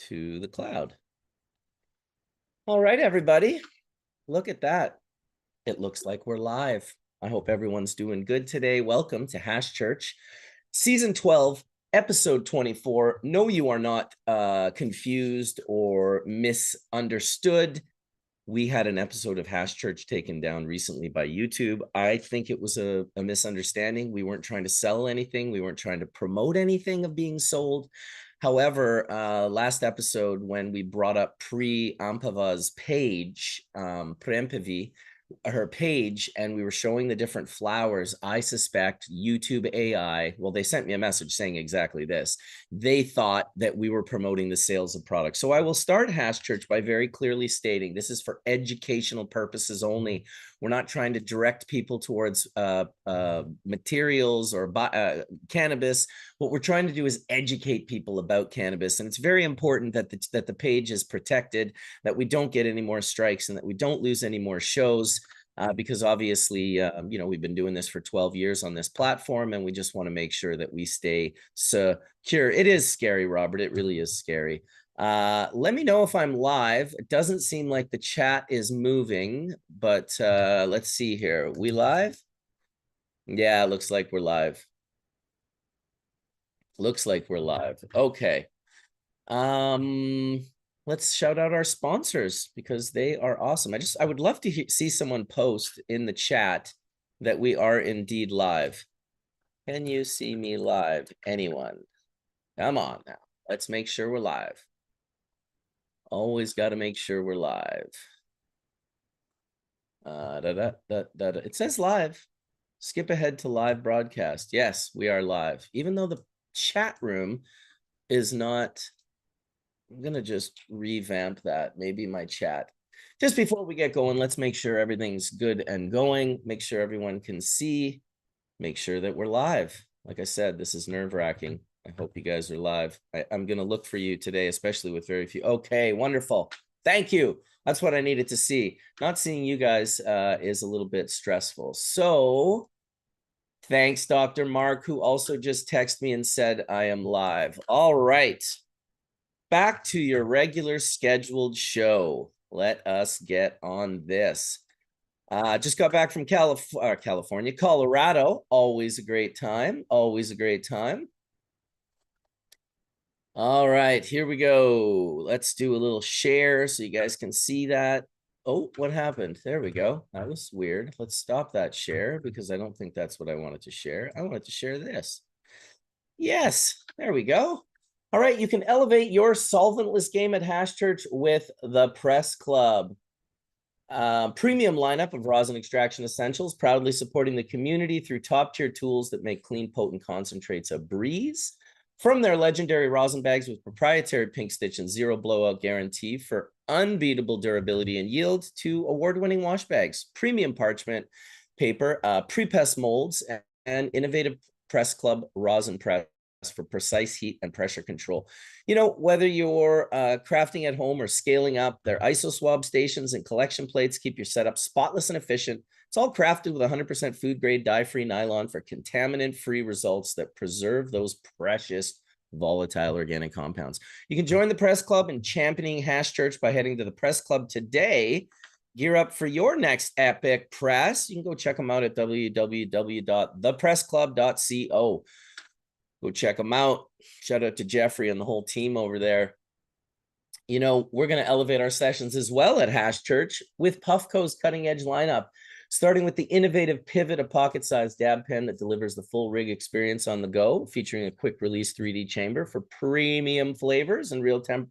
to the cloud. All right, everybody, look at that. It looks like we're live. I hope everyone's doing good today. Welcome to Hash Church, Season 12, Episode 24. No, you are not confused or misunderstood. We had an episode of Hash Church taken down recently by YouTube. I think it was a misunderstanding. We weren't trying to sell anything. We weren't trying to promote anything of being sold. However, last episode, when we brought up Ampava's page, Prempavi, her page, and we were showing the different flowers, I suspect YouTube AI, well, they sent me a message saying exactly this. They thought that we were promoting the sales of products. So I will start Hash Church by very clearly stating this is for educational purposes only. We're not trying to direct people towards materials or cannabis. What we're trying to do is educate people about cannabis. And it's very important that the page is protected, that we don't get any more strikes, and that we don't lose any more shows. Because obviously, we've been doing this for 12 years on this platform, and we just want to make sure that we stay secure. It is scary, Robert. It really is scary. Let me know if I'm live. It doesn't seem like the chat is moving, but let's see here. We live? Yeah, looks like we're live. Looks like we're live. Okay. Let's shout out our sponsors because they are awesome. I would love to see someone post in the chat that we are indeed live. Can you see me live? Anyone? Come on now. Let's make sure we're live. Always got to make sure we're live. It says live. Skip ahead to live broadcast. Yes, we are live. Even though the chat room is not, I'm going to just revamp that. Maybe my chat. Just before we get going, let's make sure everything's good and going. Make sure everyone can see. Make sure that we're live. Like I said, this is nerve-wracking. I hope you guys are live. I'm going to look for you today, especially with very few. Okay, wonderful. Thank you. That's what I needed to see. Not seeing you guys is a little bit stressful. So thanks, Dr. Mark, who also just texted me and said I am live. All right. Back to your regular scheduled show. Let us get on this. Just got back from California, Colorado. Always a great time. Always a great time. All right, here we go. Let's do a little share so you guys can see that. Oh, what happened? There we go. That was weird. Let's stop that share because I don't think that's what I wanted to share. I wanted to share this. Yes, there we go. All right, you can elevate your solventless game at Hash Church with the Press Club. Premium lineup of rosin extraction essentials, proudly supporting the community through top-tier tools that make clean, potent concentrates a breeze. From their legendary rosin bags with proprietary pink stitch and zero blowout guarantee for unbeatable durability and yield, to award-winning wash bags, premium parchment paper, pre-press molds, and innovative Press Club rosin press for precise heat and pressure control. You know, whether you're crafting at home or scaling up, their ISO swab stations and collection plates keep your setup spotless and efficient. It's all crafted with 100% food grade dye-free nylon for contaminant-free results that preserve those precious volatile organic compounds. You can join the Press Club in championing Hash Church by heading to the Press Club today. Gear up for your next epic press. You can go check them out at www.thepressclub.co. Go check them out. Shout out to Jeffrey and the whole team over there. You know, we're going to elevate our sessions as well at Hash Church with Puffco's cutting-edge lineup, starting with the innovative Pivot, a pocket-sized dab pen that delivers the full rig experience on the go, featuring a quick-release 3D chamber for premium flavors and real-time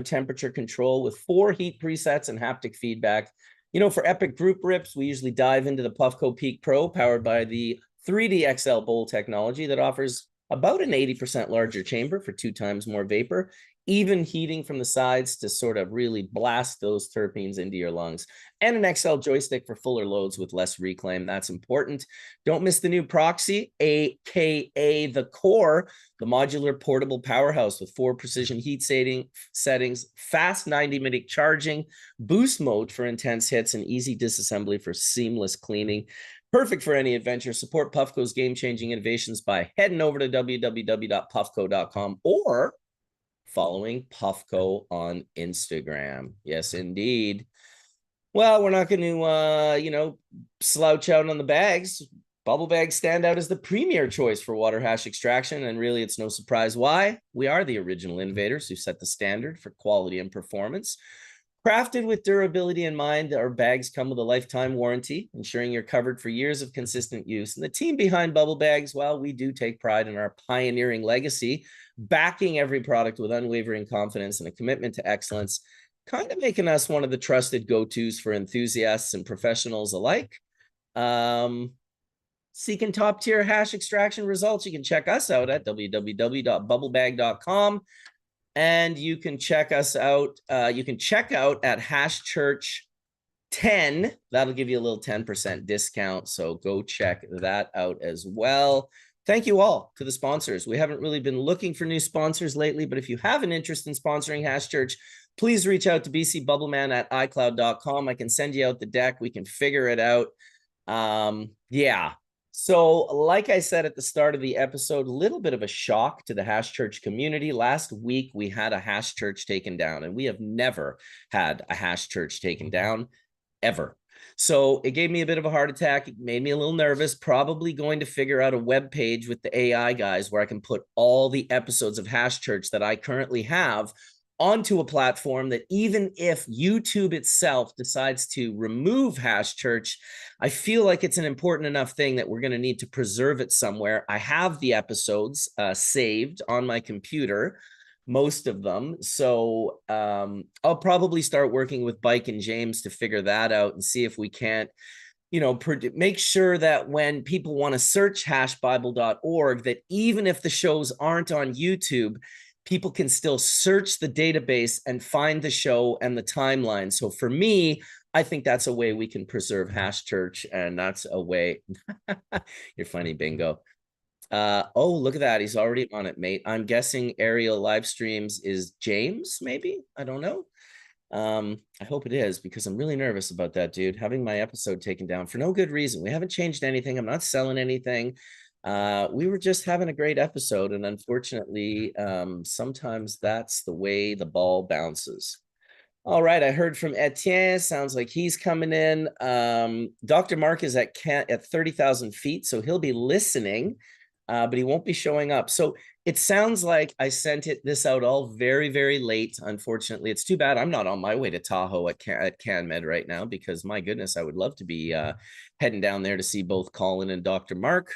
temperature control with 4 heat presets and haptic feedback. You know, for epic group rips, we usually dive into the Puffco Peak Pro, powered by the 3D XL bowl technology that offers about an 80% larger chamber for 2 times more vapor, even heating from the sides to sort of really blast those terpenes into your lungs, and an XL joystick for fuller loads with less reclaim. That's important. Don't miss the new Proxy, aka the Core, the modular portable powerhouse with 4 precision heat settings, fast 90-minute charging, boost mode for intense hits, and easy disassembly for seamless cleaning. Perfect for any adventure. Support Puffco's game-changing innovations by heading over to www.puffco.com or following Puffco on Instagram. Yes, indeed. Well, we're not going to, slouch out on the bags. Bubble bags stand out as the premier choice for water hash extraction, and really it's no surprise why. We are the original innovators who set the standard for quality and performance. Crafted with durability in mind, our bags come with a lifetime warranty, ensuring you're covered for years of consistent use. And the team behind Bubble Bags, well, we do take pride in our pioneering legacy, backing every product with unwavering confidence and a commitment to excellence, kind of making us one of the trusted go-tos for enthusiasts and professionals alike. Seeking top-tier hash extraction results, you can check us out at www.bubblebag.com. And you can check us out. You can check out at Hash Church 10. That'll give you a little 10% discount. So go check that out as well. Thank you all to the sponsors. We haven't really been looking for new sponsors lately, but if you have an interest in sponsoring Hash Church, please reach out to bcbubbleman at icloud.com. I can send you out the deck. We can figure it out. Yeah. So like I said at the start of the episode, a little bit of a shock to the Hash Church community. Last week, we had a Hash Church taken down, and we have never had a Hash Church taken down, ever. So it gave me a bit of a heart attack. It made me a little nervous, probably going to figure out a web page with the AI guys where I can put all the episodes of Hash Church that I currently have onto a platform that even if YouTube itself decides to remove Hash Church, I feel like it's an important enough thing that we're going to need to preserve it somewhere. I have the episodes saved on my computer, most of them. So I'll probably start working with Bike and James to figure that out and see if we can't, make sure that when people want to search hashbible.org, that even if the shows aren't on YouTube, people can still search the database and find the show and the timeline. So for me, I think that's a way we can preserve Hash Church, and that's a way. You're funny, Bingo. Oh, look at that. He's already on it, mate. I'm guessing Aerial live streams is James, maybe? I don't know. I hope it is, because I'm really nervous about that, dude. Having my episode taken down for no good reason. We haven't changed anything. I'm not selling anything. We were just having a great episode, and unfortunately, sometimes that's the way the ball bounces. All right, I heard from Etienne. Sounds like he's coming in. Dr. Mark is at 30,000 feet, so he'll be listening, but he won't be showing up. So it sounds like I sent this out all very, very late. Unfortunately, it's too bad I'm not on my way to Tahoe at CanMed right now, because my goodness, I would love to be heading down there to see both Colin and Dr. Mark.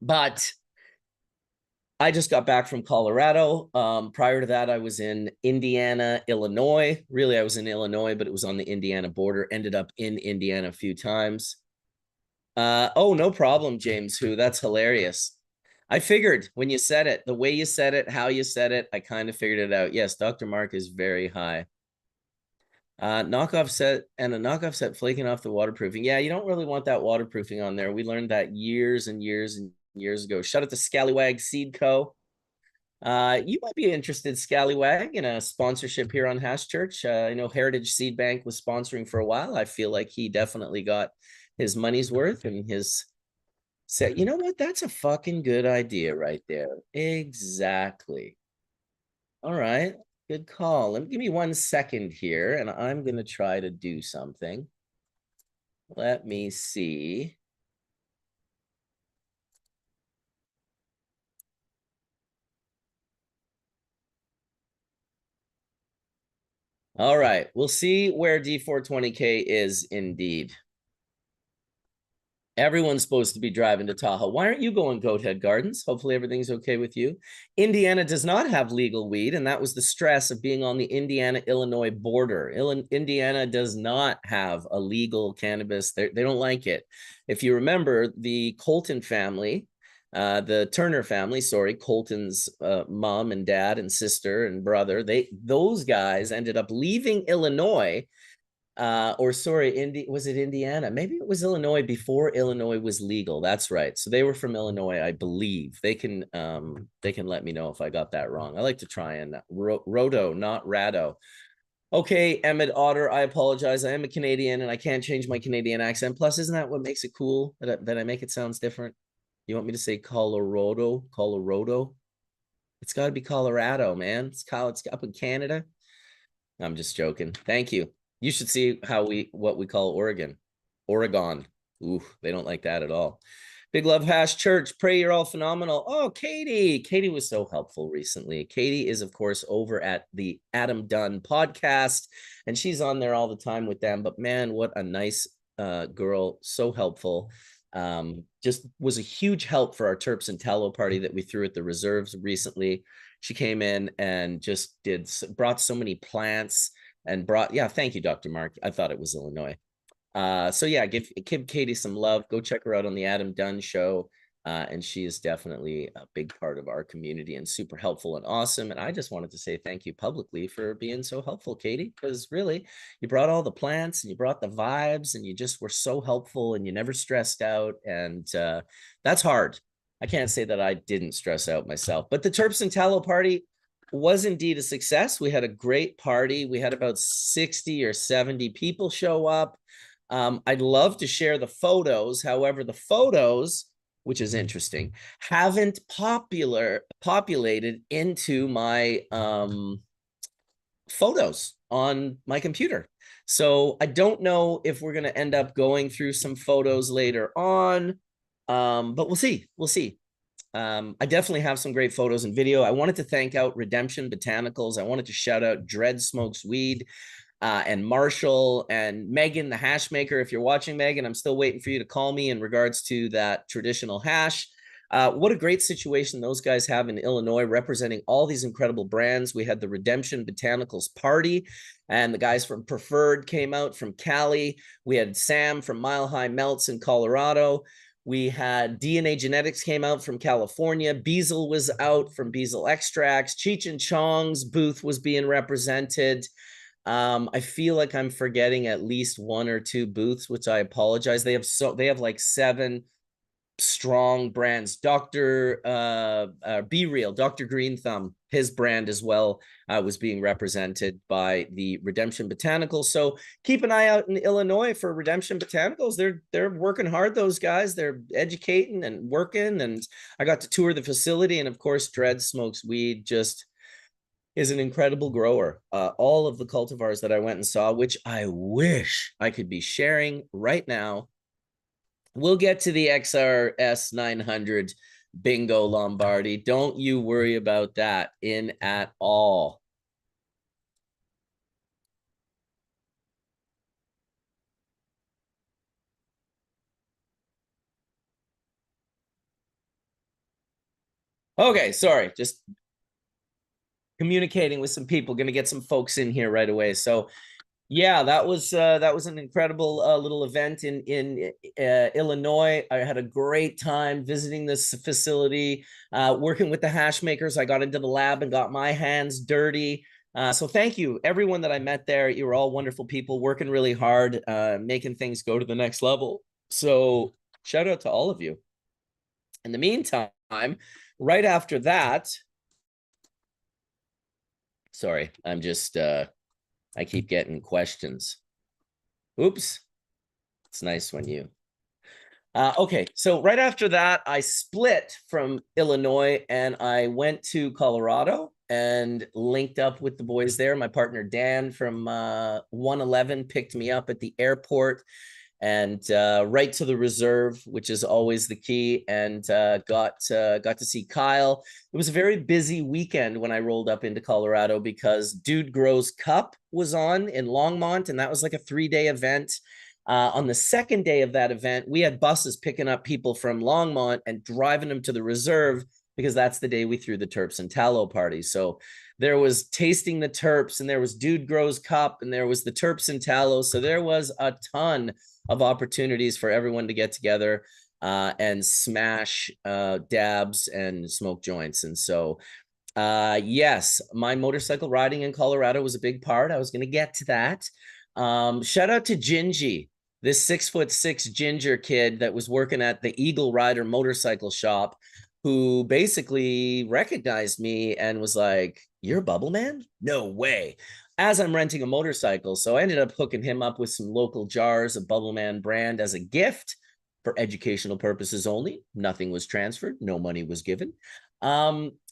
But I just got back from Colorado. Prior to that, I was in Indiana, Illinois. Really, I was in Illinois, but it was on the Indiana border. Ended up in Indiana a few times. Oh, no problem, James, who that's hilarious. I figured when you said it, the way you said it, how you said it, I kind of figured it out. Yes, Dr. Mark is very high. Knockoff set and a knockoff set flaking off the waterproofing. Yeah, you don't really want that waterproofing on there. We learned that years and years and years ago. Shout out to Scallywag Seed Co. You might be interested, Scallywag, in a sponsorship here on Hash Church. I know Heritage Seed Bank was sponsoring for a while. I feel like he definitely got his money's worth, and his set. You know what? That's a fucking good idea right there. Exactly. All right. Good call. Give me 1 second here, and I'm going to try to do something. Let me see. All right. We'll see where D420K is indeed. Everyone's supposed to be driving to Tahoe. Why aren't you going Goathead Gardens? Hopefully everything's okay with you. Indiana does not have legal weed, and that was the stress of being on the Indiana-Illinois border. Indiana does not have a legal cannabis. They don't like it. If you remember, the Colton family, the Turner family, sorry, Colton's mom and dad and sister and brother, those guys ended up leaving Illinois. Was it Indiana? Maybe it was Illinois before Illinois was legal. That's right. So they were from Illinois, I believe. They can let me know if I got that wrong. I like to try and Roto, not Rado. Okay, Emmett Otter, I apologize. I am a Canadian and I can't change my Canadian accent. Plus, isn't that what makes it cool that I make it sounds different? You want me to say Colorado? Colorado? It's got to be Colorado, man. It's up in Canada. I'm just joking. Thank you. You should see what we call Oregon. Oregon. Ooh, they don't like that at all. Big Love Hash Church. Pray you're all phenomenal. Oh, Katie. Katie was so helpful recently. Katie is, of course, over at the Adam Dunn podcast, and she's on there all the time with them. But man, what a nice girl. So helpful. Just was a huge help for our Terps and Tallow party that we threw at the reserves recently. She came in and just brought so many plants and yeah, thank you, Dr. Mark. I thought it was Illinois. So yeah, give Katie some love. Go check her out on the Adam Dunn show. And she is definitely a big part of our community and super helpful and awesome. And I just wanted to say thank you publicly for being so helpful, Katie, because really you brought all the plants and you brought the vibes and you just were so helpful and you never stressed out. And that's hard. I can't say that I didn't stress out myself, but the Terps and Tallow party was indeed a success. We had a great party. We had about 60 or 70 people show up. I'd love to share the photos. However, the photos, which is interesting, haven't populated into my photos on my computer. So I don't know if we're going to end up going through some photos later on, but we'll see. We'll see. I definitely have some great photos and video. I wanted to thank out Redemption Botanicals. I wanted to shout out Dread Smokes Weed. And Marshall and Megan, the hash maker. If you're watching, Megan, I'm still waiting for you to call me in regards to that traditional hash. What a great situation those guys have in Illinois, representing all these incredible brands. We had the Redemption Botanicals party, and the guys from Preferred came out from Cali. We had Sam from Mile High Melts in Colorado. We had DNA Genetics came out from California. Beazle was out from Beazle Extracts. Cheech and Chong's booth was being represented. I feel like I'm forgetting at least one or two booths, which I apologize. They have like 7 strong brands. Be Real, Dr. Green Thumb, his brand as well, was being represented by the Redemption Botanicals. So keep an eye out in Illinois for Redemption Botanicals. They're working hard, those guys. They're educating and working, and I got to tour the facility, and of course, Dread Smokes Weed just is an incredible grower. All of the cultivars that I went and saw, which I wish I could be sharing right now. We'll get to the XRS 900 Bingo Lombardi. Don't you worry about that in at all. Okay, sorry, just communicating with some people. Going to get some folks in here right away. So yeah, that was an incredible little event in Illinois. I had a great time visiting this facility, working with the hash makers. I got into the lab and got my hands dirty. So thank you, everyone that I met there. You were all wonderful people, working really hard, making things go to the next level. So shout out to all of you. In the meantime, right after that, sorry, I'm just I keep getting questions. Oops. It's nice when you okay, so right after that, I split from Illinois and I went to Colorado and linked up with the boys there. My partner Dan from 111 picked me up at the airport and right to the reserve, which is always the key, and got to see Kyle. It was a very busy weekend when I rolled up into Colorado because Dude Grows Cup was on in Longmont, and that was like a 3-day event. On the second day of that event, we had buses picking up people from Longmont and driving them to the reserve because that's the day we threw the Terps and Tallow party. So there was tasting the terps, and there was Dude Grows Cup, and there was the Terps and Tallow. So there was a ton of opportunities for everyone to get together and smash dabs and smoke joints. And so yes, my motorcycle riding in Colorado was a big part. I was going to get to that. Shout out to Gingy, this 6'6" ginger kid that was working at the Eagle Rider motorcycle shop, who basically recognized me and was like, "You're Bubbleman? No way." As I'm renting a motorcycle. So I ended up hooking him up with some local jars of Bubbleman brand as a gift for educational purposes only. Nothing was transferred. No money was given.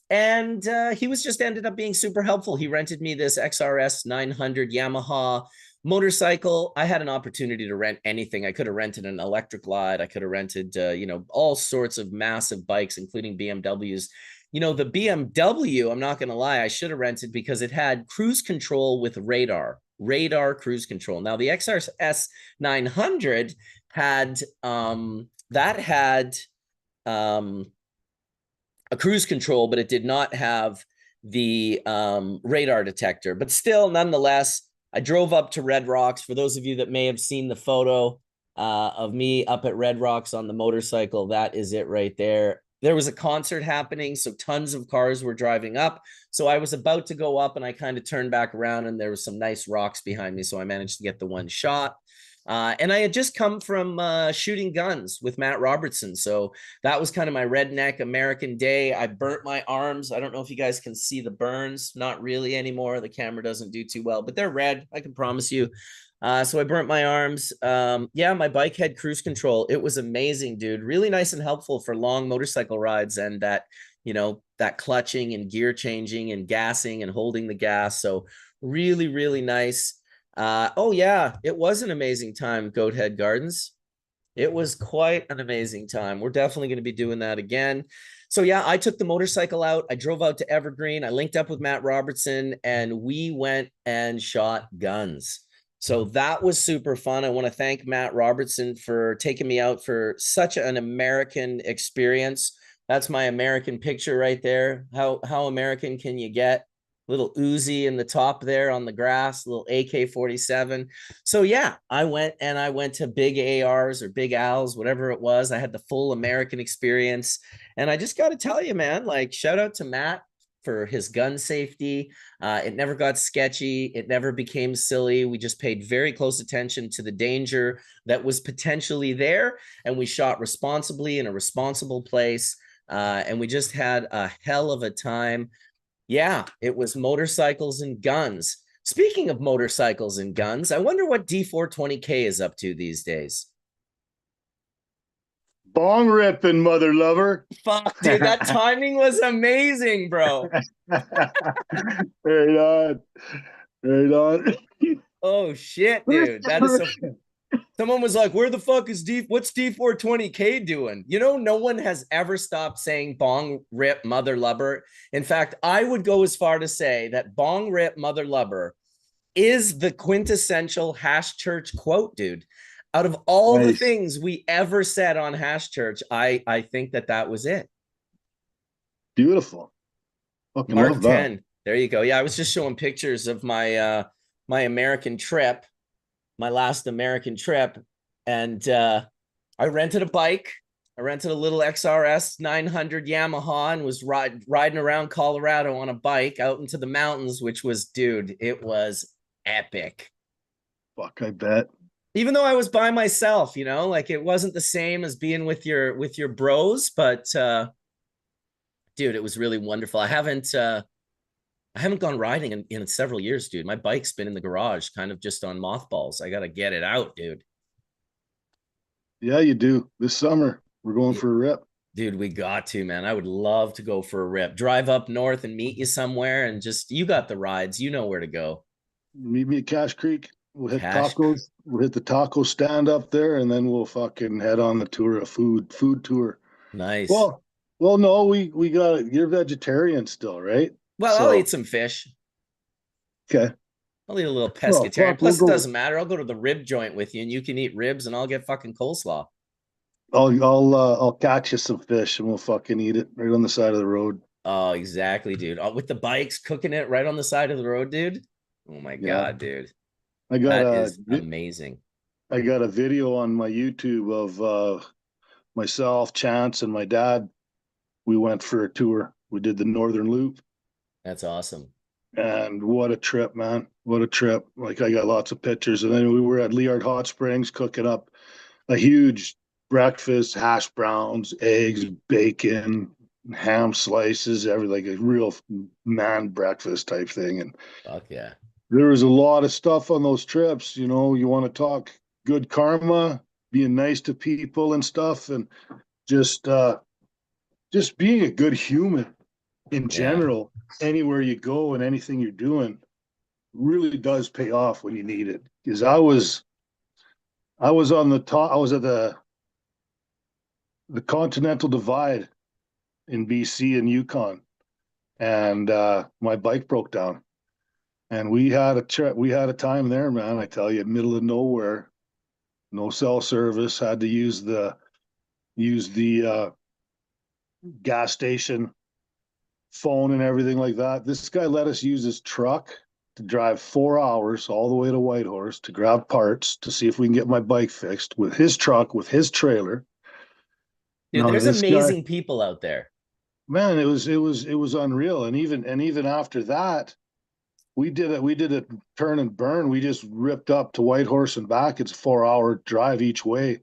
And he was just ended up being super helpful. He rented me this XRS 900 Yamaha motorcycle. I had an opportunity to rent anything. I could have rented an electric glide. I could have rented, all sorts of massive bikes, including BMWs. The BMW, I'm not going to lie, I should have rented because it had cruise control with radar cruise control. Now, the XRS 900 had, a cruise control, but it did not have the radar detector. But still, nonetheless, I drove up to Red Rocks. For those of you that may have seen the photo of me up at Red Rocks on the motorcycle, that is it right there. There was a concert happening, so tons of cars were driving up. So I was about to go up and I kind of turned back around and there was some nice rocks behind me. So I managed to get the one shot. And I had just come from shooting guns with Matt Robertson. So that was kind of my redneck American day. I burnt my arms. I don't know if you guys can see the burns. Not really anymore. The camera doesn't do too well, but they're red. I can promise you. So I burnt my arms. Yeah, my bike had cruise control. It was amazing, dude. Really nice and helpful for long motorcycle rides and that clutching and gear changing and gassing and holding the gas. So really, really nice. Oh yeah, it was an amazing time, Goathead Gardens. It was quite an amazing time. We're definitely going to be doing that again. So yeah, I took the motorcycle out. I drove out to Evergreen. I linked up with Matt Robertson and we went and shot guns. So that was super fun. I want to thank Matt Robertson for taking me out for such an American experience. That's my American picture right there. How American can you get? Little Uzi in the top there on the grass, little AK-47. So yeah, I went to big ARs or big Al's, whatever it was. I had the full American experience. And I just got to tell you, man, like shout out to Matt for his gun safety. It never got sketchy. It never became silly. We just paid very close attention to the danger that was potentially there. And we shot responsibly in a responsible place. And we just had a hell of a time. Yeah, it was motorcycles and guns. Speaking of motorcycles and guns, I wonder what D420K is up to these days. Bong ripping, mother lover. Fuck, dude, that timing was amazing, bro. Right on. Right on. Oh shit, dude. That is so. Someone was like, where the fuck is what's D420K doing? No one has ever stopped saying bong rip mother lubber. In fact, I would go as far to say that bong rip mother lubber is the quintessential Hash Church quote, dude. Out of all the things we ever said on Hash Church, I think that was it. Beautiful. Fucking Mark 10. That. There you go. Yeah, I was just showing pictures of my my American trip. My last American trip, and I rented a bike. I rented a little XRS 900 Yamaha and was riding around Colorado on a bike out into the mountains, which was, dude, it was epic. Fuck, I bet. Even though I was by myself, like it wasn't the same as being with your bros, but dude, it was really wonderful. I haven't gone riding in several years, dude. My bike's been in the garage, kind of just on mothballs. I got to get it out, dude. Yeah, you do. This summer, we're going for a rip. Dude, we got to, man. I would love to go for a rip. Drive up north and meet you somewhere and you got the rides. You know where to go. Meet me at Cache Creek. We'll hit tacos. We'll hit the taco stand up there, and then we'll fucking head on the tour, a food tour. Nice. Well, no, we got it. You're vegetarian still, right? Well, I'll eat some fish. Okay. I'll eat a little pescatarian. Plus, it doesn't matter. I'll go to the rib joint with you, and you can eat ribs, and I'll get fucking coleslaw. I'll catch you some fish, and we'll fucking eat it right on the side of the road. Oh, exactly, dude. With the bikes, cooking it right on the side of the road, dude. Oh my God, dude. That is amazing. I got a video on my YouTube of myself, Chance, and my dad. We went for a tour. We did the Northern Loop. That's awesome. And what a trip, man. What a trip. Like, I got lots of pictures. And then we were at Liard Hot Springs cooking up a huge breakfast, hash browns, eggs, bacon, ham slices, everything, like a real man breakfast type thing. And fuck yeah. There was a lot of stuff on those trips. You want to talk good karma, being nice to people and stuff, and just being a good human. in Yeah. general, anywhere you go and anything you're doing really does pay off when you need it. Because I was on the top, I was at the Continental Divide in BC and Yukon, and my bike broke down. And we had a time there, man. I tell you, middle of nowhere, no cell service. Had to use the gas station phone and everything like that. This guy let us use his truck to drive 4 hours all the way to Whitehorse to grab parts to see if we can get my bike fixed with his truck, with his trailer. Dude, Now there's this guy, amazing people out there. man, it was unreal. And even after that, we did a turn and burn. We just ripped up to Whitehorse and back. It's a 4 hour drive each way.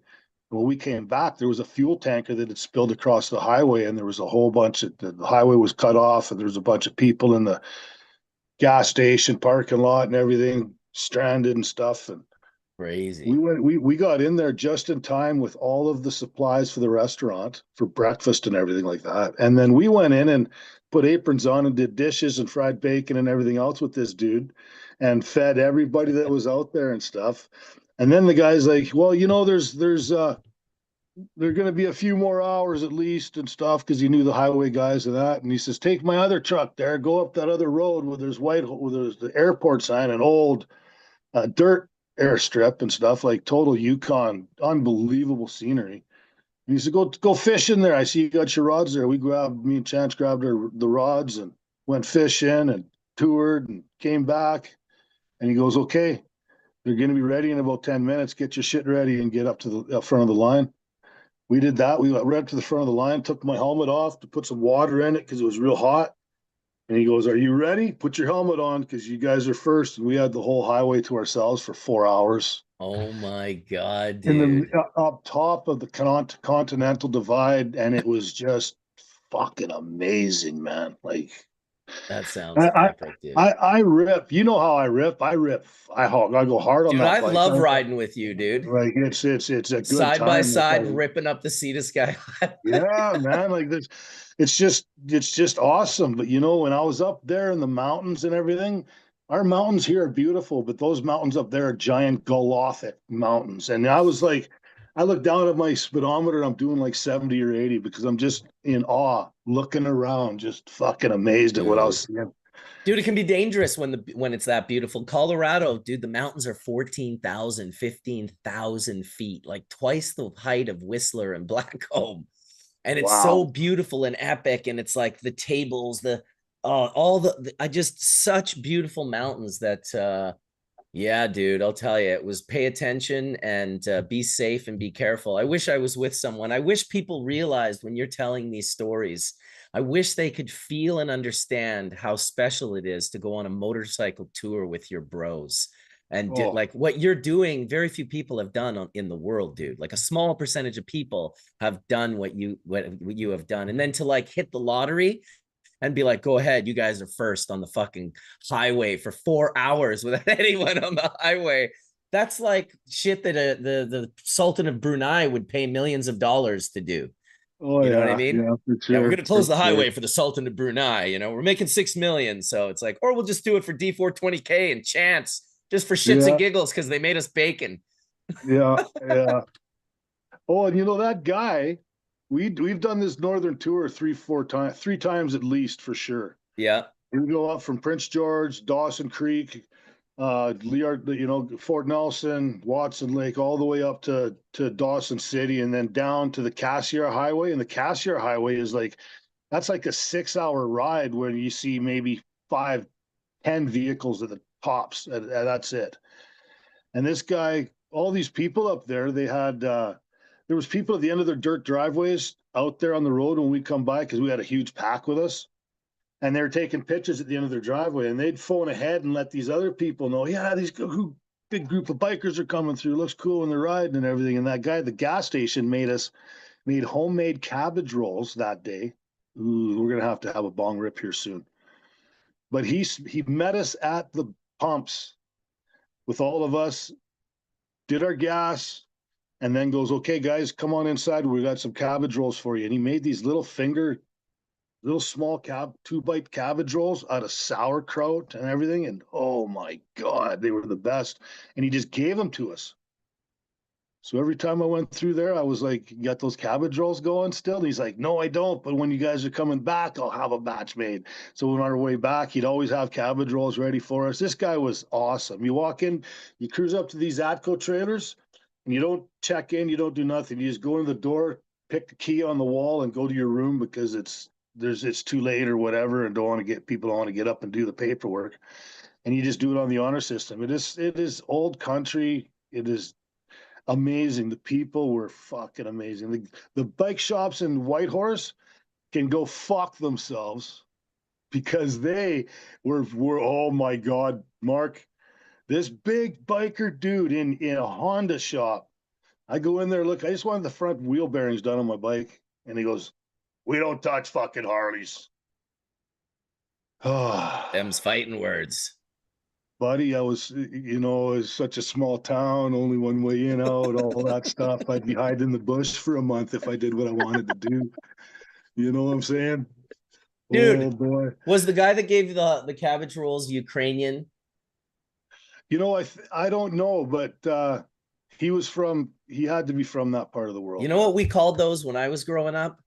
When we came back, there was a fuel tanker that had spilled across the highway, and there was a whole bunch of the highway was cut off, and there was a bunch of people in the gas station parking lot and everything stranded and stuff. And Crazy. we got in there just in time with all of the supplies for the restaurant for breakfast and everything like that. And then we went in and put aprons on and did dishes and fried bacon and everything else with this dude and fed everybody that was out there and stuff. And then the guy's like, well, there are going to be a few more hours at least and stuff because he knew the highway guys and that. And he says, take my other truck there, go up that other road where there's the airport sign, an old dirt airstrip and stuff, like total Yukon, unbelievable scenery. And he said, go fish in there. I see you got your rods there. Me and Chance grabbed the rods and went fishing and toured and came back. And he goes, okay, they're going to be ready in about 10 minutes. Get your shit ready and get up to the front of the line. We did that. We got right up to the front of the line, took my helmet off to put some water in it because it was real hot. And he goes, are you ready? Put your helmet on because you guys are first. And we had the whole highway to ourselves for 4 hours. Oh my God, In dude. the up top of the Continental Divide, and it was just fucking amazing, man. Like That sounds I, epic, I, dude. I rip. You know how I rip. I go hard on Dude, that I bike. love riding with you, dude. Like it's a good Side by time. Like side, ripping up the Sea to Sky. yeah, man. Like this, it's just awesome. But when I was up there in the mountains and everything, our mountains here are beautiful, but those mountains up there are giant Gothic mountains. And I was like, I look down at my speedometer and I'm doing like 70 or 80 because I'm just in awe, looking around, just fucking amazed at what I was Dude. seeing. Dude, it can be dangerous when it's that beautiful. Colorado, dude, the mountains are 14,000, 15,000 feet, like twice the height of Whistler and Blackcomb. And it's so Wow. beautiful and epic. And it's like the tables, all I just such beautiful mountains that yeah, dude, I'll tell you, it was pay attention and be safe and be careful. I wish I was with someone. I wish people realized when you're telling these stories, I wish they could feel and understand how special it is to go on a motorcycle tour with your bros. And Oh, like what you're doing, very few people have done in the world, dude. Like a small percentage of people have done what you have done. And then to like hit the lottery and be like, go ahead, you guys are first on the fucking highway for 4 hours without anyone on the highway. That's like shit that the Sultan of Brunei would pay millions of dollars to do. oh You know what I yeah, mean? yeah, for Yeah, we're sure, gonna for close the sure. highway for the Sultan of Brunei. We're making 6 million, so it's like, or we'll just do it for D420K and chance, just for shits and Yeah, giggles because they made us bacon. yeah, yeah. Oh, and that guy, we've done this northern tour three times at least for sure. Yeah, We go up from Prince George, Dawson Creek, Liard, Fort Nelson, Watson Lake, all the way up to Dawson City, and then down to the Cassiar Highway. And the Cassiar Highway is that's like a 6 hour ride where you see maybe 5, 10 vehicles at the tops, and that's it. And this guy, all these people up there, there was people at the end of their dirt driveways out there on the road when we come by because we had a huge pack with us, and they were taking pictures at the end of their driveway, and they'd phone ahead and let these other people know, yeah, these big group of bikers are coming through. Looks cool when they're riding and everything. And that guy at the gas station made homemade cabbage rolls that day. Ooh, we're gonna have a bong rip here soon. But he met us at the pumps with all of us, did our gas, and then goes, okay, guys, come on inside. We got some cabbage rolls for you. And he made these little finger little small 2-bite cabbage rolls out of sauerkraut and everything. And oh my God, they were the best. And he just gave them to us. So every time I went through there, I was like, "You got those cabbage rolls going still?" And he's like, "No, I don't. But when you guys are coming back, I'll have a batch made." So on our way back, he'd always have cabbage rolls ready for us. This guy was awesome. You walk in, you cruise up to these Atco trailers, and you don't check in, you don't do nothing. You just go in the door, pick the key on the wall, and go to your room because it's too late or whatever, and don't want to get up and do the paperwork. And you just do it on the honor system. It is old country. It is amazing. The people were fucking amazing. The bike shops in Whitehorse can go fuck themselves because they were oh my God, Mark, this big biker dude in a Honda shop. I go in there, look, I just wanted the front wheel bearings done on my bike. And he goes, "We don't touch fucking Harleys." Oh, Them's fighting words. buddy, it's such a small town, only one way in, out, all that stuff. I'd be hiding in the bush for a month if I did what I wanted to do. You know what I'm saying? Oh Dude, boy. was the guy that gave you the cabbage rolls Ukrainian? I don't know, but he had to be from that part of the You world, know man. what we called those when I was growing up?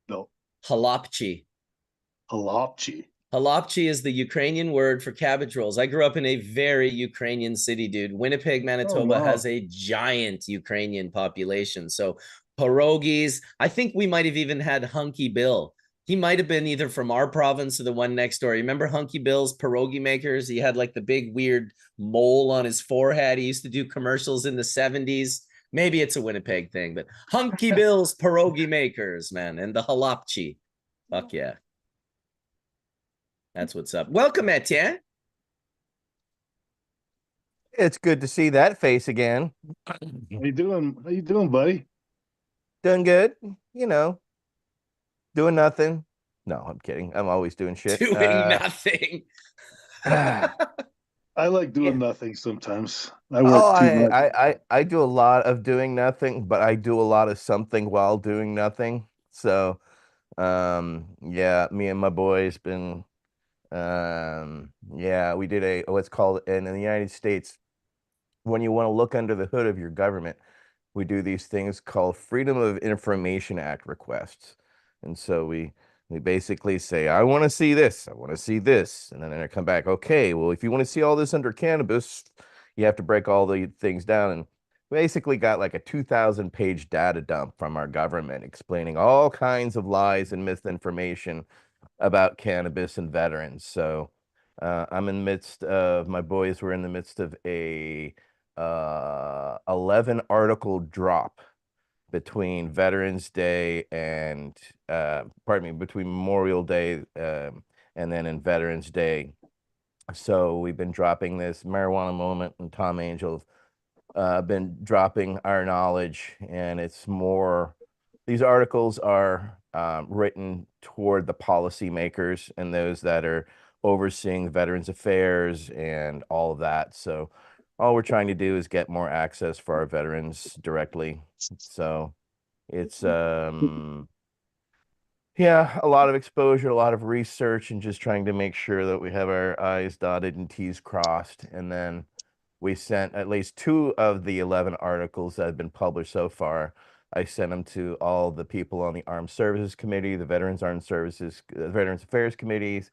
No, Halapchi. halapchi. Halapchi is the Ukrainian word for cabbage rolls. I grew up in a very Ukrainian city, dude. Winnipeg, Oh Manitoba has wow. a giant Ukrainian population. So pierogies, I think we might have even had Hunky Bill. He might have been either from our province or the one next door. You remember Hunky Bill's pierogi makers? He had like the big weird mole on his forehead. He used to do commercials in the 70s. Maybe it's a Winnipeg thing, but Hunky Bill's pierogi makers, man, and the halapchi. Fuck yeah. That's what's up. Welcome, Etienne. It's good to see that face again. How you doing? How you doing, buddy? Doing good, you know, doing nothing. No, I'm kidding. I'm always doing shit. Doing nothing. Yeah. I like doing Oh, nothing sometimes. I work too I, much. I I I do a lot of doing nothing, but I do a lot of something while doing nothing. So, yeah, me and my boys been yeah, we did what's called, and in the United States, when you want to look under the hood of your government, we do these things called Freedom of Information Act requests. And so we basically say, I want to see this, I want to see this. And then I come back, okay, well, if you want to see all this under cannabis, you have to break all the things down. And basically got like a 2,000-page data dump from our government explaining all kinds of lies and misinformation about cannabis and veterans. So I'm in the midst of, my boys were in the midst of a 11 article drop between Veterans Day and pardon me, between Memorial Day and then in Veterans Day. So we've been dropping this Marijuana Moment, and Tom Angel been dropping our knowledge, and it's more, these articles are written toward the policymakers and those that are overseeing Veterans Affairs and all of that. So all we're trying to do is get more access for our veterans directly. So it's yeah, a lot of exposure, a lot of research, and just trying to make sure that we have our I's dotted and T's crossed. And then we sent at least 2 of the 11 articles that have been published so far. I sent them to all the people on the Armed Services Committee, the Veterans Armed Services, Veterans Affairs Committees,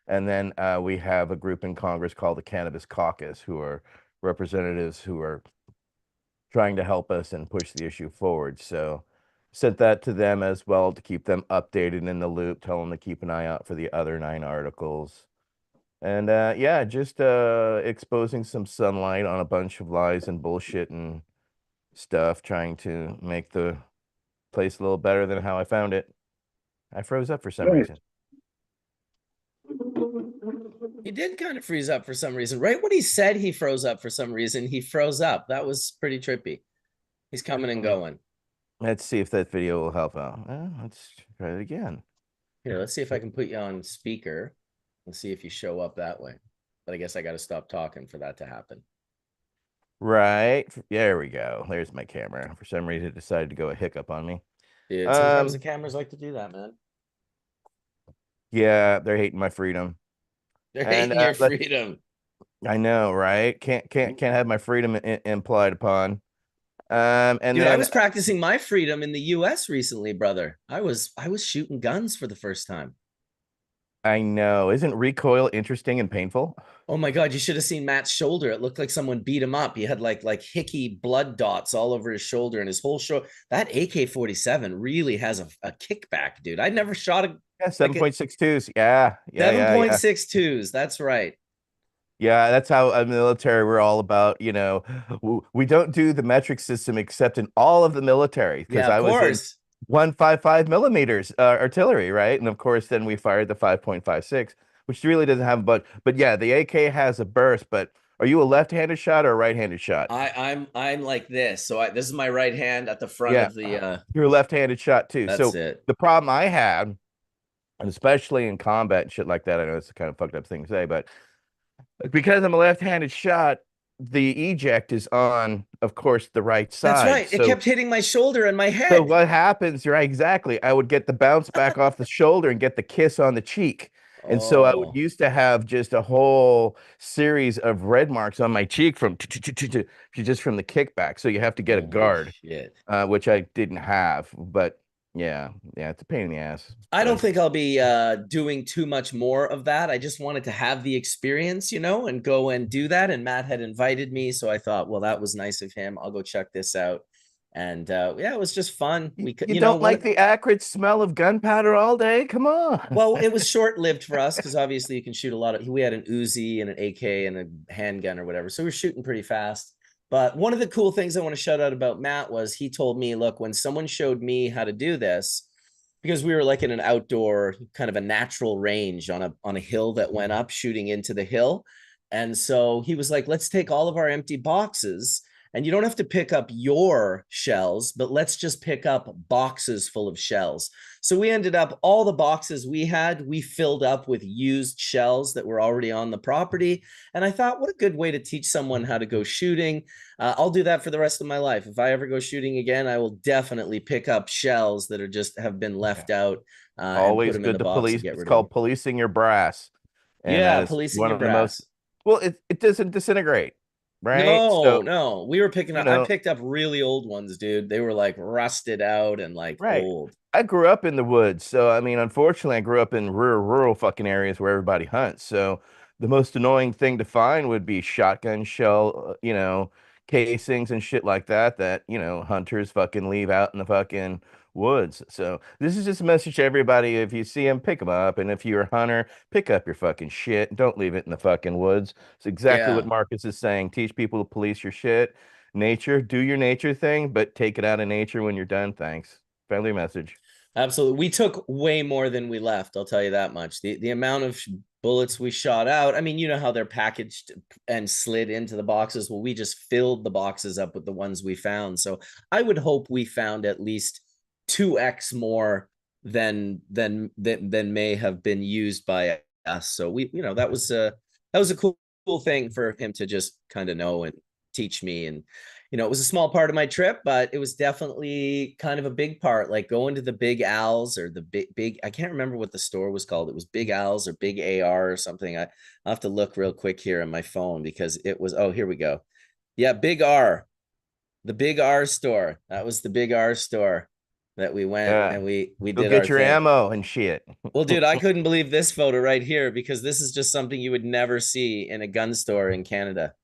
and then we have a group in Congress called the Cannabis Caucus, who are representatives who are trying to help us and push the issue forward. So sent that to them as well to keep them updated in the loop, tell them to keep an eye out for the other 9 articles. And yeah, just exposing some sunlight on a bunch of lies and bullshit and stuff, trying to make the place a little better than how I found it. I froze up for some Nice. reason. He did kind of freeze up for some reason. Right when he said he froze up for some reason, he froze up. That was pretty trippy. He's coming and going. Let's see if that video will help out. Let's try it again. Here, let's see if I can put you on speaker and see if you show up that way. But I guess I got to stop talking for that to happen. Right. There we go. There's my camera. For some reason, it decided to go a hiccup on me. Dude, sometimes the cameras like to do that, man. Yeah, they're hating my freedom. They're And hating your let's freedom. I know, right? Can't have my freedom implied upon. And Dude, I then was practicing my freedom in the US recently, brother. I was shooting guns for the first time. I know, isn't recoil interesting and painful? Oh my God, you should have seen Matt's shoulder. It looked like someone beat him up. He had like hickey blood dots all over his shoulder and his whole shoulder. That AK-47 really has a kickback, dude. I never shot a Yeah, like a 7.62s. Yeah. 7.62s. That's right. Yeah, that's how military we're all about, we don't do the metric system except in all of the military because Yeah, of I was in course. 155 millimeters artillery, right? And of course, then we fired the 5.56, which really doesn't have much. But yeah, the AK has a burst. But are you a left-handed shot or a right-handed shot? I'm like this. So this is my right hand at the front Yeah, of the you're a left-handed shot too. that's So it. the problem I had, and especially in combat and shit like that, I know it's a kind of fucked up thing to say, but because I'm a left-handed shot, the eject is on, of course, the right That's side. right. It So kept hitting my shoulder and my so head. what happens, right? Exactly. I would get the bounce back off the shoulder and get the kiss on the cheek. And so I would Oh, used to have just a whole series of red marks on my cheek from just from the kickback. So you have to get a holy guard, shit. which I didn't have. But yeah, it's a pain in the ass. I don't But think I'll be doing too much more of that. I just wanted to have the experience, and go and do that. And Matt had invited me, so I thought, well, that was nice of him. I'll go check this out. And yeah, it was just fun. We could, you don't one like of the acrid smell of gunpowder all day? Come on. well, it was short lived for us because obviously you can shoot a lot of. We had an Uzi and an AK and a handgun or whatever, so we we're shooting pretty fast. But one of the cool things I want to shout out about Matt was he told me, look, when someone showed me how to do this, because we were like in an outdoor kind of a natural range on a hill that went up shooting into the hill. And so he was like, let's take all of our empty boxes and you don't have to pick up your shells, but let's just pick up boxes full of shells. So we ended up all the boxes we filled up with used shells that were already on the property. And I thought, what a good way to teach someone how to go shooting. I'll do that for the rest of my life. If I ever go shooting again, I will definitely pick up shells that are just have been left out and put Always them in good the to box and police. get It's rid of them. called policing your brass. And that Yeah, is policing one your of the most, brass. well, it doesn't disintegrate, right? No, So, no, we were picking you up. I know, picked up really old ones, dude. They were like rusted out and like right. old. I grew up in the woods. So, I mean, unfortunately, I grew up in rural fucking areas where everybody hunts. So, the most annoying thing to find would be shotgun shell, casings and shit like that, hunters fucking leave out in the fucking woods. So, this is just a message to everybody. If you see them, pick them up. And if you're a hunter, pick up your fucking shit. Don't leave it in the fucking woods. It's exactly what Yeah. Marcus is saying. Teach people to police your shit. Nature, do your nature thing, but take it out of nature when you're done. Thanks. Friendly message. Absolutely. We took way more than we left, I'll tell you that much. The amount of bullets we shot out, I mean, you know how they're packaged and slid into the boxes. Well, we just filled the boxes up with the ones we found. So I would hope we found at least 2x more than may have been used by us. So that was a cool thing for him to just kind of know and teach me. And it was a small part of my trip, but it was definitely kind of a big part, like going to the Big Al's or the big, I can't remember what the store was called. It was Big Al's or Big AR or something. I'll have to look real quick here on my phone because it was, oh, here we go. Yeah, Big R, the Big R store. That was the Big R store that we went Yeah. and we Go did our get your thing. ammo and shit. Well, dude, I couldn't believe this photo right here because this is just something you would never see in a gun store in Canada.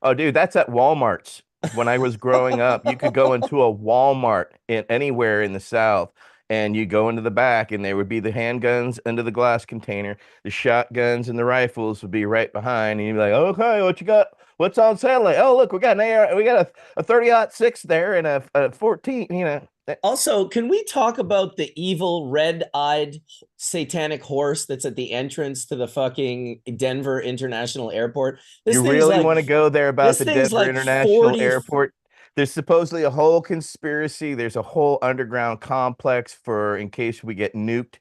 Oh, dude, that's at Walmart's. When I was growing up, you could go into a Walmart in anywhere in the South, and you go into the back, and there would be the handguns under the glass container. The shotguns and the rifles would be right behind, and you'd be like, "Okay, what you got? What's on sale? Like, oh, look, we got an AR, we got a 30-06 there, and a 14. Also, can we talk about the evil red-eyed satanic horse that's at the entrance to the fucking Denver International Airport? This You thing's really like want to go there about this the thing's Denver like International 40. Airport? There's supposedly a whole conspiracy. There's a whole underground complex for in case we get nuked.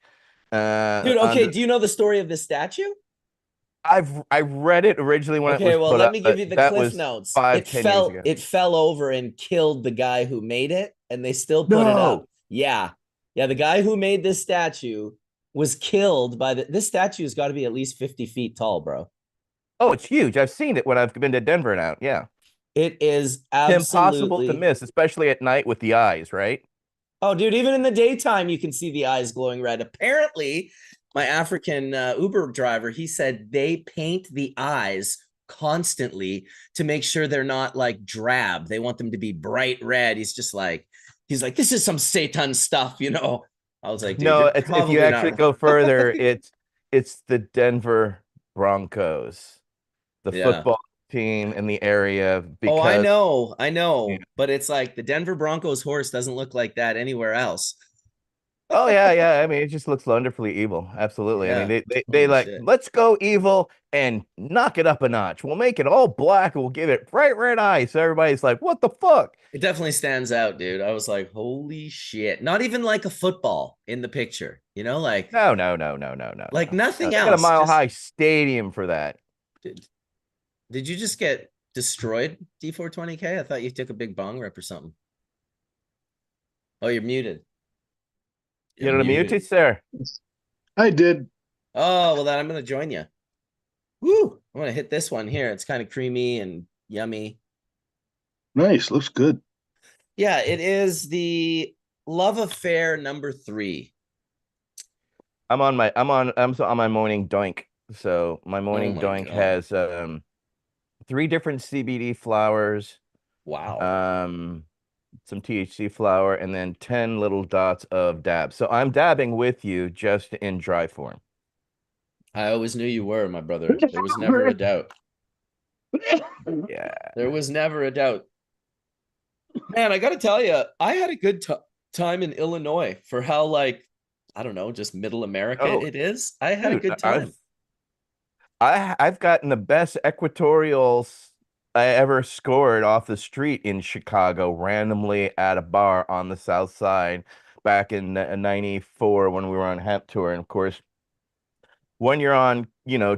Dude, okay, Under do you know the story of this statue? I read it originally when it Okay, was well, put let up, me give but you the that cliff was notes. five, It 10 years fell ago. it fell over and killed the guy who made it, and they still put it up. No, Yeah. Yeah, the guy who made this statue was killed by this statue has got to be at least 50 feet tall, bro. Oh, it's huge. I've seen it when I've been to Denver now. Yeah. It is It's impossible to absolutely. miss, especially at night with the eyes, right? Oh, dude, even in the daytime, you can see the eyes glowing red. Apparently, my African Uber driver, he said they paint the eyes constantly to make sure they're not like drab. They want them to be bright red. He's like, this is some Satan stuff, you know? I was like, dude, No, you're it's if you probably actually not. go further, it's the Denver Broncos, the Yeah. football team in the area Oh, because I yeah. know, but it's like the Denver Broncos horse doesn't look like that anywhere else. Oh yeah, yeah. I mean, it just looks wonderfully evil. Absolutely. I mean, Yeah. they Holy like shit. let's go evil and knock it up a notch. We'll make it all black and we'll give it bright red eyes. So everybody's like, what the fuck? It definitely stands out, dude. I was like, holy shit. Not even like a football in the picture, you know, No, no, no, no, no, no, like no. No, nothing they got a else. mile Just high stadium for that. did, did you just get destroyed, D420K? I thought you took a big bong rip or something. Oh, you're muted. You're You know the muted. mutes there. I did. Oh, well, then I'm gonna join you. Woo! I'm gonna hit this one here. It's kind of creamy and yummy. Nice. Looks good. Yeah, it is the Love Affair #3. I'm on my morning doink. So my Oh morning my doink God. has 3 different CBD flowers, Wow. um, some THC flower, and then 10 little dots of dab. So I'm dabbing with you just in dry form. I always knew you were, my brother. There was never a doubt. Yeah. There was never a doubt. Man, I got to tell you, I had a good time in Illinois for how, like, I don't know, just middle America Oh, it is. I had a dude, good time. I've gotten the best equatorials I ever scored off the street in Chicago randomly at a bar on the South Side back in '94 when we were on hemp tour. And of course, when you're on,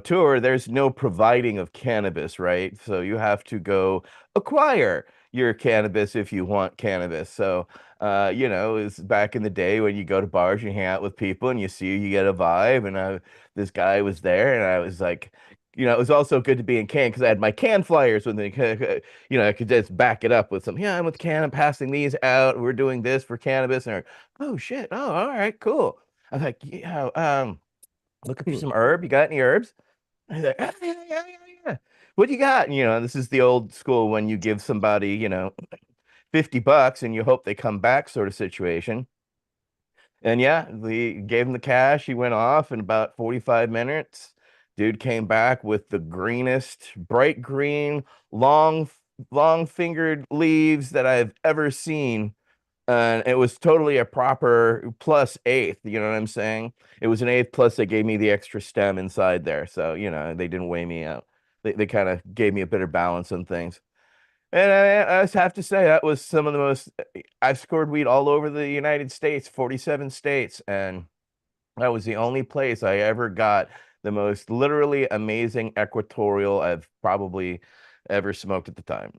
tour, there's no providing of cannabis, right? So you have to go acquire your cannabis if you want cannabis. So, it's back in the day when you go to bars, you hang out with people and you get a vibe. And this guy was there and I was like, it was also good to be in can because I had my can flyers with me. I could just back it up with some, yeah, I'm with can, I'm passing these out. We're doing this for cannabis. And oh shit. Oh, all right, cool. I was like, yeah, looking for some herb. You got any herbs? I was like, "Ah, yeah, yeah, yeah, yeah. What you got?" This is the old school when you give somebody, $50 and you hope they come back sort of situation. And yeah, we gave him the cash. He went off in about 45 minutes. Dude came back with the greenest, bright green, long, long fingered leaves that I've ever seen, and it was totally a proper plus eighth. You know what I'm saying? It was an eighth plus they gave me the extra stem inside there. So, they didn't weigh me out. They kind of gave me a better balance on things. And I just have to say that was some of the most I've scored weed all over the United States, 47 states, and that was the only place I ever got the most literally amazing equatorial I've probably ever smoked at the time.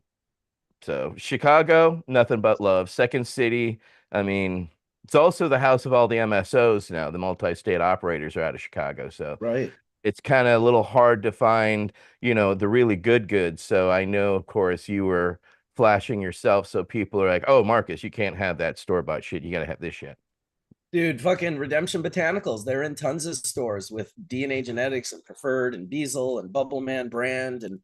So Chicago, nothing but love. Second city, I mean, it's also the house of all the MSOs now. The multi-state operators are out of Chicago. So Right. it's kind of a little hard to find, the really good goods. So I know, of course, you were flashing yourself. So people are like, oh, Marcus, you can't have that store-bought shit. You got to have this shit. Dude, fucking Redemption Botanicals. They're in tons of stores with DNA Genetics and Preferred and Beazle and Bubbleman brand and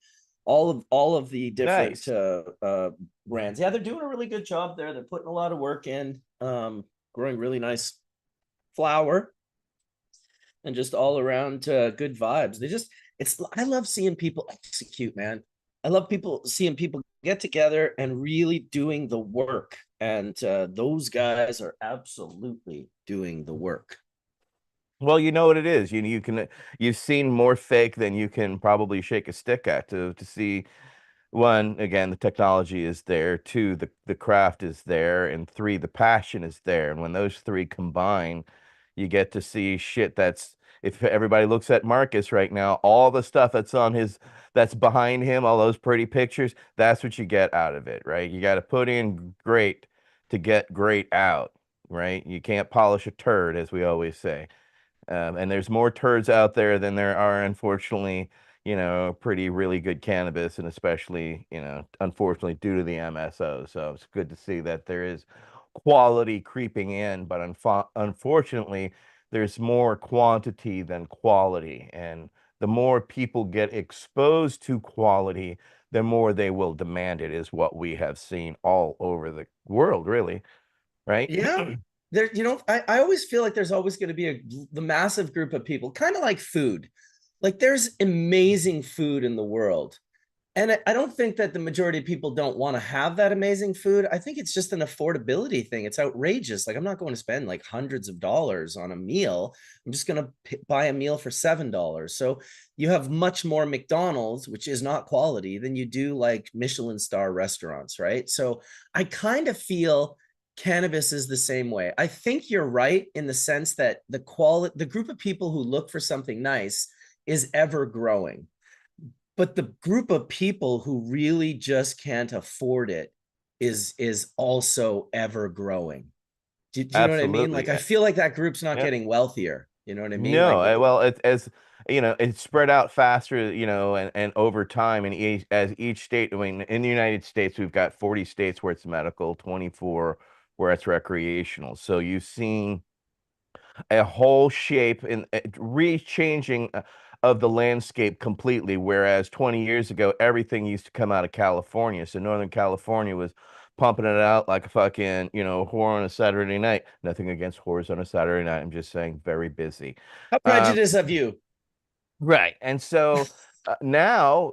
all of the different Nice. brands. Yeah, they're doing a really good job there. They're putting a lot of work in, growing really nice flower and just all around good vibes. I love seeing people execute, man. I love seeing people get together and really doing the work. And those guys are absolutely doing the work. Well, you know what it is. You've seen more fake than you can probably shake a stick at to see. One, again, the technology is there. Two, the craft is there. And three, the passion is there. And when those three combine, you get to see shit if everybody looks at Marcus right now, all the stuff that's behind him, all those pretty pictures, that's what you get out of it, right? You got to put in great to get great out, right? You can't polish a turd, as we always say. And there's more turds out there than there are, unfortunately, pretty really good cannabis, and especially, unfortunately, due to the MSO. So it's good to see that there is quality creeping in, but unfortunately, there's more quantity than quality. And the more people get exposed to quality, the more they will demand it, is what we have seen all over the world, really. Right? Yeah. There, I always feel like there's always going to be the massive group of people, kind of like food. Like there's amazing food in the world. And I don't think that the majority of people don't want to have that amazing food. I think it's just an affordability thing. It's outrageous. Like I'm not going to spend like hundreds of dollars on a meal. I'm just going to buy a meal for $7. So you have much more McDonald's, which is not quality, than you do like Michelin star restaurants, right? So I kind of feel cannabis is the same way. I think you're right in the sense that the group of people who look for something nice is ever growing, but the group of people who really just can't afford it is also ever growing. Do you know what I mean? Like Absolutely. I feel like that group's not Yeah. getting wealthier. You know what I mean? No, Like well, as it's spread out faster, and over time, and as each state, I mean, in the United States, we've got 40 states where it's medical, 24 where it's recreational. So you've seen a whole shape and re-changing of the landscape completely. Whereas 20 years ago, everything used to come out of California. So Northern California was pumping it out like a fucking, whore on a Saturday night. Nothing against whores on a Saturday night. I'm just saying very busy. how Um, prejudice of you. Right. And so now,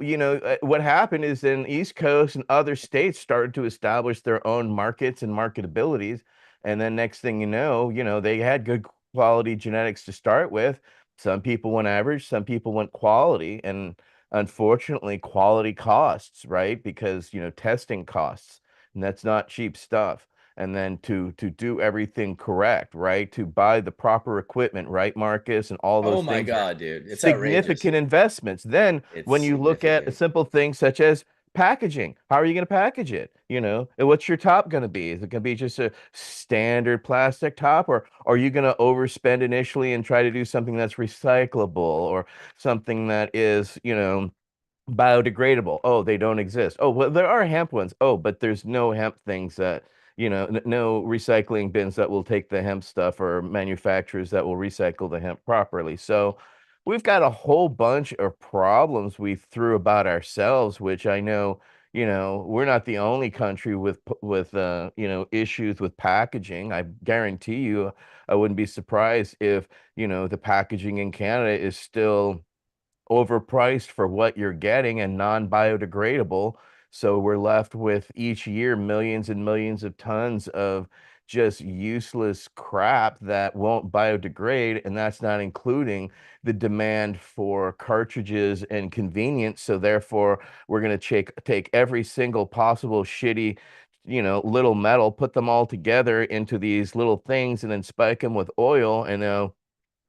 what happened is in East Coast and other states started to establish their own markets and marketabilities. And then next thing they had good quality genetics to start with. Some people went average, some people went quality. And unfortunately, quality costs, right? Because, testing costs, and that's not cheap stuff. And then to do everything correct, right? To buy the proper equipment, right, Marcus, and all Oh those my things are God, dude. It's outrageous. significant investments. Then It's when you look at a significant. simple thing such as packaging, how are you going to package it? And what's your top going to be? Is it going to be just a standard plastic top, or are you going to overspend initially and try to do something that's recyclable, or something that is, biodegradable? Oh, they don't exist. Oh, well, there are hemp ones. Oh, but there's no hemp things that, no recycling bins that will take the hemp stuff, or manufacturers that will recycle the hemp properly. So we've got a whole bunch of problems we threw about ourselves, which I know, we're not the only country with issues with packaging. I guarantee you, I wouldn't be surprised if, the packaging in Canada is still overpriced for what you're getting and non-biodegradable. So we're left with each year millions and millions of tons of just useless crap that won't biodegrade. And that's not including the demand for cartridges and convenience. So therefore, we're going to take every single possible shitty, little metal, put them all together into these little things, and then spike them with oil. And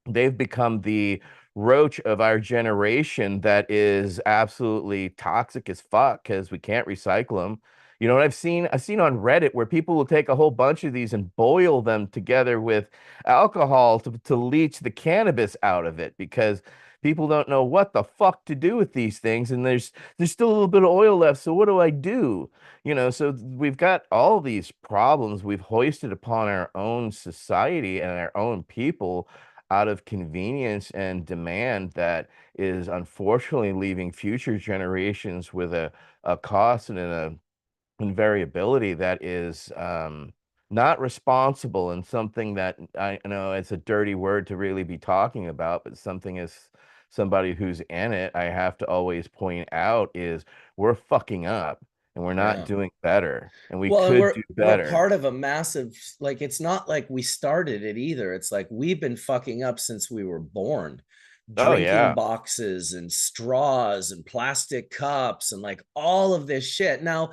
they've become the roach of our generation that is absolutely toxic as fuck because we can't recycle them. You know what I've seen on Reddit where people will take a whole bunch of these and boil them together with alcohol to leach the cannabis out of it, because people don't know what the fuck to do with these things, and there's still a little bit of oil left. So what do I do? So we've got all these problems we've hoisted upon our own society and our own people out of convenience and demand that is unfortunately leaving future generations with a cost and and variability that is not responsible, and something that I know it's a dirty word to really be talking about, but something as somebody who's in it, I have to always point out is we're fucking up and we're not Yeah. doing better, and we Well, and could we're do we're better. part of a massive, like it's not like we started it either. It's like we've been fucking up since we were born. Oh Drinking yeah. boxes and straws and plastic cups and like all of this shit. Now,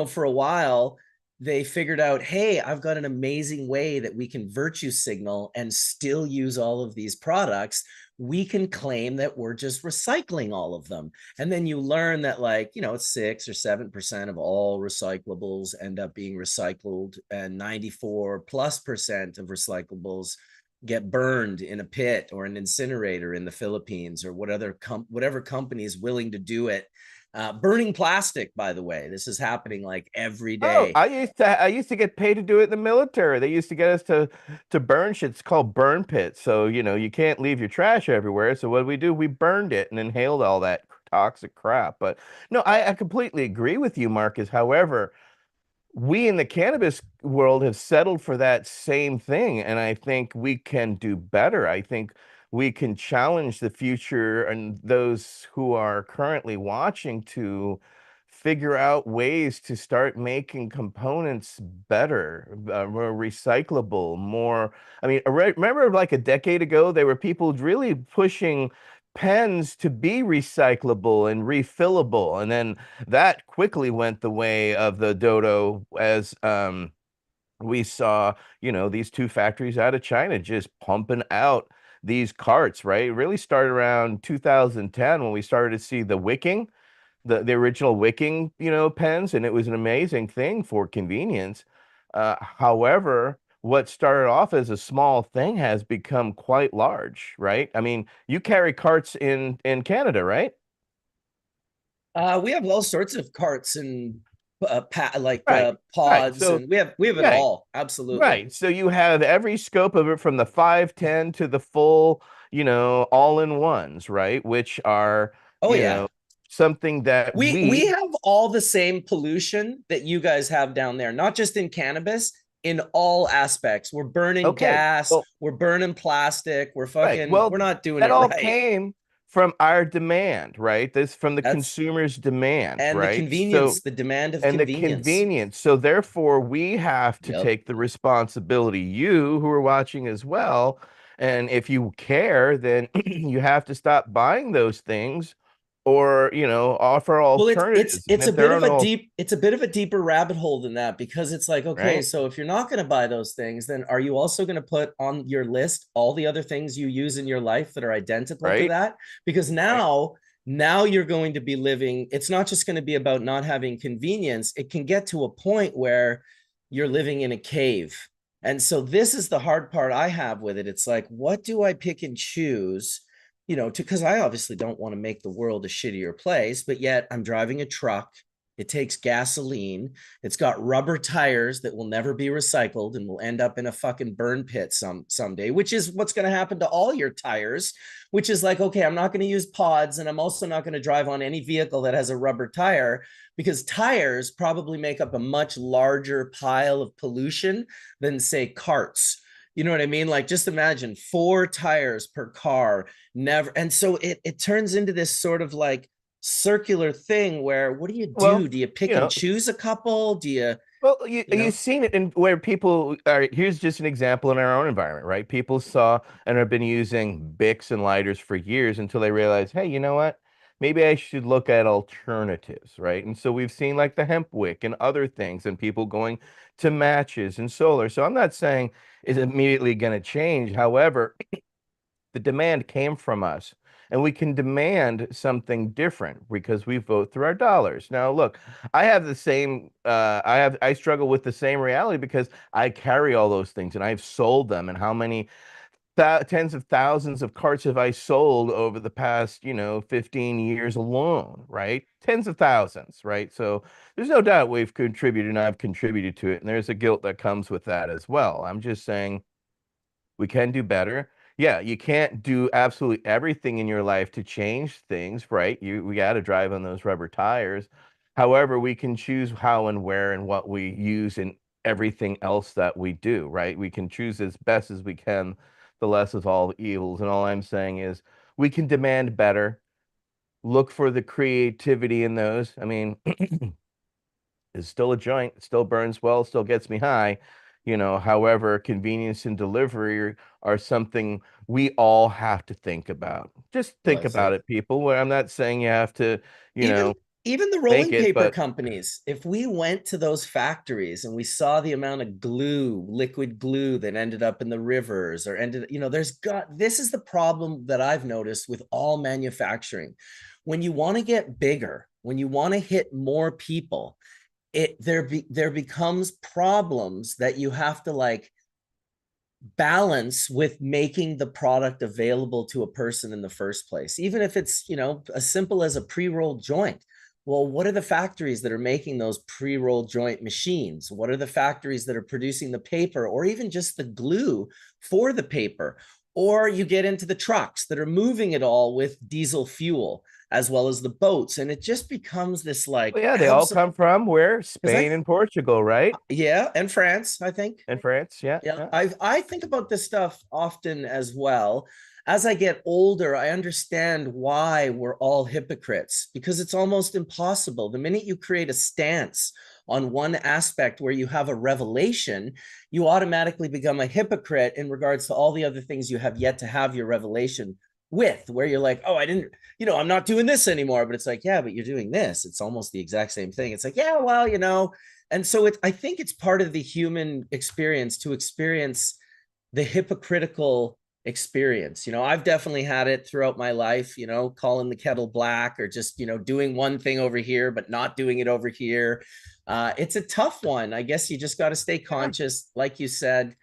for a while they figured out, hey, I've got an amazing way that we can virtue signal and still use all of these products. We can claim that we're just recycling all of them. And then you learn that, like, it's 6 or 7% of all recyclables end up being recycled, and 94+% of recyclables get burned in a pit or an incinerator in the Philippines, or whatever company is willing to do it. Burning plastic, by the way, this is happening like every Oh, day. I used to get paid to do it in the military. They used to get us to burn shit. It's called burn pits. So, you can't leave your trash everywhere. So what we do? We burned it and inhaled all that toxic crap. But no, I completely agree with you, Marcus. However, we in the cannabis world have settled for that same thing, and I think we can do better. I think we can challenge the future and those who are currently watching to figure out ways to start making components better, more recyclable, more. I mean, remember like a decade ago, there were people really pushing pens to be recyclable and refillable, and then that quickly went the way of the dodo as we saw, these two factories out of China just pumping out these carts, right? It really started around 2010 when we started to see the wicking, the original wicking, pens, and it was an amazing thing for convenience. However, what started off as a small thing has become quite large, right? I mean, you carry carts in Canada, right? We have all sorts of carts and Right, right. pods, So, and we have it right, all. Absolutely. right. So you have every scope of it from the 510 to the full, all-in-ones, right? Which are, Oh you yeah. know, something that We have all the same pollution that you guys have down there, not just in cannabis, in all aspects. We're burning okay. gas, Well, we're burning plastic, right. Well, we're not doing that it all right. came from our demand, right? This from the That's consumer's demand, and the right? So, convenience, the demand of and the convenience. convenience. So therefore, we have to Yep. take the responsibility, you who are watching as well. And if you care, then you have to stop buying those things or, offer Well, it's alternatives. And it's a if bit there are of a no, deep it's a bit of a deeper rabbit hole than that, because it's like, okay, right, so if you're not going to buy those things, then are you also going to put on your list all the other things you use in your life that are identical to right, that? Because right. now you're going to be living, it's not just going to be about not having convenience. It can get to a point where you're living in a cave. And so this is the hard part I have with it. It's like, what do I pick and choose? Because I obviously don't want to make the world a shittier place, but yet I'm driving a truck. It takes gasoline. It's got rubber tires that will never be recycled and will end up in a fucking burn pit someday, which is what's going to happen to all your tires, which is like, okay, I'm not going to use pods, and I'm also not going to drive on any vehicle that has a rubber tire, because tires probably make up a much larger pile of pollution than, say, carts. You know what I mean? Like, just imagine 4 tires per car, never. And so it turns into this sort of like circular thing where, what do you do? Well, Do you you pick and know, choose a couple? Do you, Well, you you've know? seen it in where people are. Here's just an example in our own environment, right? People saw and have been using Bics and lighters for years until they realized, hey, you know what? Maybe I should look at alternatives, right? And so we've seen like the hemp wick and other things, and people going to matches and solar. So I'm not saying it's immediately going to change. However, the demand came from us, and we can demand something different because we vote through our dollars. Now, look, I have the same I struggle with the same reality because I carry all those things and I've sold them. And how many tens of thousands of carts have I sold over the past, 15 years alone, right? Tens of thousands, right? So there's no doubt we've contributed and I've contributed to it. And there's a guilt that comes with that as well. I'm just saying we can do better. Yeah, you can't do absolutely everything in your life to change things, right? We got to drive on those rubber tires. However, we can choose how and where and what we use in everything else that we do, right? We can choose as best as we can the less of all evils. And all I'm saying is we can demand better, look for the creativity in those. I mean, is still a joint, it still burns well, still gets me high. However, convenience and delivery are something we all have to think about. Just Well, think that's about it. it, people. Where I'm not saying you have to, Even even the make rolling it, paper but companies, if we went to those factories and we saw the amount of glue, liquid glue that ended up in the rivers, or ended, this is the problem that I've noticed with all manufacturing. When you want to get bigger, when you want to hit more people, there becomes problems that you have to like balance with making the product available to a person in the first place, even if it's, as simple as a pre-rolled joint. Well, what are the factories that are making those pre-rolled joint machines? What are the factories that are producing the paper or even just the glue for the paper? Or you get into the trucks that are moving it all with diesel fuel, as well as the boats, and it just becomes this like, Well, yeah, they all come from where? because Spain and Portugal, right? yeah, and France, I think. And France, yeah, Yeah, yeah. I think about this stuff often as well. As I get older, I understand why we're all hypocrites, because it's almost impossible. The minute you create a stance on one aspect where you have a revelation, you automatically become a hypocrite in regards to all the other things you have yet to have your revelation with, where you're like, oh, I didn't, I'm not doing this anymore. But it's like, yeah, but you're doing this. It's almost the exact same thing. It's like, yeah, well, and so I think it's part of the human experience to experience the hypocritical experience. I've definitely had it throughout my life, calling the kettle black, or just, doing one thing over here, but not doing it over here. It's a tough one. I guess you just got to stay Yeah. conscious, like you said.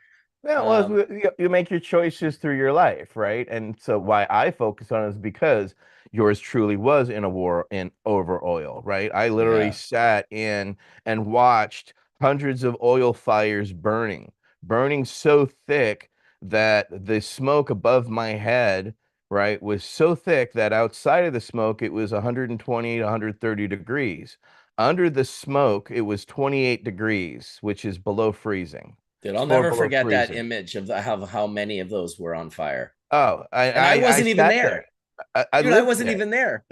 Yeah, well, you make your choices through your life, right? And so why I focus on it is because yours truly was in a war in over oil, right? I literally Yeah. sat in and watched hundreds of oil fires burning so thick that the smoke above my head, right, was so thick that outside of the smoke it was 120 to 130 degrees. Under the smoke, it was 28 degrees, which is below freezing. Dude, It's I'll far never below forget that freezing. image of how many of those were on fire. Oh, And I I wasn't even sat there. there. I Dude, I lived wasn't there. even there.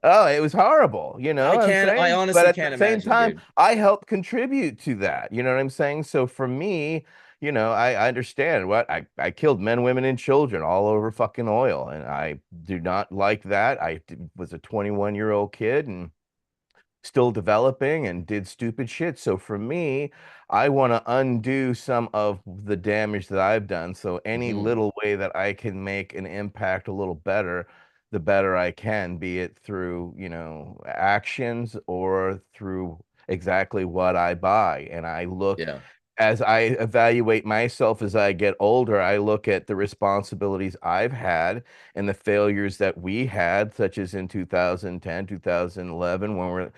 Oh, it was horrible, you know what I'm I saying? But honestly at the can't same imagine, time, dude. I helped contribute to that. You know what I'm saying? So for me, I understand what I killed men, women, and children all over fucking oil. And I do not like that. Was a 21-year-old kid and still developing and did stupid shit. So for me, I want to undo some of the damage that I've done. So any Mhm. little way that I can make an impact a little better, the better I can, be it through, actions or through exactly what I buy. And I look Yeah. as I evaluate myself as I get older, I look at the responsibilities I've had and the failures that we had, such as in 2010, 2011, when we're,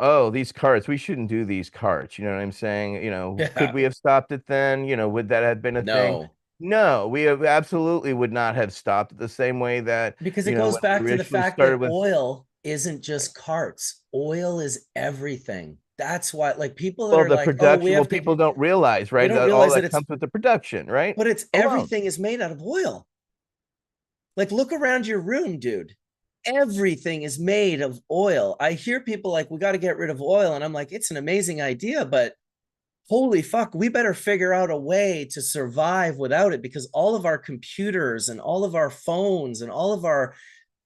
oh, these carts, we shouldn't do these carts. You know what I'm saying? Could Yeah. we have stopped it then? Would that have been a thing? No. No, absolutely would not have stopped it the same way that, Because it goes when we back to the originally fact started that with. oil isn't just carts. Oil is everything. That's why, like, people that Well, are the like, oh, we production, well, have to, people don't realize, they right? don't That all realize that that comes with the production, right? but it's Alone. everything is made out of oil. Like, look around your room, dude. Everything is made of oil. I hear people like, we got to get rid of oil. And I'm like, it's an amazing idea, but holy fuck, we better figure out a way to survive without it, because all of our computers and all of our phones and all of our,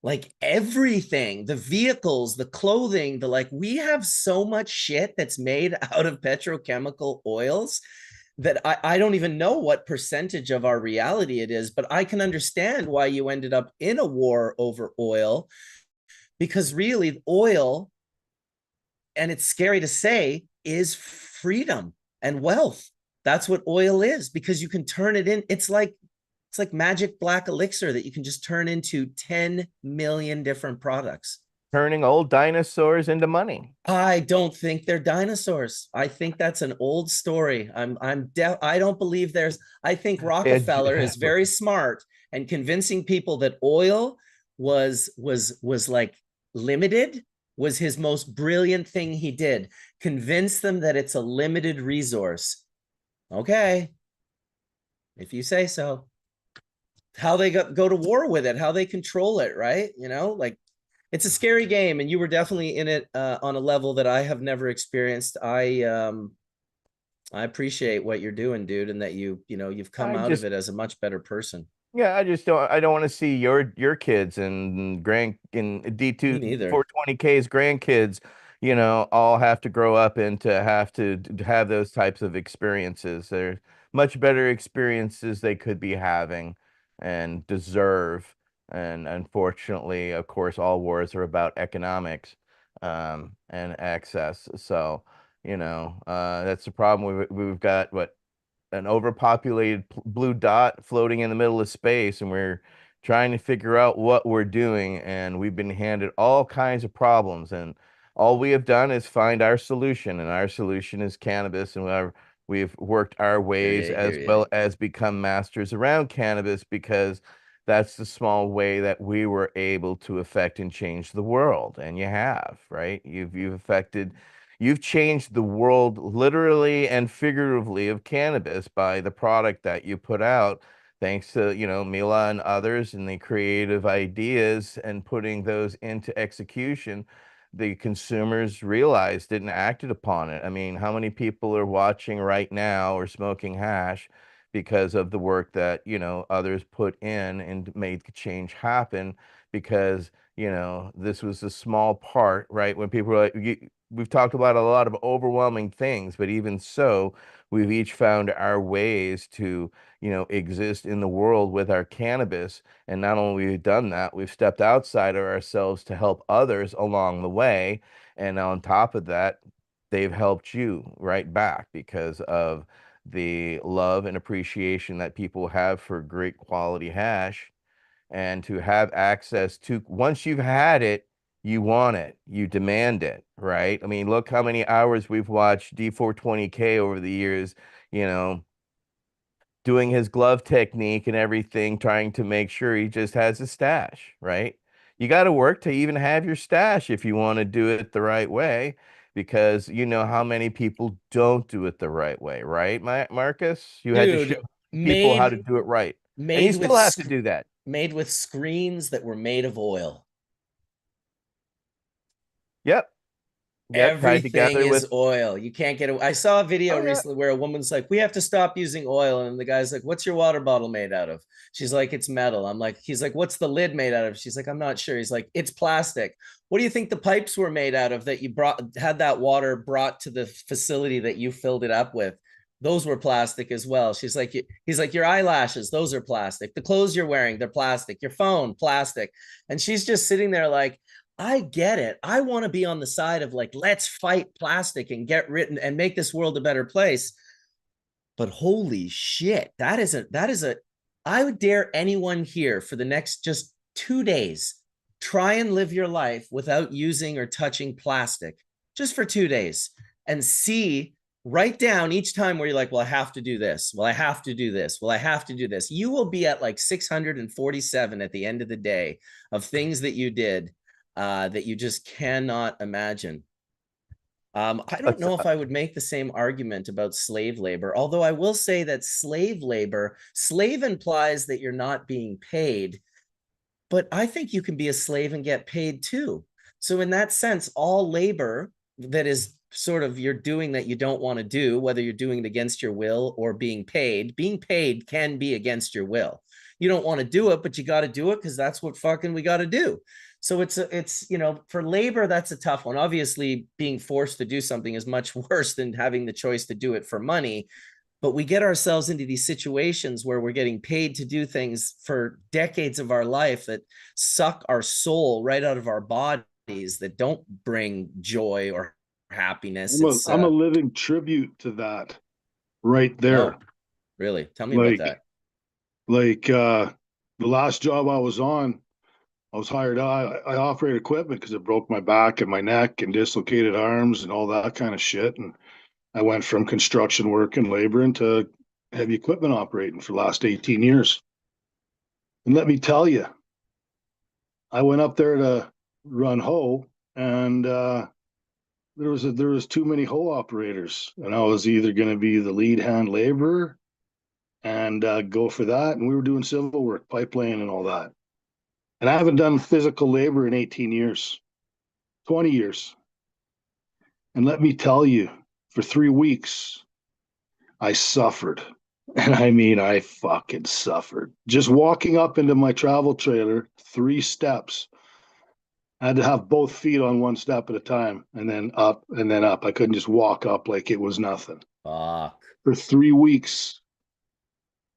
like, everything, the vehicles, the clothing, we have so much shit that's made out of petrochemical oils that I don't even know what percentage of our reality it is, but I can understand why you ended up in a war over oil, because really oil, and it's scary to say, is freedom and wealth. That's what oil is, because you can turn it in. It's like magic black elixir that you can just turn into 10 million different products. Turning old dinosaurs into money. I don't think they're dinosaurs. I think that's an old story. I don't believe I think Rockefeller is very smart and convincing people that oil was like limited was his most brilliant thing he did. Convince them that it's a limited resource. Okay, if you say so. How they go to war with it, how they control it, right? Like, it's a scary game, and you were definitely in it on a level that I have never experienced. I appreciate what you're doing, dude, and that you've come I out of just it as a much better person. Yeah, I don't want to see your kids and Me D2 neither. 420K's grandkids, all have to grow up and to have those types of experiences. They're much better experiences they could be having and deserve. And unfortunately, of course, all wars are about economics, and access. So, that's the problem. We've got what an overpopulated blue dot floating in the middle of space, and we're trying to figure out what we're doing, and we've been handed all kinds of problems, and all we have done is find our solution, and our solution is cannabis, and we've worked our Hear ways ya, hear as ya. well as become masters around cannabis, because that's the small way that we were able to affect and change the world. And you have, right? You've changed the world literally and figuratively of cannabis by the product that you put out, thanks to, Mila and others and the creative ideas and putting those into execution. The consumers realized it and acted upon it. I mean, how many people are watching right now or smoking hash because of the work that, others put in and made the change happen? Because, this was a small part, right? When people are like, we've talked about a lot of overwhelming things, but even so, we've each found our ways to, exist in the world with our cannabis. And not only we've done that, we've stepped outside of ourselves to help others along the way. And on top of that, they've helped you right back because of the love and appreciation that people have for great quality hash, and to have access to, once you've had it, you want it, you demand it, right? I mean, look how many hours we've watched D420K over the years, you know, doing his glove technique and everything, trying to make sure he just has a stash, right? You got to work to even have your stash if you want to do it the right way, because you know how many people don't do it the right way, right, Marcus? You had to show Dude, people how to made do it right, and you made with still have to do that. made with screens that were made of oil. Yep. Yep, tied Everything together is with, oil. You can't get it. I saw a video oh yeah. recently where a woman's like, "We have to stop using oil," and the guy's like, "What's your water bottle made out of?" She's like, "It's metal." I'm like, he's like, "What's the lid made out of?" She's like, "I'm not sure." He's like, "It's plastic." What do you think the pipes were made out of that you had that water brought to the facility that you filled it up with? Those were plastic as well. He's like, "Your eyelashes, those are plastic. The clothes you're wearing, they're plastic. Your phone, plastic." And she's just sitting there like, I get it. I want to be on the side of like, let's fight plastic and get rid and make this world a better place. But holy shit, that is a, I would dare anyone here for the next just 2 days, try and live your life without using or touching plastic just for 2 days and see, write down each time where you're like, well, I have to do this. Well, I have to do this. Well, I have to do this. You will be at like 647 at the end of the day of things that you did that you just cannot imagine. I don't That's, know if I would make the same argument about slave labor, although I will say that slave implies that you're not being paid, but I think you can be a slave and get paid too. So, in that sense, all labor that is sort of you're doing that you don't want to do, whether you're doing it against your will or being paid can be against your will. You don't want to do it, but you got to do it because that's what fucking we got to do. So for labor, that's a tough one. Obviously, being forced to do something is much worse than having the choice to do it for money. But we get ourselves into these situations where we're getting paid to do things for decades of our life that suck our soul right out of our bodies, that don't bring joy or happiness. I'm a living tribute to that right there. Oh, really? Tell me about Like, that. the last job I was on, I was hired. I operate equipment because it broke my back and my neck and dislocated arms and all that kind of shit. And I went from construction work and labor into heavy equipment operating for the last 18 years. And let me tell you, I went up there to run hoe, and there was too many hoe operators, and I was either going to be the lead hand laborer and go for that, and we were doing civil work, pipe laying, and all that. And I haven't done physical labor in 18 years, 20 years. And let me tell you, for 3 weeks, I suffered. And I mean, I fucking suffered. Just walking up into my travel trailer, 3 steps. I had to have both feet on one step at a time and then up and then up. I couldn't just walk up like it was nothing. Fuck. For 3 weeks,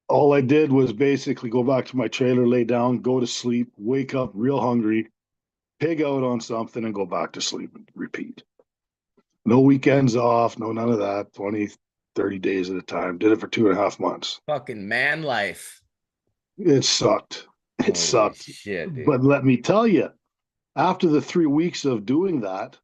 all I did was basically go back to my trailer, lay down, go to sleep, wake up real hungry, pig out on something, and go back to sleep and repeat. No weekends off, no none of that. 20, 30 days at a time. Did it for 2.5 months. Fucking man life. It sucked. It Holy sucked. shit, dude. But let me tell you, after the 3 weeks of doing that,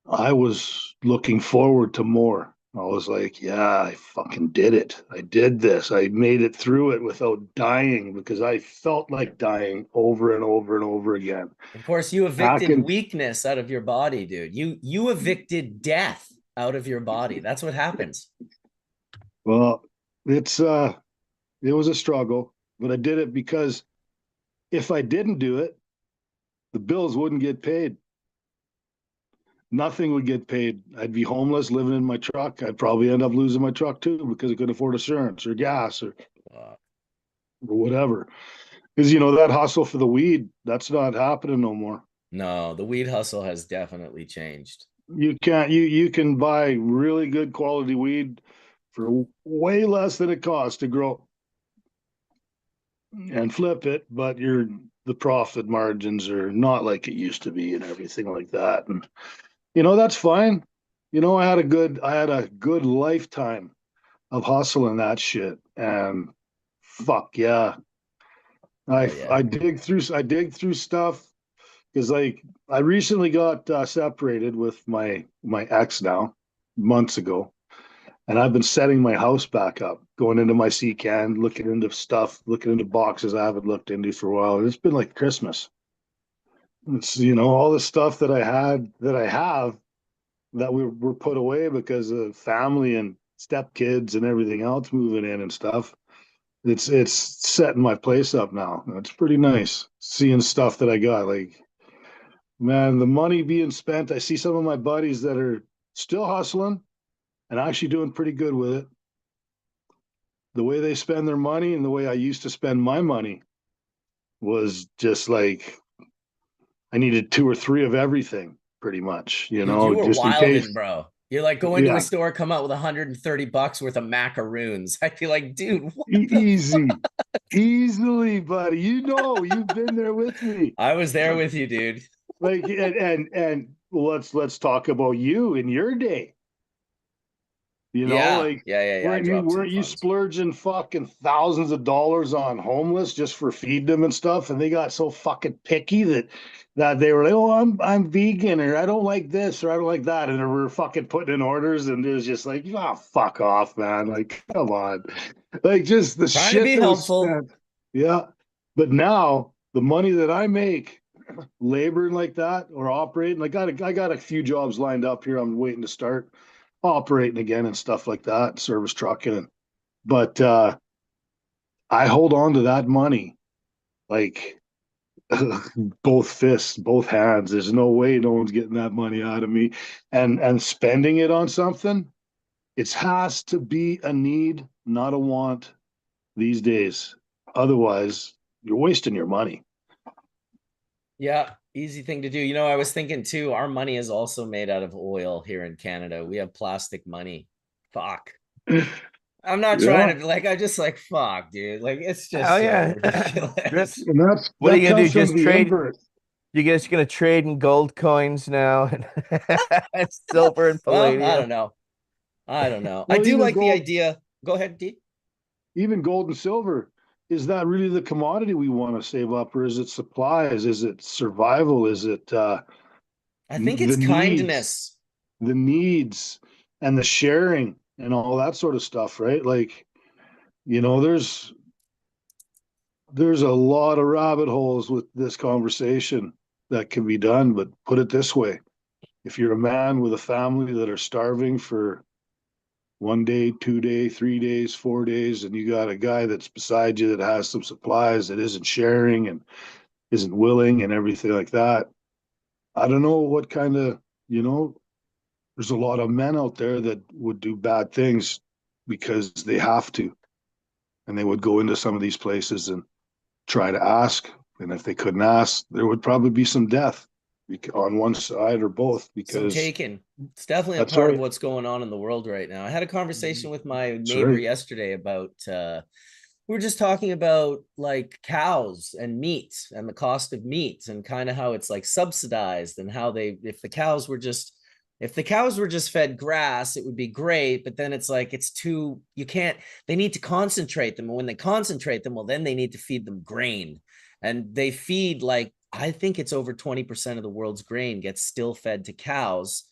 I was looking forward to more. I was like, yeah, I fucking did it. I did this. I made it through it without dying because I felt like dying over and over and over again. Of course, you Back evicted in, weakness out of your body, dude. You evicted death out of your body. That's what happens. well, it was a struggle, but I did it because if I didn't do it, the bills wouldn't get paid. Nothing would get paid. I'd be homeless, living in my truck. I'd probably end up losing my truck too because I couldn't afford insurance or gas Uh, or whatever. Because that hustle for the weed, that's not happening no more. no, the weed hustle has definitely changed. You can't you can buy really good quality weed for way less than it costs to grow and flip it, but the profit margins are not like it used to be and everything like that. And that's fine. I had a good lifetime of hustling that shit. And fuck yeah. Oh yeah. I dig through stuff because like I recently got separated with my ex now months ago, and I've been setting my house back up, going into my sea can, looking into stuff, looking into boxes I haven't looked into for a while. And it's been like Christmas. It's all the stuff that I have that we were put away because of family and stepkids and everything else moving in and stuff. It's setting my place up now. It's pretty nice seeing stuff that I got. Like, man, the money being spent. I see some of my buddies that are still hustling and actually doing pretty good with it. The way they spend their money and the way I used to spend my money was just like I needed 2 or 3 of everything, pretty much, Dude, you were just in case. wilding, bro. You're like, go into a Yeah, store, come out with $130 worth of macaroons. I'd be like, dude, what the easy, easily, buddy. You've been there with me. I was there with you, dude. Like, and let's talk about you in your day. Yeah, Like, yeah. I dropped some weren't you funds. splurging fucking thousands of dollars on homeless just for feeding them and stuff? And they got so fucking picky that they were like, oh, I'm vegan, or I don't like this, or I don't like that, and they were fucking putting in orders, and it was just like, oh, fuck off, man. Like, come on. Like, just the Trying to shit be that was helpful. spent. Yeah. But now the money that I make laboring like that or operating, I got a few jobs lined up here. I'm waiting to start operating again and stuff like that, service trucking. But I hold on to that money like both fists, both hands. There's no way no one's getting that money out of me. And spending it on something, it has to be a need, not a want these days. Otherwise, you're wasting your money. Yeah, easy thing to do. I was thinking too, our money is also made out of oil here in Canada. We have plastic money. Fuck. I'm not Yeah. trying to like, I just like, fuck, dude. Like, it's Oh just so yeah. ridiculous. And What are that you gonna do? comes from Just the trade? inverse. You guys gonna trade in gold coins now and silver and Well, I palladium? don't know. I don't know. I Well, do like the idea. Go ahead, D. even gold and silver, is that really the commodity we want to save up, or is it supplies? Is it survival? Is it I think it's the needs, kindness. the needs, and the sharing and all that sort of stuff, right? Like, there's a lot of rabbit holes with this conversation that can be done, but put it this way: if you're a man with a family that are starving for 1 day, 2 day, 3 days, 4 days, and you got a guy that's beside you that has some supplies that isn't sharing and isn't willing and everything like that. I don't know what kind of, there's a lot of men out there that would do bad things because they have to. And they would go into some of these places and try to ask. And if they couldn't ask, there would probably be some death on one side or both, Some because taken. It's definitely a that's part of right. what's going on in the world right now. I had a conversation with my That's neighbor right. yesterday about we were just talking about like cows and meat and the cost of meat and kind of how it's like subsidized and how if the cows were just If the cows were just fed grass, it would be great. But then it's like, they need to concentrate them. And when they concentrate them, well, then they need to feed them grain. And they feed like, I think it's over 20% of the world's grain gets still fed to cows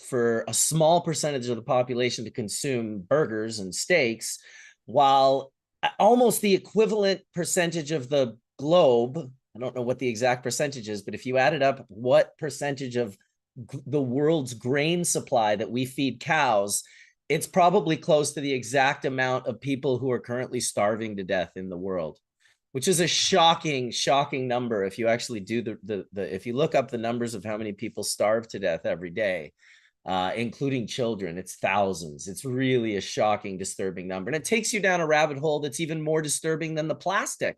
for a small percentage of the population to consume burgers and steaks, while almost the equivalent percentage of the globe, I don't know what the exact percentage is, but if you added up what percentage of the world's grain supply that we feed cows, it's probably close to the exact amount of people who are currently starving to death in the world, which is a shocking number. If you actually do if you look up the numbers of how many people starve to death every day, including children, it's thousands. It's really a shocking, disturbing number. And it takes you down a rabbit hole that's even more disturbing than the plastic,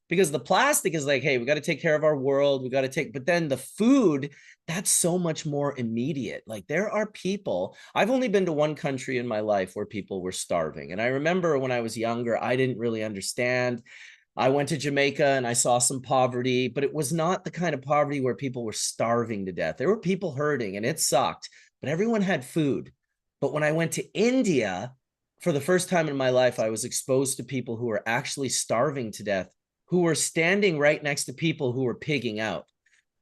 because the plastic is like, hey, we got to take care of our world. But then the food, that's so much more immediate. Like, there are people, I've only been to one country in my life where people were starving. And I remember when I was younger, I didn't really understand. I went to Jamaica and I saw some poverty, but it was not the kind of poverty where people were starving to death. There were people hurting and it sucked, but everyone had food. But when I went to India, for the first time in my life, I was exposed to people who were actually starving to death, who were standing right next to people who were pigging out.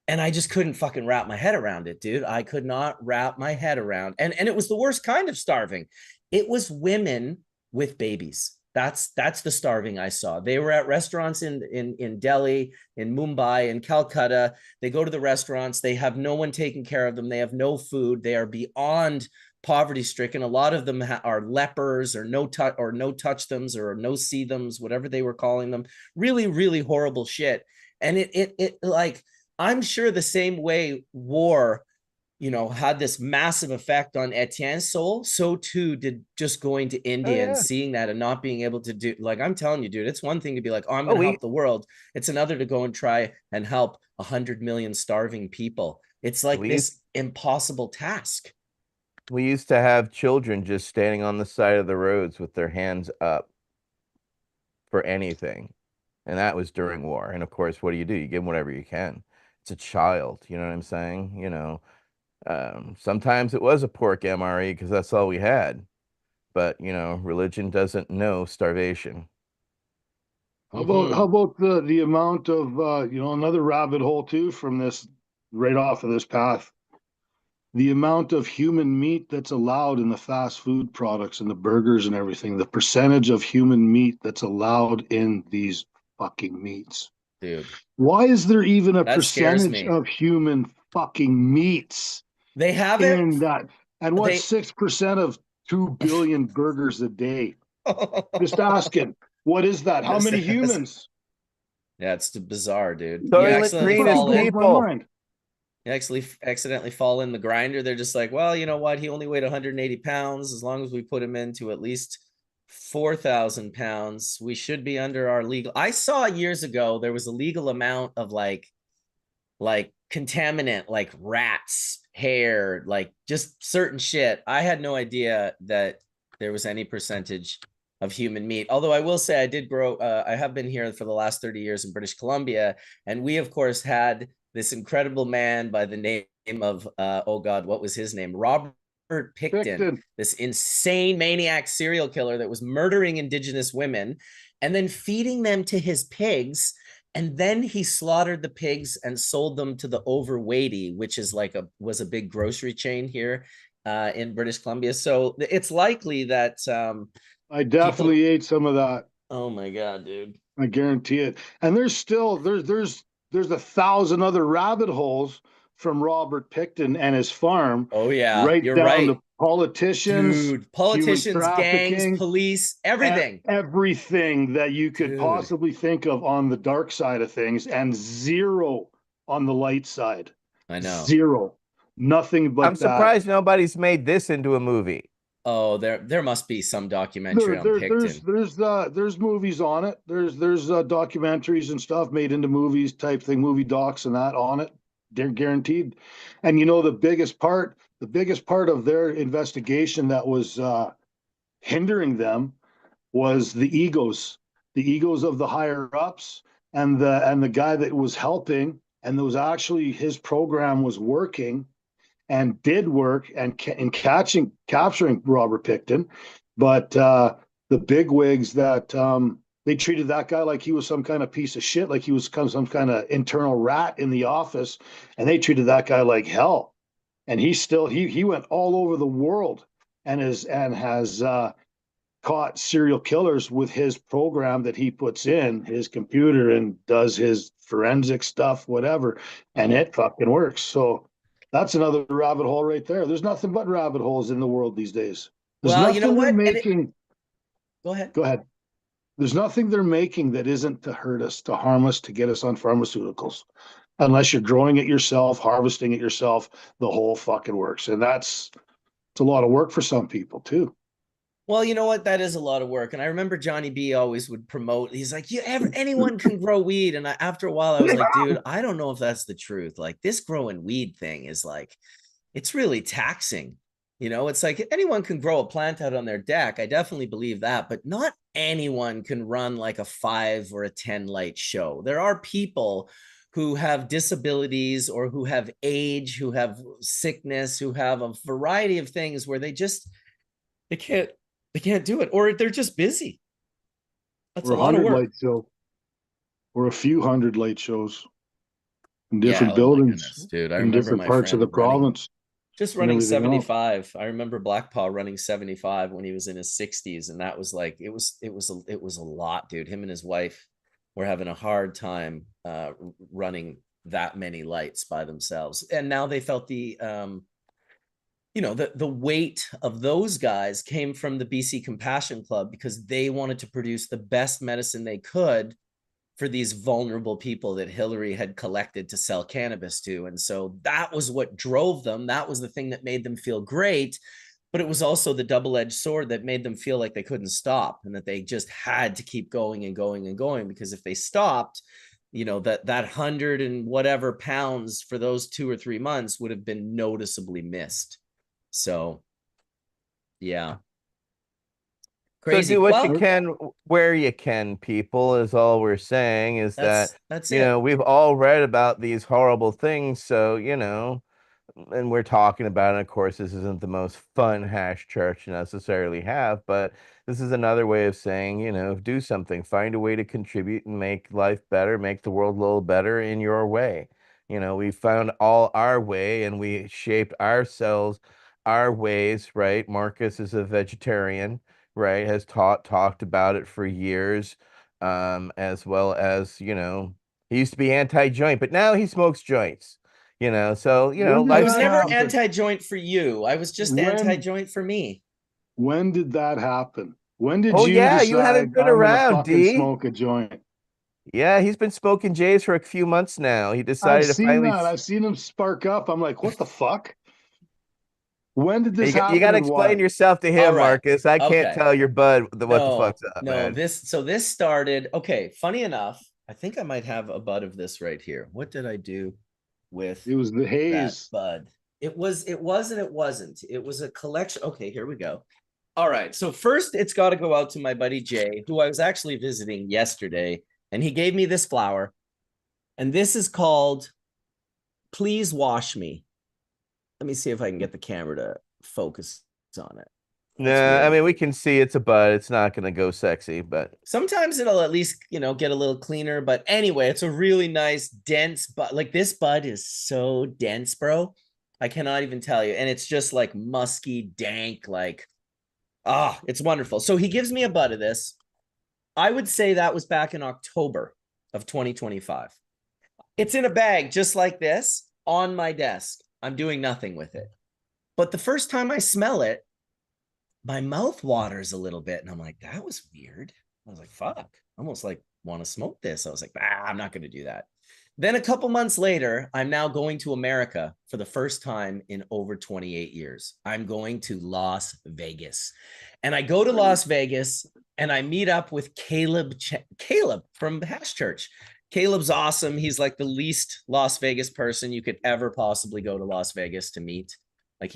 And I just couldn't fucking wrap my head around it, dude. I could not wrap my head around. And it was the worst kind of starving. It was women with babies. That's the starving I saw. They were at restaurants in Delhi, in Mumbai, in Calcutta. They go to the restaurants. They have no one taking care of them. They have no food. They are beyond poverty stricken. A lot of them are lepers or no touch thems or no see thems, whatever they were calling them. Really, really horrible shit. And it like, I'm sure the same way war, had this massive effect on Etienne's soul, so too did just going to India and seeing that and not being able to do, like, I'm telling you, dude, it's one thing to be like, oh, I'm going to help the world. It's another to go and try and help 100 million starving people. It's like this impossible task. We used to have children just standing on the side of the roads with their hands up for anything. And that was during war. And of course, what do? You give them whatever you can. It's a child, you know what I'm saying? Sometimes it was a pork MRE because that's all we had. But, religion doesn't know starvation. How about the amount of, another rabbit hole too from this, right off of this path, the amount of human meat that's allowed in the fast food products and the burgers and everything, the percentage of human meat that's allowed in these fucking meats. Dude. Why is there even a percentage of human fucking meats? They have in it. that. And what's 6% of 2 billion burgers a day? Just asking. What is that? How many humans? Yeah, it's bizarre, dude. Toilet clean is people. You actually accidentally fall in the grinder. They're just like, well, you know what? He only weighed 180 pounds. As long as we put him into at least 4,000 pounds, we should be under our legal. I saw years ago, there was a legal amount of like contaminant, like rats, hair, like just certain shit. I had no idea that there was any percentage of human meat. Although I will say I did grow, I have been here for the last 30 years in British Columbia. And we, of course, had this incredible man by the name of, oh God, what was his name? Robert Picton, this insane maniac serial killer that was murdering Indigenous women and then feeding them to his pigs. And then he slaughtered the pigs and sold them to the Overweighty, which is was a big grocery chain here in British Columbia. So it's likely that I definitely ate some of that. Oh my God, dude. I guarantee it. And there's 1,000 other rabbit holes from Robert Picton and his farm. Oh yeah, right you're down right. to politicians, dude, politicians, gangs, police, everything. Everything that you could possibly think of on the dark side of things, and zero on the light side. I know. Zero. Nothing but I'm surprised nobody's made this into a movie. Oh, there must be some documentary on Picton. There's movies on it. There's documentaries and stuff made into movies type thing, movie docs and that on it. They're guaranteed. And the biggest part of their investigation that was hindering them was the egos of the higher ups and the guy that was helping, and there was actually his program was working. and did work in capturing Robert Picton, but the bigwigs that they treated that guy like he was some kind of piece of shit, like he was some kind of internal rat in the office, and they treated that guy like hell. And he went all over the world and has caught serial killers with his program that he puts in his computer and does his forensic stuff, whatever, and it fucking works. So that's another rabbit hole right there. There's nothing but rabbit holes in the world these days. There's Well, you know nothing they're what? making. Go ahead. Go ahead. There's nothing they're making that isn't to hurt us, to harm us, to get us on pharmaceuticals. Unless you're growing it yourself, harvesting it yourself, the whole fucking works. And it's a lot of work for some people too. Well, you know what? That is a lot of work. And I remember Johnny B always would promote, he's like, anyone can grow weed. And after a while, I was like, dude, I don't know if that's the truth. Like, this growing weed thing is like, it's really taxing. You know, it's like anyone can grow a plant out on their deck. I definitely believe that, but not anyone can run like a 5 or a 10 light show. There are people who have disabilities or who have age, who have sickness, who have a variety of things where they can't do it, or they're just busy. That's Or a lot of 100 work. light show, or a few hundred light shows in Yeah, different oh my buildings, goodness, dude. I in remember different my parts of friend the province just and running everything else. 75. I remember Blackpaw running 75 when he was in his 60s, and that was like it was a lot, dude. Him and his wife were having a hard time running that many lights by themselves, and now they felt the the weight of those guys came from the BC Compassion Club, because they wanted to produce the best medicine they could for these vulnerable people that Hillary had collected to sell cannabis to. And so that was what drove them. That was the thing that made them feel great. But it was also the double-edged sword that made them feel like they couldn't stop, and that they just had to keep going and going and going, because if they stopped, that 100 and whatever pounds for those 2 or 3 months would have been noticeably missed. So, yeah. Crazy. So do what you Well, can where you can, people, is all we're saying, is that, that's it. we've all read about these horrible things. So, and we're talking about it. Of course, this isn't the most fun hash church to necessarily have, but this is another way of saying, do something, find a way to contribute and make life better, make the world a little better in your way. We found all our way and we shaped ourselves, our ways, right? Marcus is a vegetarian, right? Has talked about it for years, as well as, he used to be anti-joint, but now he smokes joints. So When did I life. was that never happen? anti-joint for you. I was just When anti-joint for me. when did that happen? When did Oh you yeah, you haven't decide been I'm gonna around, fucking D. smoke a joint? Yeah, he's been smoking J's for a few months now. He I've decided to seen finally. that. I've seen him spark up. I'm like, what the fuck? When did this You got happen to and explain why? yourself to All him, right. Marcus. I can't Okay. tell your bud what the No, fuck's up, no, man. this started. Okay, funny enough, I think I might have a bud of this right here. What did I do with It was the that haze. bud? It was and it wasn't. It was a collection. Okay, here we go. All right. So first it's got to go out to my buddy Jay, who I was actually visiting yesterday, and he gave me this flower. And this is called Please Wash Me. Let me see if I can get the camera to focus on it. That's Nah, I weird. mean we can see it's a bud. It's not gonna go sexy, but Sometimes it'll at least, get a little cleaner. But anyway, it's a really nice, dense bud. Like, this bud is so dense, bro. I cannot even tell you. And it's just like musky, dank, like, it's wonderful. So he gives me a bud of this. I would say that was back in October of 2025. It's in a bag just like this on my desk. I'm doing nothing with it. But the first time I smell it, my mouth waters a little bit. And I'm like, that was weird. I was like, fuck, I almost like want to smoke this. I was like, I'm not going to do that. Then a couple months later, I'm now going to America for the first time in over 28 years. I'm going to Las Vegas. And I go to Las Vegas and I meet up with Caleb from Hash Church. Caleb's awesome. He's like the least Las Vegas person you could ever possibly go to Las Vegas to meet. Like,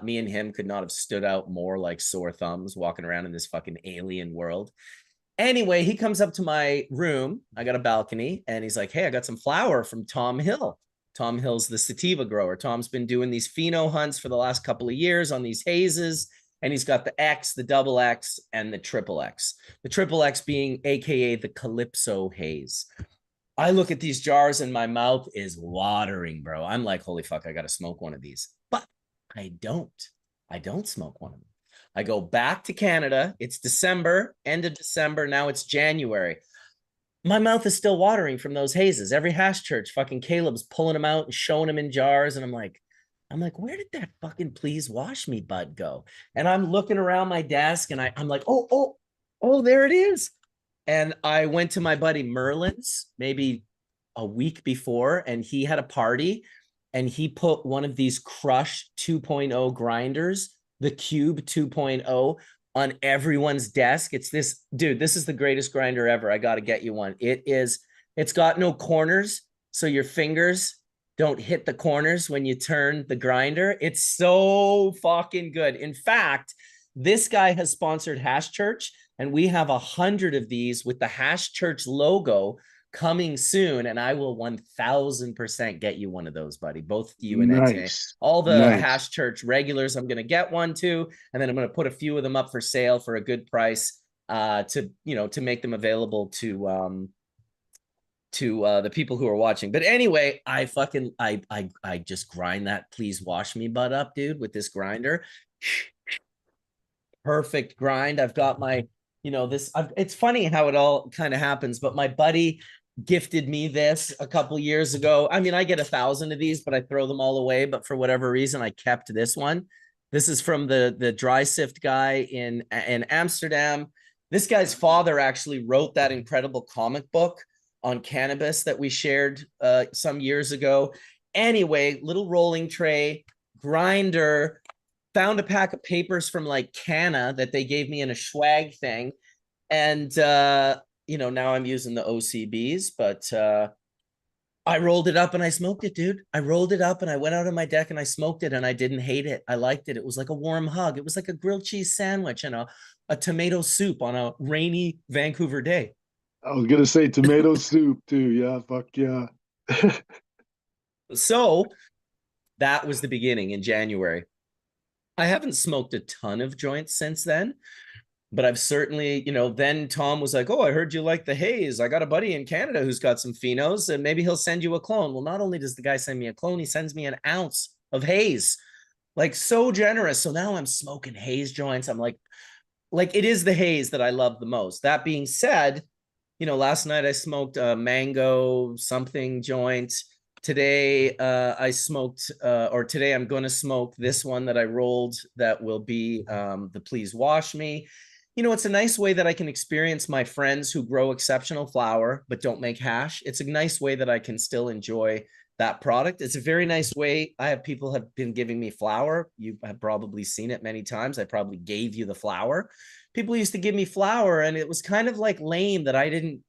me and him could not have stood out more like sore thumbs walking around in this fucking alien world. Anyway, he comes up to my room. I got a balcony and he's like, hey, I got some flour from Tom Hill. Tom Hill's the sativa grower. Tom's been doing these pheno hunts for the last couple of years on these hazes. And he's got the X, the double X, and the triple X. The triple X being AKA the Calypso haze. I look at these jars and my mouth is watering, bro. I'm like, holy fuck, I got to smoke one of these. But I don't. I don't smoke one of them. I go back to Canada. It's December, end of December. Now it's January. My mouth is still watering from those hazes. Every hash church, fucking Caleb's pulling them out and showing them in jars. And I'm like, where did that fucking please wash me bud go? And I'm looking around my desk and I'm like, oh, there it is. And I went to my buddy Merlin's maybe a week before, and he had a party and he put one of these Crush 2.0 grinders, the Cube 2.0, on everyone's desk. It's this, dude, this is the greatest grinder ever. I got to get you one. It's got no corners, so your fingers don't hit the corners when you turn the grinder. It's so fucking good. In fact, this guy has sponsored Hash Church, and we have 100 of these with the Hash Church logo coming soon. And I will 1000% get you one of those, buddy. Both you and Nice. all the Nice. Hash Church regulars, I'm going to get one too. And then I'm going to put a few of them up for sale for a good price to make them available to the people who are watching. But anyway, I just grind that please wash me butt up, dude, with this grinder. Perfect grind. I've got my, it's funny how it all kind of happens, but my buddy gifted me this a couple years ago. I mean, I get 1,000 of these, but I throw them all away. But for whatever reason, I kept this one. This is from the dry sift guy in Amsterdam. This guy's father actually wrote that incredible comic book on cannabis that we shared some years ago. Anyway, little rolling tray, grinder, found a pack of papers from like Canna that they gave me in a swag thing. And, now I'm using the OCBs, but I rolled it up and I smoked it, dude. I rolled it up and I went out on my deck and I smoked it and I didn't hate it. I liked it. It was like a warm hug. It was like a grilled cheese sandwich and a tomato soup on a rainy Vancouver day. I was going to say tomato soup too. Yeah, fuck yeah. So that was the beginning in January. I haven't smoked a ton of joints since then, but I've certainly, then Tom was like, oh, I heard you like the haze. I got a buddy in Canada who's got some phenos and maybe he'll send you a clone. Well, not only does the guy send me a clone, he sends me an ounce of haze, like so generous. So now I'm smoking haze joints. I'm like it is the haze that I love the most. That being said, last night I smoked a mango something joint. Today I smoked, today I'm going to smoke this one that I rolled that will be the Please Wash Me. It's a nice way that I can experience my friends who grow exceptional flower but don't make hash. It's a nice way that I can still enjoy that product. It's a very nice way. I have people have been giving me flower. You have probably seen it many times. I probably gave you the flower. People used to give me flower and it was kind of like lame that I didn't,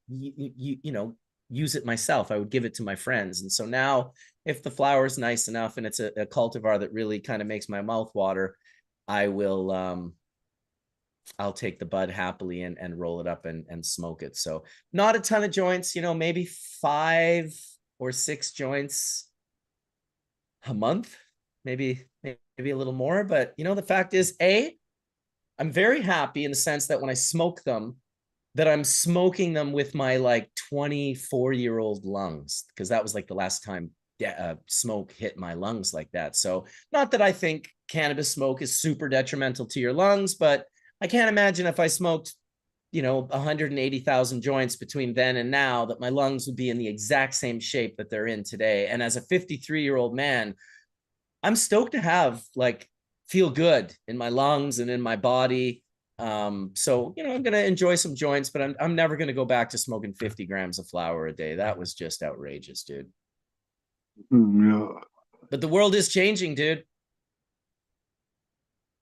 use it myself. I would give it to my friends. And so now if the flower is nice enough and it's a cultivar that really kind of makes my mouth water, I will, I'll take the bud happily and roll it up and smoke it. So not a ton of joints, maybe 5 or 6 joints a month, maybe a little more. But the fact is, I'm very happy in the sense that when I smoke them, that I'm smoking them with my like 24-year-old lungs, because that was like the last time smoke hit my lungs like that. So not that I think cannabis smoke is super detrimental to your lungs, but I can't imagine if I smoked, 180,000 joints between then and now that my lungs would be in the exact same shape that they're in today. And as a 53-year-old man, I'm stoked to have feel good in my lungs and in my body. So, I'm going to enjoy some joints, but I'm never going to go back to smoking 50 grams of flower a day. That was just outrageous, dude. Yeah. But the world is changing, dude.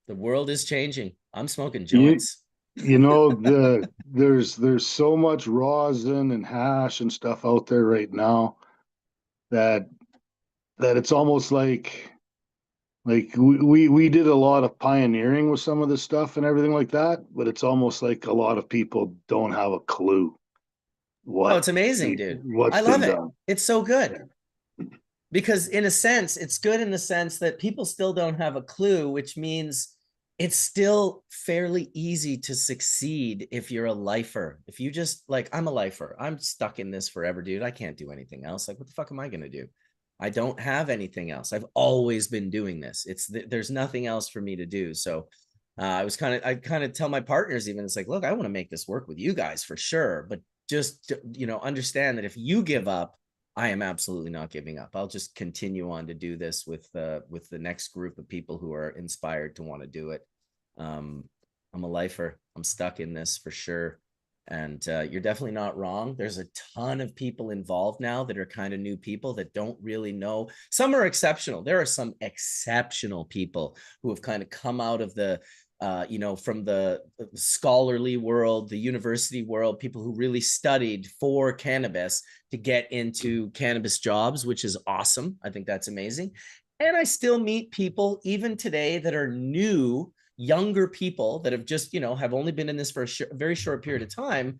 The world is changing. I'm smoking joints. There's so much rosin and hash and stuff out there right now that it's almost like we did a lot of pioneering with some of this stuff and everything like that, but it's almost like a lot of people don't have a clue Oh, it's amazing, dude. I love it. It's so good. Because in a sense, it's good in the sense that people still don't have a clue, which means it's still fairly easy to succeed if you're a lifer. If you just like, I'm a lifer. I'm stuck in this forever, dude. I can't do anything else. Like, what the fuck am I going to do? I don't have anything else. I've always been doing this. There's nothing else for me to do. So I kind of tell my partners even, it's like, look, I want to make this work with you guys for sure. But just, understand that if you give up, I am absolutely not giving up. I'll just continue on to do this with the next group of people who are inspired to want to do it. I'm a lifer. I'm stuck in this for sure. And you're definitely not wrong. There's a ton of people involved now that are kind of new people that don't really know. Some are exceptional. There are some exceptional people who have kind of come out of the from the scholarly world, the university world, people who really studied for cannabis to get into cannabis jobs, which is awesome. I think that's amazing. And I still meet people even today that are new, younger people that have just, have only been in this for a very short period of time,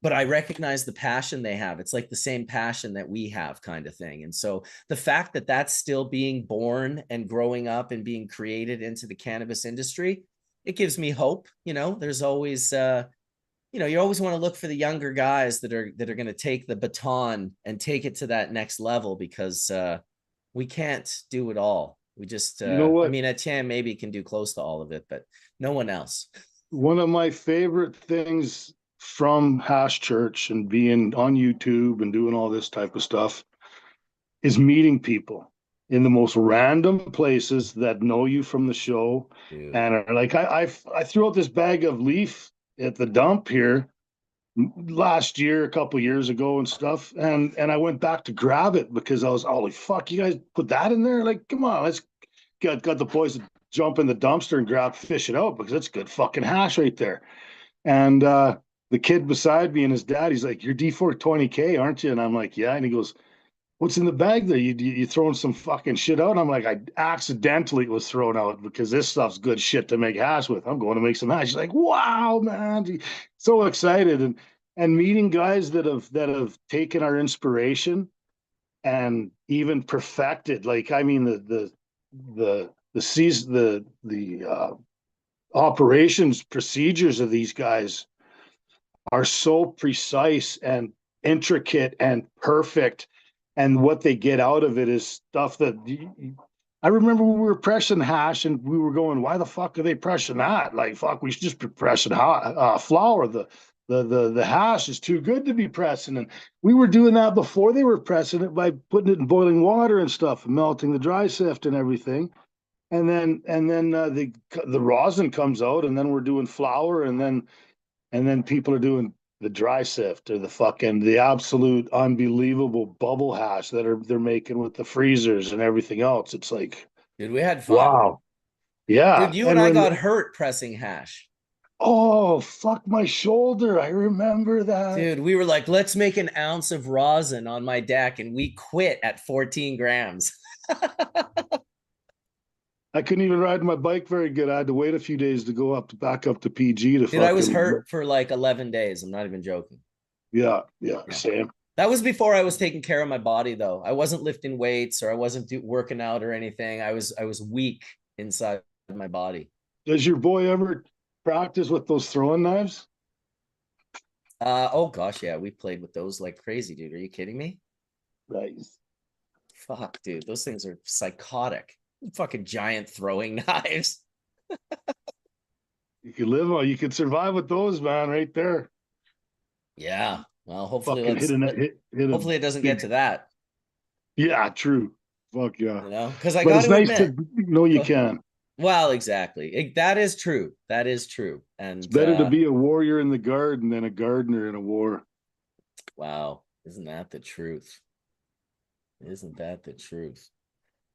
but I recognize the passion they have. It's like the same passion that we have, kind of thing. And so the fact that that's still being born and growing up and being created into the cannabis industry, it gives me hope. There's always you always want to look for the younger guys that are going to take the baton and take it to that next level, because we can't do it all. We just You know what? Etienne maybe can do close to all of it, but no one else. One of my favorite things from Hash Church and being on YouTube and doing all this type of stuff is meeting people in the most random places that know you from the show. Dude. And are like, I threw out this bag of leaf at the dump here last year, a couple years ago and stuff. And I went back to grab it because I was, holy fuck, you guys put that in there? Like, come on, let's got the boys to jump in the dumpster and fish it out, because it's good fucking hash right there. And the kid beside me and his dad, he's like, you're D420K, aren't you? And I'm like, yeah. And he goes, what's in the bag there? You throwing some fucking shit out? And I'm like, I accidentally was thrown out because this stuff's good shit to make hash with. I'm going to make some hash. He's like, wow, man. So excited. And meeting guys that have taken our inspiration and even perfected, like, I mean, the operations procedures of these guys are so precise and intricate and perfect, and what they get out of it is stuff that I remember when we were pressing hash and we were going, why the fuck are they pressing that? Like, fuck, we should just be pressing flour. The hash is too good to be pressing. And we were doing that before they were pressing it by putting it in boiling water and stuff and melting the dry sift and everything. And then the rosin comes out, and then we're doing flour, and then people are doing the dry sift or the absolute unbelievable bubble hash that they're making with the freezers and everything else. It's like, Dude, we had fun. wow. Yeah. Dude, you and I got hurt pressing hash. Oh, fuck my shoulder. I remember that. Dude, we were like, let's make an ounce of rosin on my deck, and we quit at 14 grams. I couldn't even ride my bike very good. I had to wait a few days to go back up to PG to. Dude, I was hurt for like 11 days. I'm not even joking. Yeah, same. That was before I was taking care of my body, though. I wasn't lifting weights or I wasn't working out or anything. I was weak inside my body. Does your boy ever practice with those throwing knives? Oh gosh, yeah, we played with those like crazy, dude. Are you kidding me? Nice. Fuck, dude, those things are psychotic. Fucking giant throwing knives. You can live on. You can survive with those, man, right there. Yeah. Well, hopefully, hopefully it doesn't get to that. Yeah, true. Fuck yeah. Because I got to nice admit, to know you can. Well, exactly. That is true. That is true. And it's better to be a warrior in the garden than a gardener in a war. Wow, isn't that the truth? Isn't that the truth?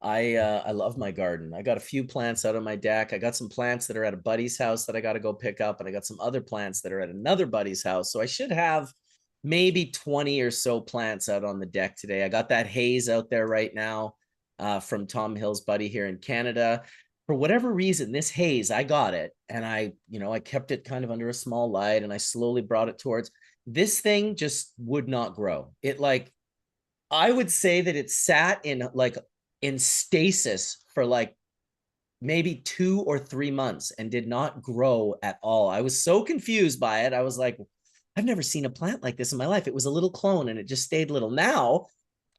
I love my garden. I got a few plants out on my deck. I got some plants that are at a buddy's house that I got to go pick up, and I got some other plants that are at another buddy's house. So I should have maybe 20 or so plants out on the deck today. I got that haze out there right now from Tom Hill's buddy here in Canada. For whatever reason, this haze, I got it, and I kept it kind of under a small light, and I slowly brought it towards. This thing just would not grow. It like I would say that it sat in stasis for like maybe 2 or 3 months and did not grow at all. I was so confused by it. I was like, I've never seen a plant like this in my life. It was a little clone and it just stayed little. Now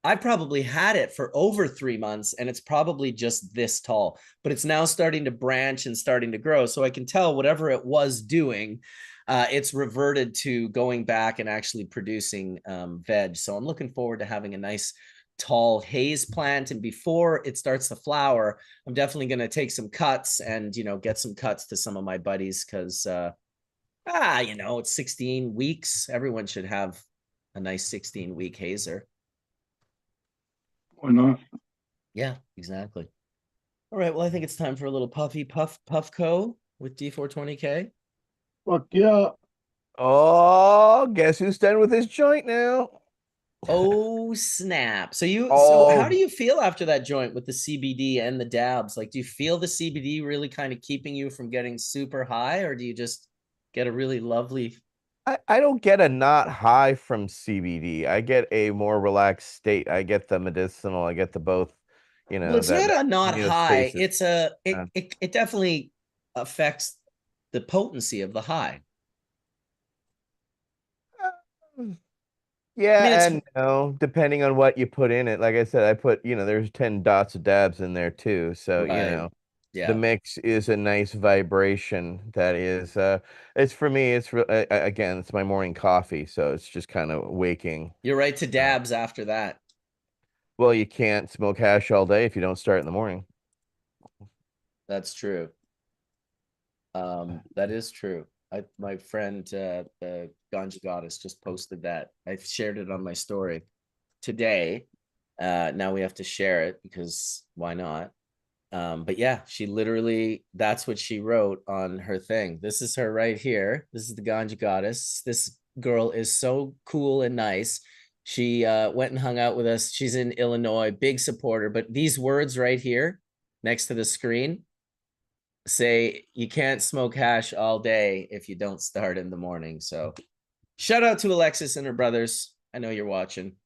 I probably had it for over 3 months and it's probably just this tall, but it's now starting to branch and starting to grow. So I can tell whatever it was doing, it's reverted to going back and actually producing veg. So I'm looking forward to having a nice tall haze plant. And before it starts to flower, I'm definitely going to take some cuts and, get some cuts to some of my buddies because, it's 16 weeks. Everyone should have a nice 16-week hazer. Why not? Yeah, exactly. All right. Well, I think it's time for a little Puffco with D420K. Fuck yeah. Oh, guess who's done with his joint now? Oh, snap. So how do Oh, you feel after that joint with the CBD and the dabs? Like, do you feel the CBD really kind of keeping you from getting super high, or do you just get a really lovely? I don't get a not high from CBD. I get a more relaxed state. I get the medicinal. I get the both, Well, it's that not a not high. homeostasis. It's a Uh, it definitely affects the potency of the high. I mean, Yeah it's and no, depending on what you put in it. Like I said, I put, there's 10 dots of dabs in there too. So, right. the Yeah. mix is a nice vibration that is it's for me, again, it's my morning coffee, so it's just kind of waking. You're right to Uh, dabs after that. well, you can't smoke hash all day if you don't start in the morning. That's true. That is true. My friend the Ganja Goddess just posted that. I shared it on my story today. Now we have to share it because why not? But yeah, she literally, that's what she wrote on her thing. This is her right here. This is the Ganja Goddess. This girl is so cool and nice. She went and hung out with us. She's in Illinois, big supporter. But these words right here next to the screen say you can't smoke hash all day if you don't start in the morning. So shout out to Alexis and her brothers. I know you're watching.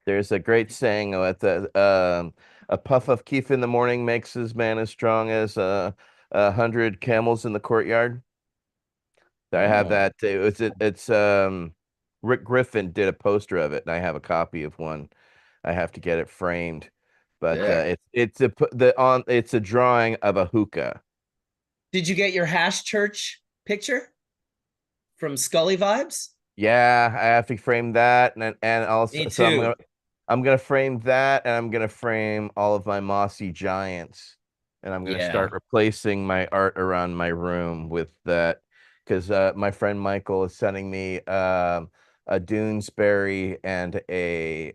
There's a great saying at a puff of keef in the morning makes his man as strong as 100 camels in the courtyard. I have Oh, that. It's Rick Griffin did a poster of it, and I have a copy of one. I have to get it framed, but sick. it's a drawing of a hookah. Did you get your hash church picture from Scully Vibes? Yeah, I have to frame that, and also Me so too. I'm gonna frame that, and I'm gonna frame all of my mossy giants, and I'm gonna Yeah, start replacing my art around my room with that, because my friend Michael is sending me a Doonesbury and a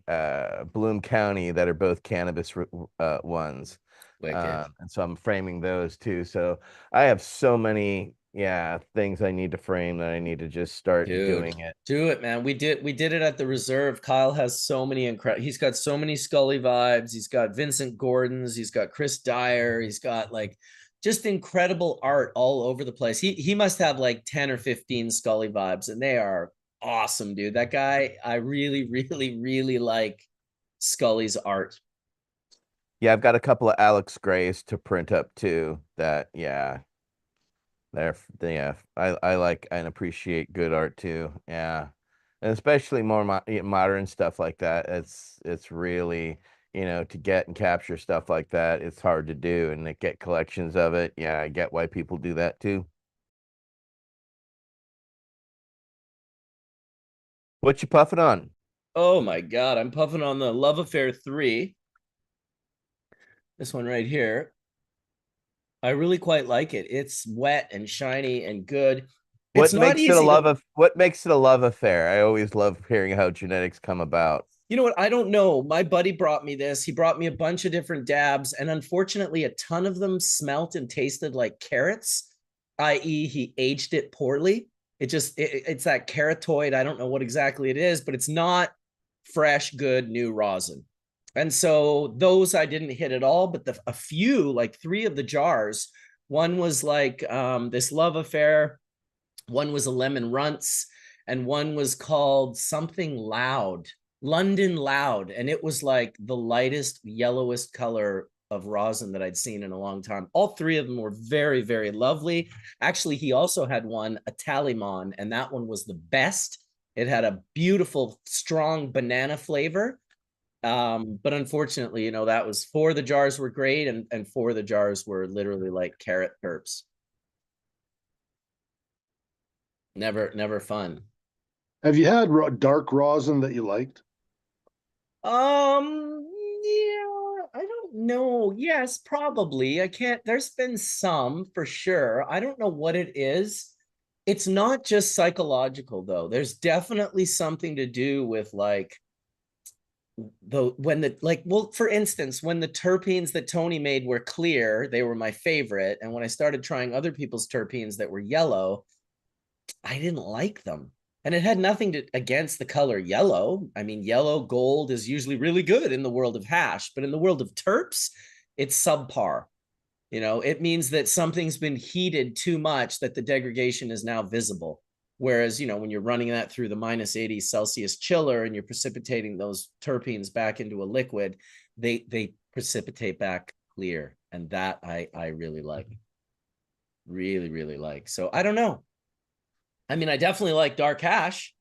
Bloom County that are both cannabis ones, wicked. and so I'm framing those too. So I have so many, things I need to frame that I need to just start Dude, doing it. do it, man. We did it at the reserve. Kyle has so many incredible. He's got so many Scully vibes. He's got Vincent Gordon's. He's got Chris Dyer. He's got like just incredible art all over the place. He must have like 10 or 15 Scully vibes, and they are awesome, dude. That guy, I really, really, really like Scully's art. Yeah, I've got a couple of Alex Grays to print up too. That yeah, I like and appreciate good art too. Yeah, and especially more modern stuff like that. It's really, to get and capture stuff like that. It's hard to do, and to get collections of it. Yeah, I get why people do that too. What you puffing on? Oh my God, I'm puffing on the Love Affair 3. This one right here. I really quite like it. It's wet and shiny and good. It's not easy to, What makes it a love affair? I always love hearing how genetics come about. you know what? I don't know. My buddy brought me this. He brought me a bunch of different dabs, and unfortunately, a ton of them smelt and tasted like carrots, i.e., he aged it poorly. It's that carotid. I don't know what exactly it is, but it's not fresh, good, new rosin. And so those I didn't hit at all, but a few, like 3 of the jars, one was like this love affair, one was a lemon runts, and one was called something loud. London Loud, and it was like the lightest, yellowest color of rosin that I'd seen in a long time. All three of them were very, very lovely. Actually, he also had one, a Talimon, and that one was the best. It had a beautiful, strong banana flavor. But unfortunately, you know, that was 4 of the jars were great, and 4 of the jars were literally like carrot terps. Never fun. Have you had dark rosin that you liked? Yeah, I don't know. Yes, probably. I can't, there's been some for sure. I don't know what it is. It's not just psychological though. There's definitely something to do with like when the like, well, for instance, when the terpenes that Tony made were clear, they were my favorite. And when I started trying other people's terpenes that were yellow, I didn't like them. And it had nothing to against the color yellow. I mean, yellow gold is usually really good in the world of hash, but in the world of terps, it's subpar. You know, it means that something's been heated too much that the degradation is now visible. Whereas, you know, when you're running that through the -80 Celsius chiller and you're precipitating those terpenes back into a liquid, they precipitate back clear. And that I really like. Really, really like. So I don't know. I mean, I definitely like dark hash.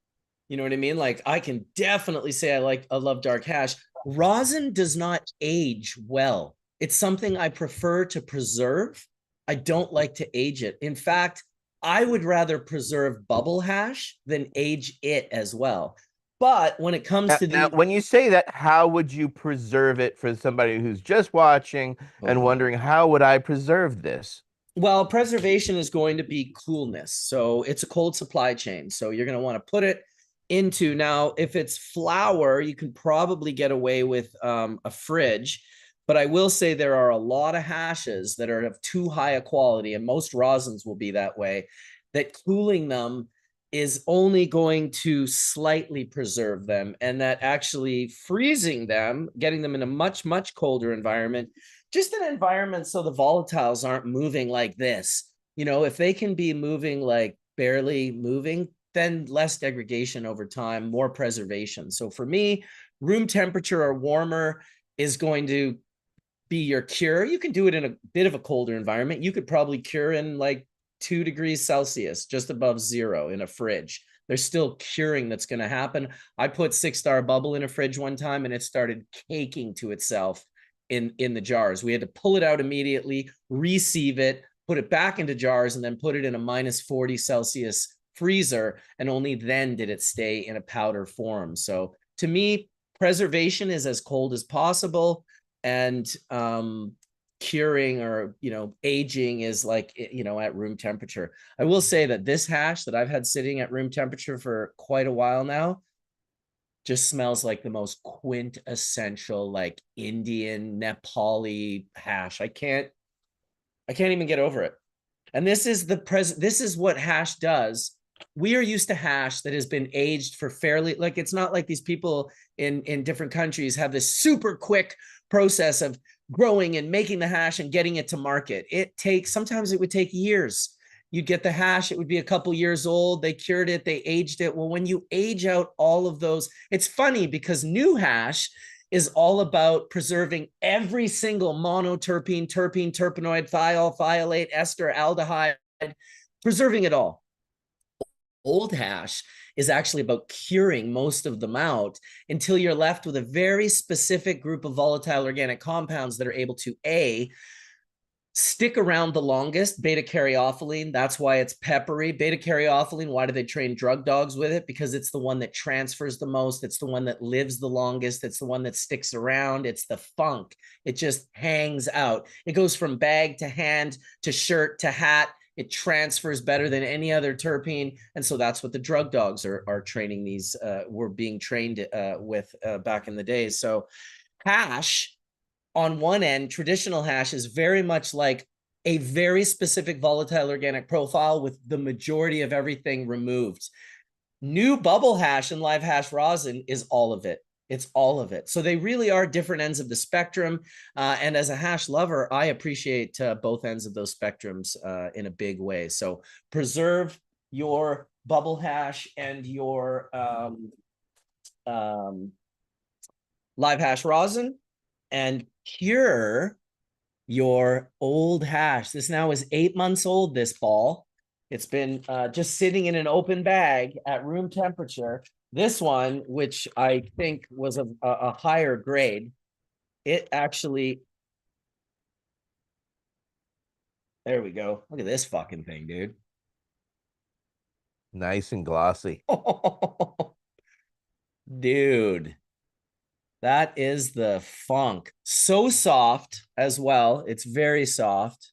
You know what I mean? Like I can definitely say I love dark hash. Rosin does not age well. It's something I prefer to preserve. I don't like to age it. In fact, I would rather preserve bubble hash than age it as well. But when it comes to Now, the when you say that, how would you preserve it for somebody who's just watching and wondering, how would I preserve this? Well, preservation is going to be coolness. So it's a cold supply chain. So you're going to want to put it into now, if it's flour, you can probably get away with a fridge. But I will say there are a lot of hashes that are of too high a quality, and most rosins will be that way, that cooling them is only going to slightly preserve them, and that actually freezing them, getting them in a much, much colder environment, just an environment so the volatiles aren't moving like this. You know, if they can be moving like barely moving, then less degradation over time, more preservation. So for me, room temperature or warmer is going to be your cure. You can do it in a bit of a colder environment. You could probably cure in like 2 degrees Celsius, just above 0 in a fridge. There's still curing that's going to happen. I put 6-star bubble in a fridge one time and it started caking to itself in the jars. We had to pull it out immediately, receive it, put it back into jars, and then put it in a -40 Celsius freezer. And only then did it stay in a powder form. So to me, preservation is as cold as possible, and curing or, you know, aging is like, you know, at room temperature. I will say that this hash that I've had sitting at room temperature for quite a while now just smells like the most quintessential like Indian Nepali hash. I can't even get over it. And this is this is what hash does. We are used to hash that has been aged for fairly, like, it's not like these people in different countries have this super quick process of growing and making the hash and getting it to market. It takes, sometimes it would take years. You'd get the hash, it would be a couple years old, they cured it, they aged it. Well, when you age out all of those, it's funny because new hash is all about preserving every single monoterpene, terpene, terpenoid, thiol, thiolate, ester, aldehyde, preserving it all. Old hash is actually about curing most of them out until you're left with a very specific group of volatile organic compounds that are able to stick around the longest. Beta caryophyllene, that's why it's peppery. Beta caryophyllene, why do they train drug dogs with it? Because it's the one that transfers the most, it's the one that lives the longest, it's the one that sticks around, it's the funk. It just hangs out. It goes from bag to hand to shirt to hat. It transfers better than any other terpene. And so that's what the drug dogs are training these, were being trained with back in the days. So hash, on one end, traditional hash is very much like a very specific volatile organic profile with the majority of everything removed. New bubble hash and live hash rosin is all of it. It's all of it. So they really are different ends of the spectrum. And as a hash lover, I appreciate both ends of those spectrums in a big way. So preserve your bubble hash and your live hash rosin and cure your old hash. This now is 8 months old this fall. It's been just sitting in an open bag at room temperature. This one, which I think was a higher grade, it actually, there we go. Look at this fucking thing, dude. Nice and glossy. Dude, that is the funk. So soft as well. It's very soft.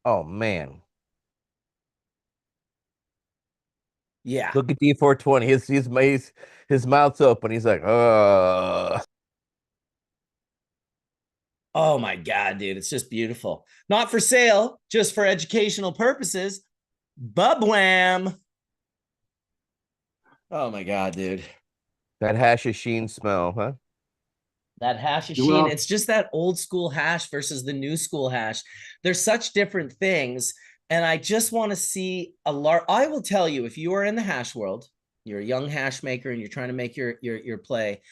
Oh man. Yeah. Look at D420. His mouth's open. He's like, Oh my God, dude. It's just beautiful. Not for sale, just for educational purposes. Bubwham. Oh my God, dude. that hashishine smell, huh? That hashishine, Well, it's just that old school hash versus the new school hash. They're such different things. And I just want to see a large, I will tell you, if you are in the hash world, you're a young hash maker and you're trying to make your play,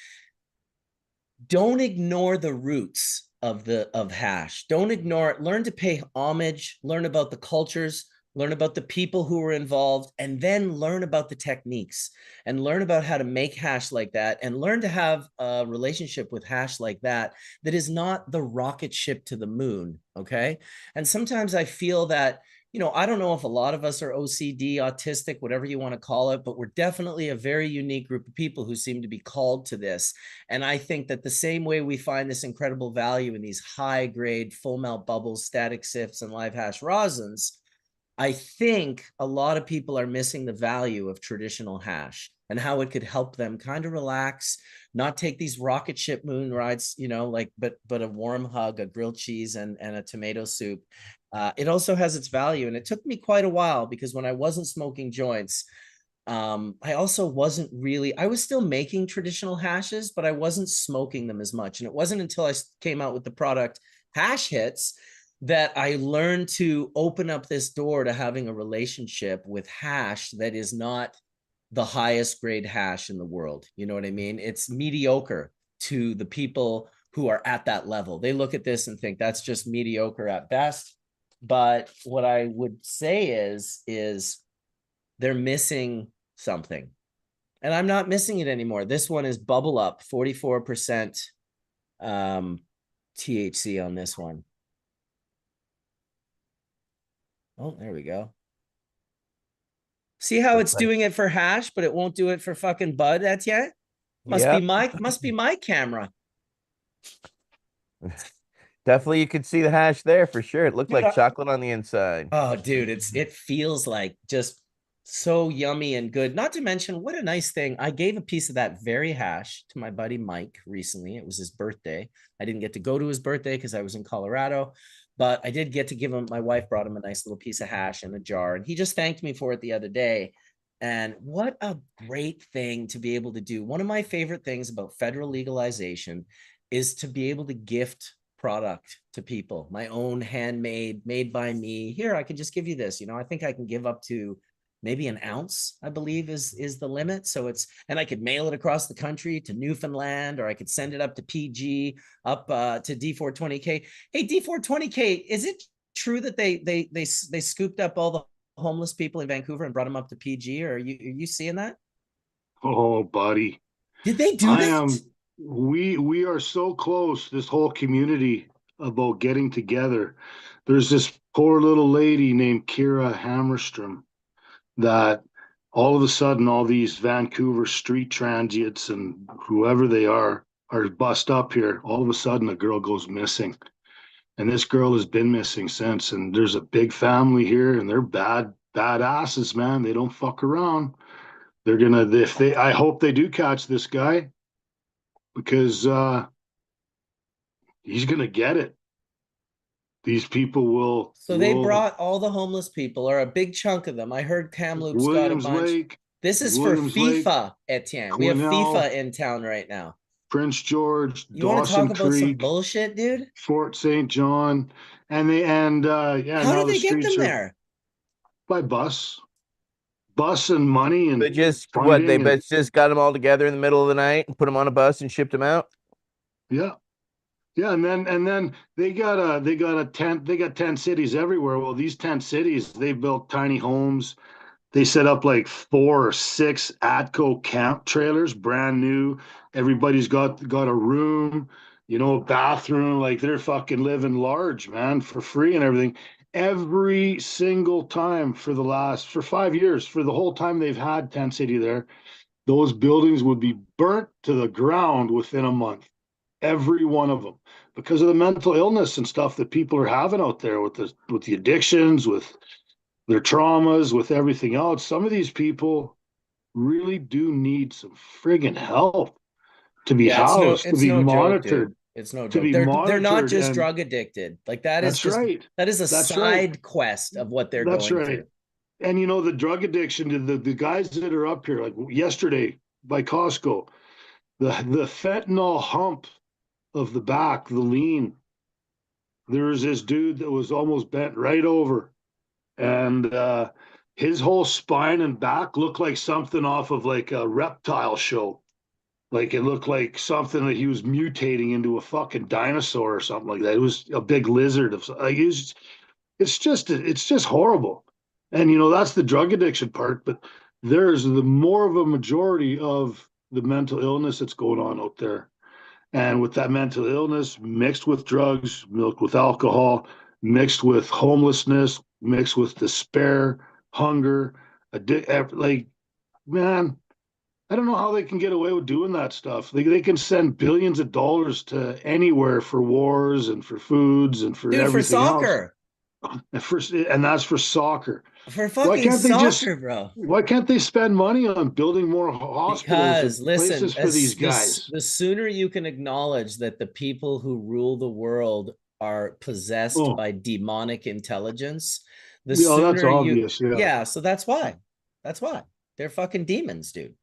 don't ignore the roots of hash. Don't ignore it. Learn to pay homage, learn about the cultures, learn about the people who were involved, and then learn about the techniques and learn about how to make hash like that and learn to have a relationship with hash like that that is not the rocket ship to the moon. Okay. And sometimes I feel that, I don't know if a lot of us are OCD, autistic, whatever you want to call it, but we're definitely a very unique group of people who seem to be called to this. And I think that the same way we find this incredible value in these high grade full melt bubbles, static sifts, and live hash rosins, I think a lot of people are missing the value of traditional hash and how it could help them kind of relax, not take these rocket ship moon rides, but a warm hug, a grilled cheese, and a tomato soup. It also has its value, and it took me quite a while because when I wasn't smoking joints, I also wasn't really, I was still making traditional hashes, but I wasn't smoking them as much. And it wasn't until I came out with the product Hash Hits that I learned to open up this door to having a relationship with hash that is not the highest grade hash in the world. You know what I mean? It's mediocre to the people who are at that level. They look at this and think that's just mediocre at best. But what I would say is they're missing something. And I'm not missing it anymore. This one is Bubble Up, 44% THC on this one. Oh, there we go. See how it's doing it for hash, but it won't do it for fucking bud, Etienne? Must be my camera. Definitely you could see the hash there for sure. It looked Dude, like chocolate on the inside. Oh, dude, it feels like just so yummy and good. Not to mention, what a nice thing. I gave a piece of that very hash to my buddy Mike recently. It was his birthday. I didn't get to go to his birthday because I was in Colorado, but I did get to give him, my wife brought him a nice little piece of hash in a jar, and he just thanked me for it the other day. And what a great thing to be able to do. One of my favorite things about federal legalization is to be able to gift product to people, my own handmade, made by me. Here, I can just give you this. I think I can give up to maybe an ounce, I believe is the limit. So and I could mail it across the country to Newfoundland, or I could send it up to PG, up to D420K. Hey, D420K, is it true that they scooped up all the homeless people in Vancouver and brought them up to PG? Or are you seeing that? Oh, buddy. Did they do that? We are so close, this whole community, about getting together. There's this poor little lady named Kira Hammerstrom that all of a sudden all these Vancouver street transients and whoever they are bust up here. All of a sudden a girl goes missing. And this girl has been missing since. And there's a big family here, and they're badasses, man. They don't fuck around. They're gonna, I hope they do catch this guy, because he's gonna get it. These people will. So they brought all the homeless people, or a big chunk of them. I heard Kamloops got a bunch. Lake. This is Williams for FIFA, Etienne. We have FIFA in town right now. Prince George, you want to talk about some Creek, bullshit, dude? Fort St. John, and how do they get them there? By bus. busing money and But just what funding and just got them all together in the middle of the night and put them on a bus and shipped them out. yeah. Yeah, and then they got a tent. They got tent cities everywhere. Well, these tent cities, they built tiny homes. They set up like 4 or 6 Atco camp trailers, brand new. Everybody's got a room, a bathroom. Like they're fucking living large, man, for free and everything. Every single time for 5 years, for the whole time they've had Tent City there, those buildings would be burnt to the ground within a month. Every one of them, because of the mental illness and stuff that people are having out there with the addictions, with their traumas, with everything else. Some of these people really do need some friggin' help to be Yeah, housed, to it's be no joke, dude. monitored, It's no to joke. be They're not monitored. just And drug addicted. Like that is that's just right. that is a That's right. side quest of what they're That's going right. through. And the drug addiction to the guys that are up here, like yesterday by Costco, the fentanyl hump of the back, the lean. There was this dude that was almost bent right over, and his whole spine and back looked like something off of like a reptile show. Like it looked like something that he was mutating into a fucking dinosaur or something like that. It was a big lizard of like it's just horrible. And that's the drug addiction part, but there's the more of a majority of the mental illness that's going on out there. And with that mental illness mixed with drugs, milked with alcohol, mixed with homelessness, mixed with despair, hunger, like, man, I don't know how they can get away with doing that stuff. They can send billions of dollars to anywhere for wars and for foods and for Dude, for everything else. soccer. And that's for soccer. For Why fucking can't they just soccer, bro. why can't they spend money on building more hospitals and Because listen, places for these guys? the sooner you can acknowledge that the people who rule the world are possessed Oh, by demonic intelligence, the yeah, that's sooner you, obvious. Yeah. yeah, so that's why. That's why. They're fucking demons, dude.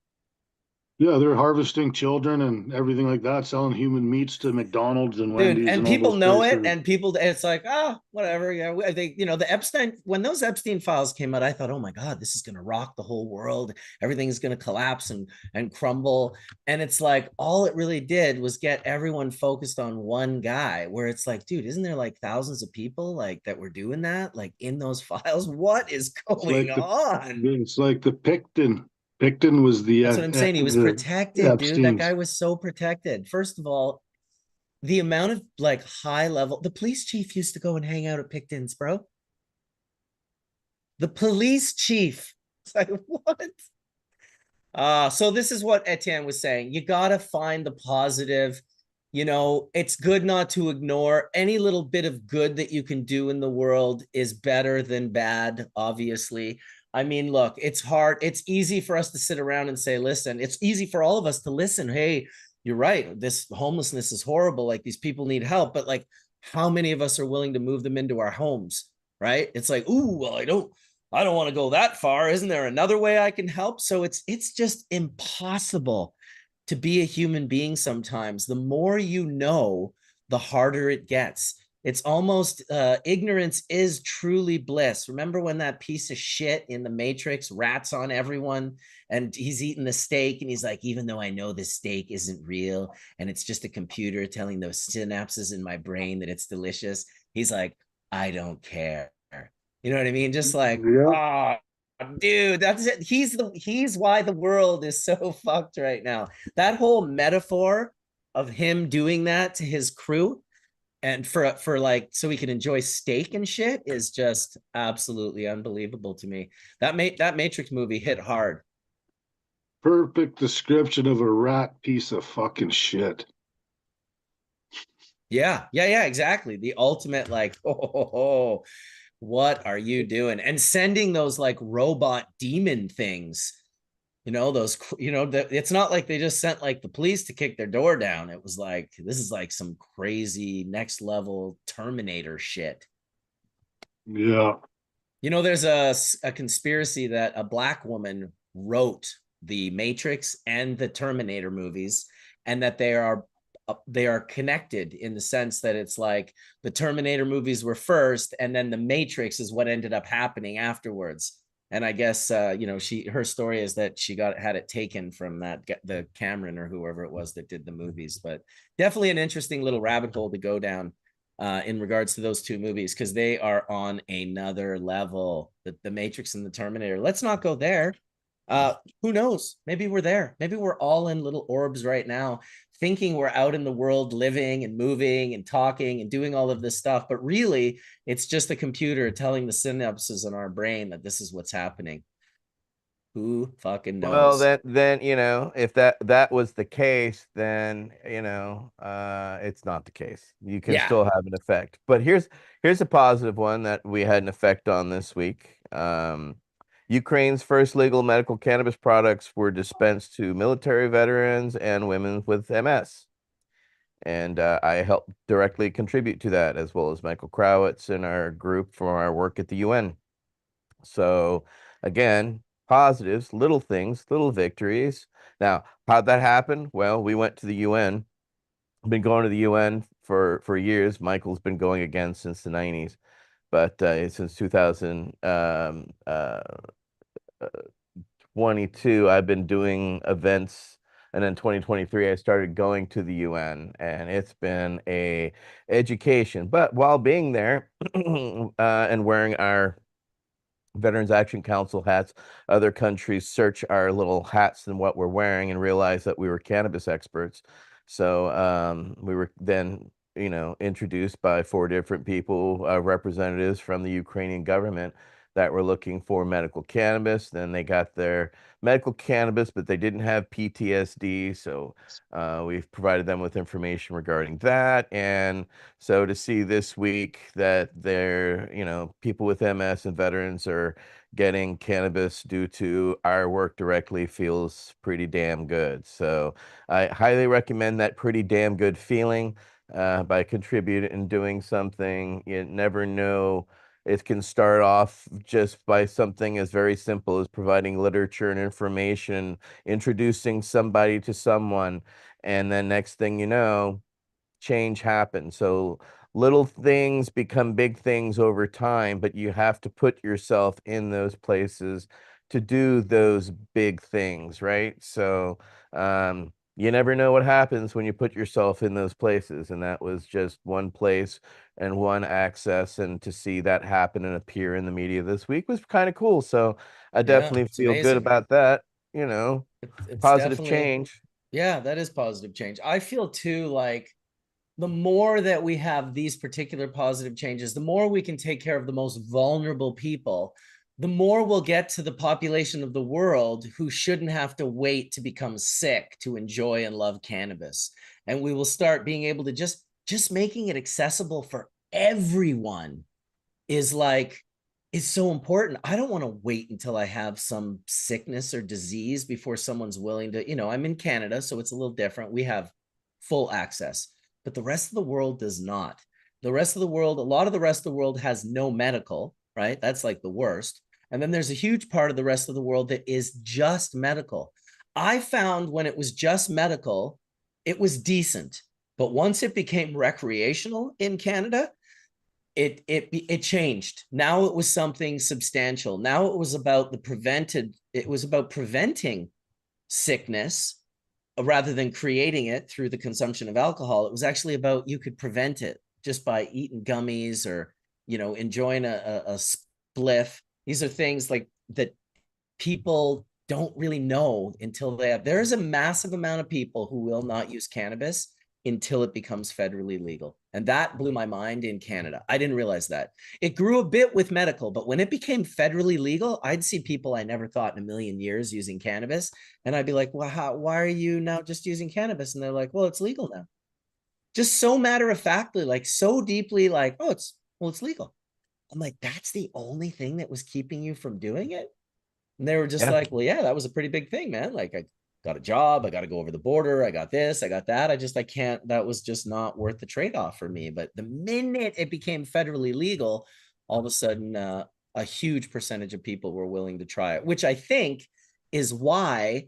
Yeah, they're harvesting children and everything like that, selling human meats to McDonald's and Dude, Wendy's and and all people those know it, places. and people, it's like, ah, whatever. Yeah, they, the Epstein, when those Epstein files came out, I thought, oh my God, this is gonna rock the whole world. Everything's gonna collapse and crumble. And it's like all it really did was get everyone focused on one guy, where it's like, dude, isn't there like thousands of people like that were doing that, like in those files? What is It's going like on? the Picton. Picton was That's what I'm saying. He was the protected, dude. That Epstein's. guy was so protected. First of all, the amount of like high level, the police chief used to go and hang out at Picton's, bro. The police chief. It's like, what? So this is what Etienne was saying. You gotta find the positive. It's good not to ignore any little bit of good that you can do in the world is better than bad, obviously. I mean, look, it's hard. It's easy for us to sit around and say, listen, it's easy for all of us to listen. Hey, you're right. This homelessness is horrible. Like these people need help, but like, how many of us are willing to move them into our homes? Right? It's like, ooh, well, I don't want to go that far. Isn't there another way I can help? So it's just impossible to be a human being sometimes. The more you know, the harder it gets. It's almost ignorance is truly bliss. Remember when that piece of shit in the Matrix rats on everyone and he's eating the steak and he's like, even though I know this steak isn't real and it's just a computer telling those synapses in my brain that it's delicious, he's like, I don't care. You know what I mean? Just like, Yeah. oh, dude, that's it. He's why the world is so fucked right now. That whole metaphor of him doing that to his crew and for like so he can enjoy steak and shit is just absolutely unbelievable to me. That Matrix movie hit hard. Perfect description of a rat piece of fucking shit. Yeah, exactly. The ultimate like, oh, what are you doing? And sending those like robot demon things, those, it's not like they just sent like the police to kick their door down. It was like, this is like some crazy next level Terminator shit. Yeah. There's a conspiracy that a Black woman wrote the Matrix and the Terminator movies, and that they are connected in the sense that it's like the Terminator movies were first, and then the Matrix is what ended up happening afterwards. And I guess, her story is that she had it taken from the Cameron or whoever it was that did the movies. But definitely an interesting little rabbit hole to go down in regards to those two movies, because they are on another level. The Matrix and the Terminator. Let's not go there. Who knows? Maybe we're there. Maybe we're all in little orbs right now, thinking we're out in the world living and moving and talking and doing all of this stuff. But really, it's just a computer telling the synapses in our brain that this is what's happening. Who fucking knows? Well, then if that was the case, then it's not the case. You can still have an effect. But here's a positive one that we had an effect on this week. Ukraine's first legal medical cannabis products were dispensed to military veterans and women with MS. And I helped directly contribute to that, as well as Michael Krawitz and our group from our work at the UN. So again, positives, little things, little victories. Now, how'd that happen? Well, we went to the UN. I've been going to the UN for years. Michael's been going again since the 90s, but since 2022, I've been doing events. And then 2023, I started going to the UN, and it's been a education. But while being there and wearing our Veterans Action Council hats, other countries search our little hats and what we're wearing and realize that we were cannabis experts. So we were then, introduced by 4 different people, representatives from the Ukrainian government that were looking for medical cannabis. Then they got their medical cannabis, but they didn't have PTSD. So we've provided them with information regarding that. And so to see this week that they're, people with MS and veterans are getting cannabis due to our work directly feels pretty damn good. So I highly recommend that pretty damn good feeling by contributing and doing something. You never know. It can start off just by something as very simple as providing literature and information, introducing somebody to someone, and then next thing you know, change happens. So little things become big things over time, but you have to put yourself in those places to do those big things, right? So you never know what happens when you put yourself in those places. And that was just one place and one access. And to see that happen and appear in the media this week was kind of cool. So I definitely It's feel good amazing. about that, It's positive definitely, change. yeah, that is positive change. I feel too like the more that we have these particular positive changes, the more we can take care of the most vulnerable people, the more we'll get to the population of the world who shouldn't have to wait to become sick to enjoy and love cannabis. And we will start being able to just making it accessible for everyone is so important. I don't want to wait until I have some sickness or disease before someone's willing to, I'm in Canada, so it's a little different. We have full access, but the rest of the world does not. A lot of the rest of the world has no medical, right? That's like the worst. And then there's a huge part of the rest of the world that is just medical. I found when it was just medical, it was decent. But once it became recreational in Canada, it changed. Now it was something substantial. Now it was about preventing sickness rather than creating it through the consumption of alcohol. It was actually about you could prevent it just by eating gummies or enjoying a spliff. These are things like that people don't really know until there's a massive amount of people who will not use cannabis until it becomes federally legal. And that blew my mind in Canada. I didn't realize that. It grew a bit with medical, but when it became federally legal, I'd see people I never thought in a million years using cannabis. And I'd be like, well, why are you now just using cannabis? And they're like, well, it's legal now. Just so matter of factly, like so deeply like, oh, it's legal. I'm like, that's the only thing that was keeping you from doing it? And they were just like, well, yeah, that was a pretty big thing, man. Like I got a job, I got to go over the border, I got this, I got that. I can't, that was just not worth the trade-off for me. But the minute it became federally legal, all of a sudden, a huge percentage of people were willing to try it, which I think is why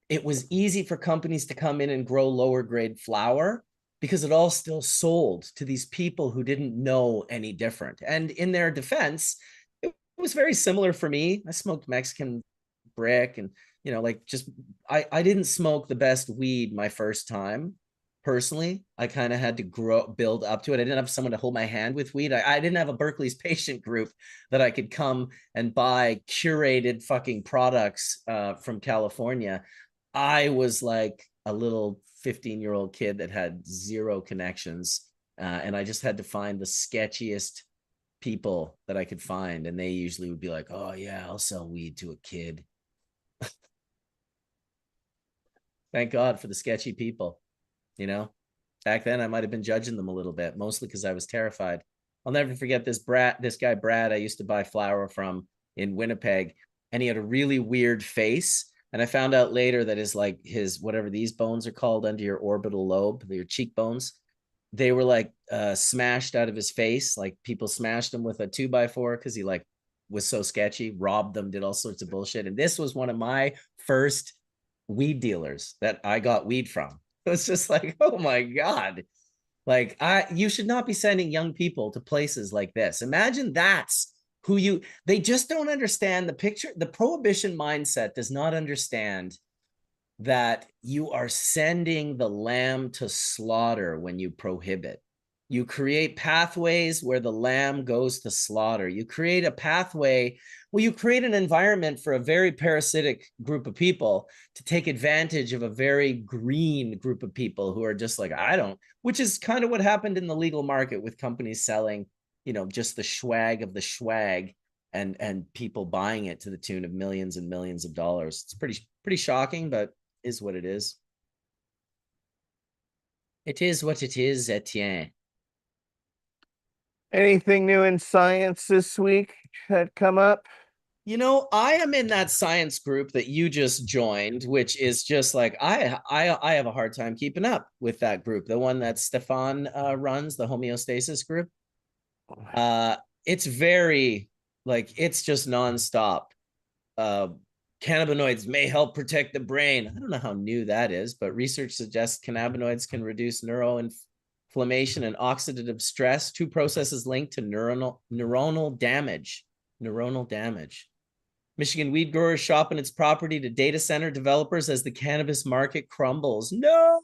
it was easy for companies to come in and grow lower grade flower, because it all still sold to these people who didn't know any different. And in their defense, it was very similar for me. I smoked Mexican brick and, you know, like just, I didn't smoke the best weed my first time. Personally, I kind of had to build up to it. I didn't have someone to hold my hand with weed. I didn't have a Berkeley's patient group that I could come and buy curated fucking products from California. I was like a little 15-year-old kid that had zero connections. And I just had to find the sketchiest people that I could find. And they usually would be like, oh yeah, I'll sell weed to a kid. Thank God for the sketchy people. You know, back then I might have been judging them a little bit, mostly because I was terrified. I'll never forget this guy Brad I used to buy flour from in Winnipeg, and he had a really weird face. And I found out later that his whatever these bones are called under your orbital lobe, your cheekbones, they were like smashed out of his face. Like people smashed him with a 2x4 because he like was so sketchy, robbed them, did all sorts of bullshit. And this was one of my first weed dealers that I got weed from. It was just like, oh my God. Like you should not be sending young people to places like this. Imagine that's they just don't understand the picture. The prohibition mindset does not understand that you are sending the lamb to slaughter when you prohibit. You create pathways where the lamb goes to slaughter. You create a pathway, well, you create an environment for a very parasitic group of people to take advantage of a very green group of people who are just like, which is kind of what happened in the legal market with companies selling, you know, just the swag of the swag and people buying it to the tune of millions and millions of dollars. It's pretty shocking, but is what it is. It is what it is, Etienne. Anything new in science this week that come up? You know, I am in that science group that you just joined, which is just like I have a hard time keeping up with that group. The one that Stefan runs, the homeostasis group. It's very like it's just nonstop. Cannabinoids may help protect the brain. I don't know how new that is, but research suggests cannabinoids can reduce neuroinflammation and oxidative stress, two processes linked to neuronal damage. Neuronal damage. Michigan weed growers shopping its property to data center developers as the cannabis market crumbles. No.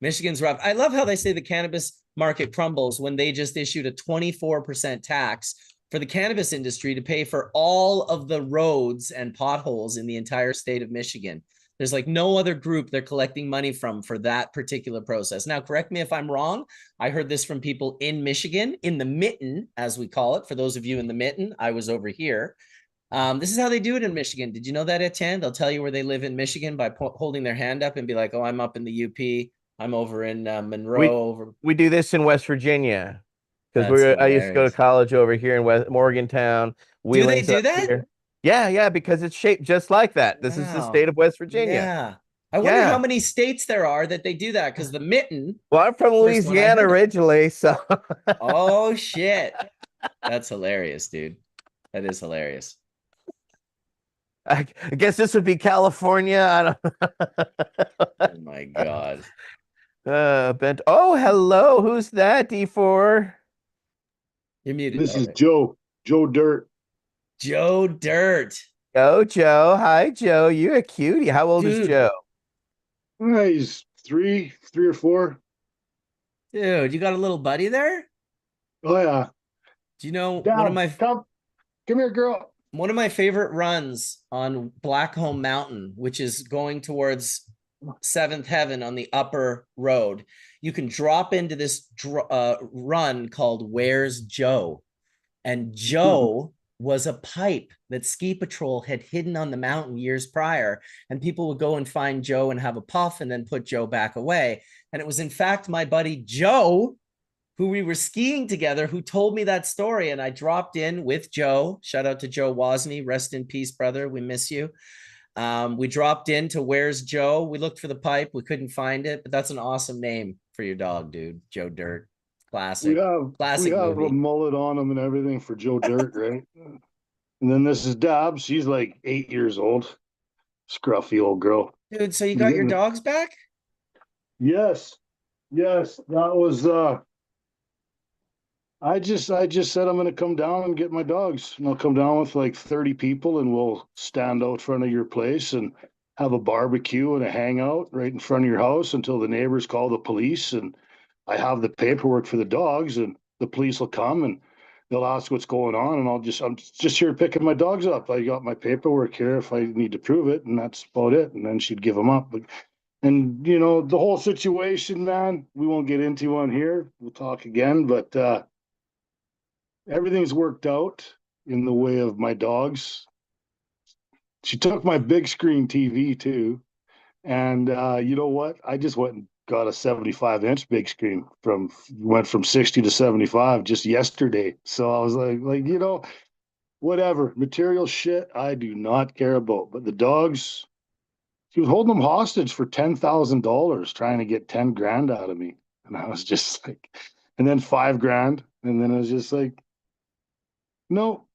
Michigan's rough. I love how they say the cannabis market crumbles when they just issued a 24% tax for the cannabis industry to pay for all of the roads and potholes in the entire state of Michigan. There's like no other group they're collecting money from for that particular process. Now, correct me if I'm wrong. I heard this from people in Michigan, in the mitten, as we call it. For those of you in the mitten, I was over here. This is how they do it in Michigan. Did you know that, Etienne? They'll tell you where they live in Michigan by holding their hand up and be like, oh, I'm up in the UP. I'm over in Monroe. We do this in West Virginia because I used to go to college over here in Morgantown. Do they do that? Here. Yeah, because it's shaped just like that. This is the state of West Virginia. Yeah. I wonder how many states there are that they do that because the mitten. Well, I'm from Louisiana originally, so. Oh, shit. That's hilarious, dude. That is hilarious. I guess this would be California. I don't. Oh my God. Bent. Oh, hello. Who's that? D4. You're muted. This is Joe Dirt. Joe Dirt. Oh, Joe. Hi, Joe. You're a cutie. How old is Joe? He's three or four. Dude, you got a little buddy there? Oh yeah. Do you know Dad, come here, girl. One of my favorite runs on Blackcomb Mountain, which is going towards Seventh Heaven on the upper road. You can drop into this run called Where's Joe? And Joe was a pipe that Ski Patrol had hidden on the mountain years prior. And people would go and find Joe and have a puff and then put Joe back away. And it was in fact my buddy Joe, who we were skiing together, who told me that story. And I dropped in with Joe. Shout out to Joe Wozni. Rest in peace, brother. We miss you. We dropped into Where's Joe? We looked for the pipe. We couldn't find it, but that's an awesome name for your dog, dude. Joe Dirt. Classic. We have a mullet on him and everything for Joe Dirt, right? And then this is Dabs. She's like 8 years old. Scruffy old girl. Dude, so you got your dogs back? Yes. That was I just said I'm gonna come down and get my dogs. And I'll come down with like 30 people and we'll stand out front of your place and have a barbecue and a hangout right in front of your house until the neighbors call the police. And I have the paperwork for the dogs and the police will come and they'll ask what's going on. And I'm just here picking my dogs up. I got my paperwork here if I need to prove it. And that's about it. And then she'd give them up. But, and you know, the whole situation, man, we won't get into on here. We'll talk again, but, everything's worked out in the way of my dogs. She took my big screen TV too. And you know what? I just went and got a 75-inch big screen went from 60 to 75 just yesterday. So I was like, you know, whatever. Material shit I do not care about. But the dogs, she was holding them hostage for $10,000 trying to get 10 grand out of me. And I was just like, and then 5 grand. And then I was just like, no,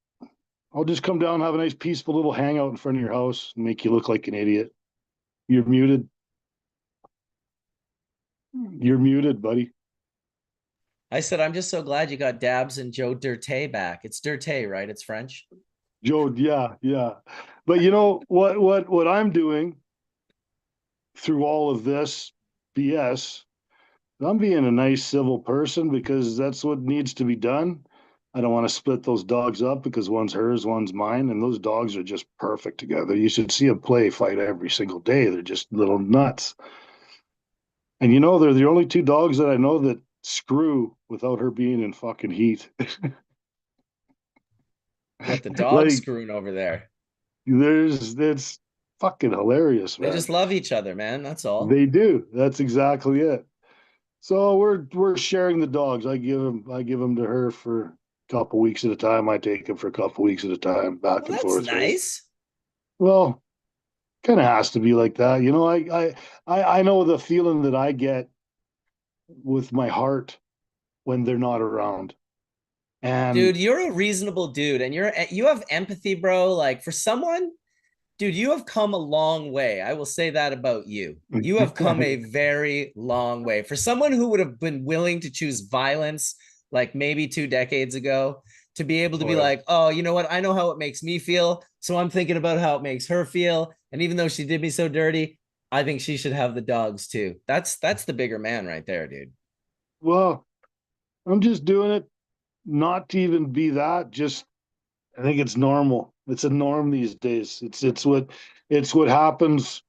I'll just come down and have a nice peaceful little hangout in front of your house and make you look like an idiot. You're muted. You're muted, buddy. I said, I'm just so glad you got Dabs and Joe Dirte back. It's Dirte, right? It's French. Joe, yeah, yeah. But you know what I'm doing through all of this BS, I'm being a nice civil person because that's what needs to be done. I don't want to split those dogs up because one's hers, one's mine, and those dogs are just perfect together. You should see them play fight every single day. They're just little nuts. And you know, they're the only two dogs that I know that screw without her being in fucking heat. You got the dog Like screwing over there. it's fucking hilarious, They man. just love each other, man. That's all. They do. That's exactly it. So we're sharing the dogs. I give them to her for a couple weeks at a time. I take them for a couple weeks at a time, back Well, and that's forth, right? nice. Well, kind of has to be like that, you know. I know the feeling that I get with my heart when they're not around, Dude, and you're a reasonable dude and you have empathy, bro. Like for someone, dude, you have come a long way. I will say that about you. You have come a very long way. For someone who would have been willing to choose violence like maybe 2 decades ago, to be able to oh be yeah. like, oh, you know what? I know how it makes me feel. So I'm thinking about how it makes her feel. And even though she did me so dirty, I think she should have the dogs too. That's the bigger man right there, dude. Well, I'm just doing it not to even be that. Just I think it's normal. It's a norm these days. It's what happens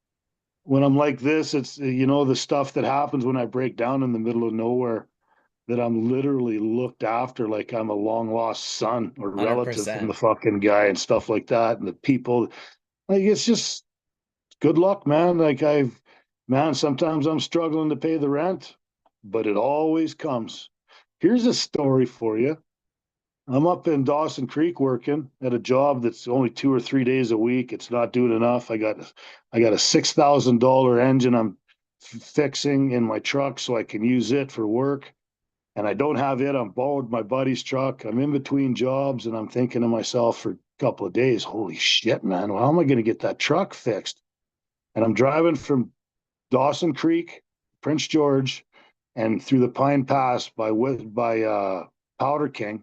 when I'm like this. It's you know the stuff that happens when I break down in the middle of nowhere that I'm literally looked after like I'm a long lost son or relative from the 100%. fucking guy and stuff like that. And the people, like, it's just good luck, man. Man, sometimes I'm struggling to pay the rent, but it always comes. Here's a story for you. I'm up in Dawson Creek working at a job that's only 2 or 3 days a week. It's not doing enough. I got a $6,000 engine I'm fixing in my truck so I can use it for work. And I don't have it. I'm borrowed my buddy's truck. I'm in between jobs and I'm thinking to myself for a couple of days, holy shit, man, well, how am I going to get that truck fixed? And I'm driving from Dawson Creek, Prince George, and through the Pine Pass by Powder King.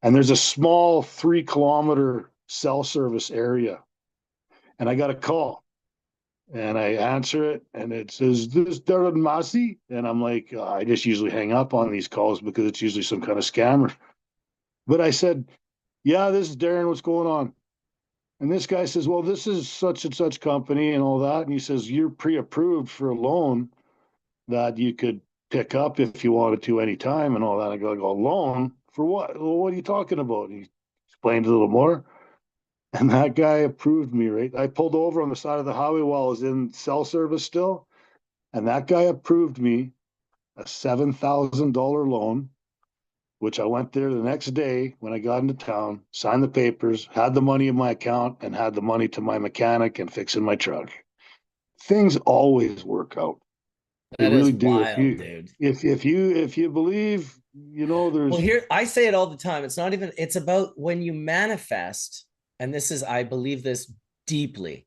And there's a small 3 kilometer cell service area. And I got a call and I answer it and it says, this Darren Massey. And I'm like, I just usually hang up on these calls because it's usually some kind of scammer. But I said, yeah, this is Darren. What's going on? And this guy says, well, this is such and such company and all that. And he says, you're pre-approved for a loan that you could pick up if you wanted to anytime and all that. I go, a loan for what? Well, what are you talking about? And he explained a little more. And that guy approved me, right? I pulled over on the side of the highway while I was in cell service still. And that guy approved me a $7,000 loan, which I went there the next day when I got into town, signed the papers, had the money in my account, and had the money to my mechanic and fixing my truck. Things always work out. They That is really do. wild, dude. If you believe, you know, Well, there's here I say it all the time. It's not even, it's about when you manifest, and this is, I believe this deeply,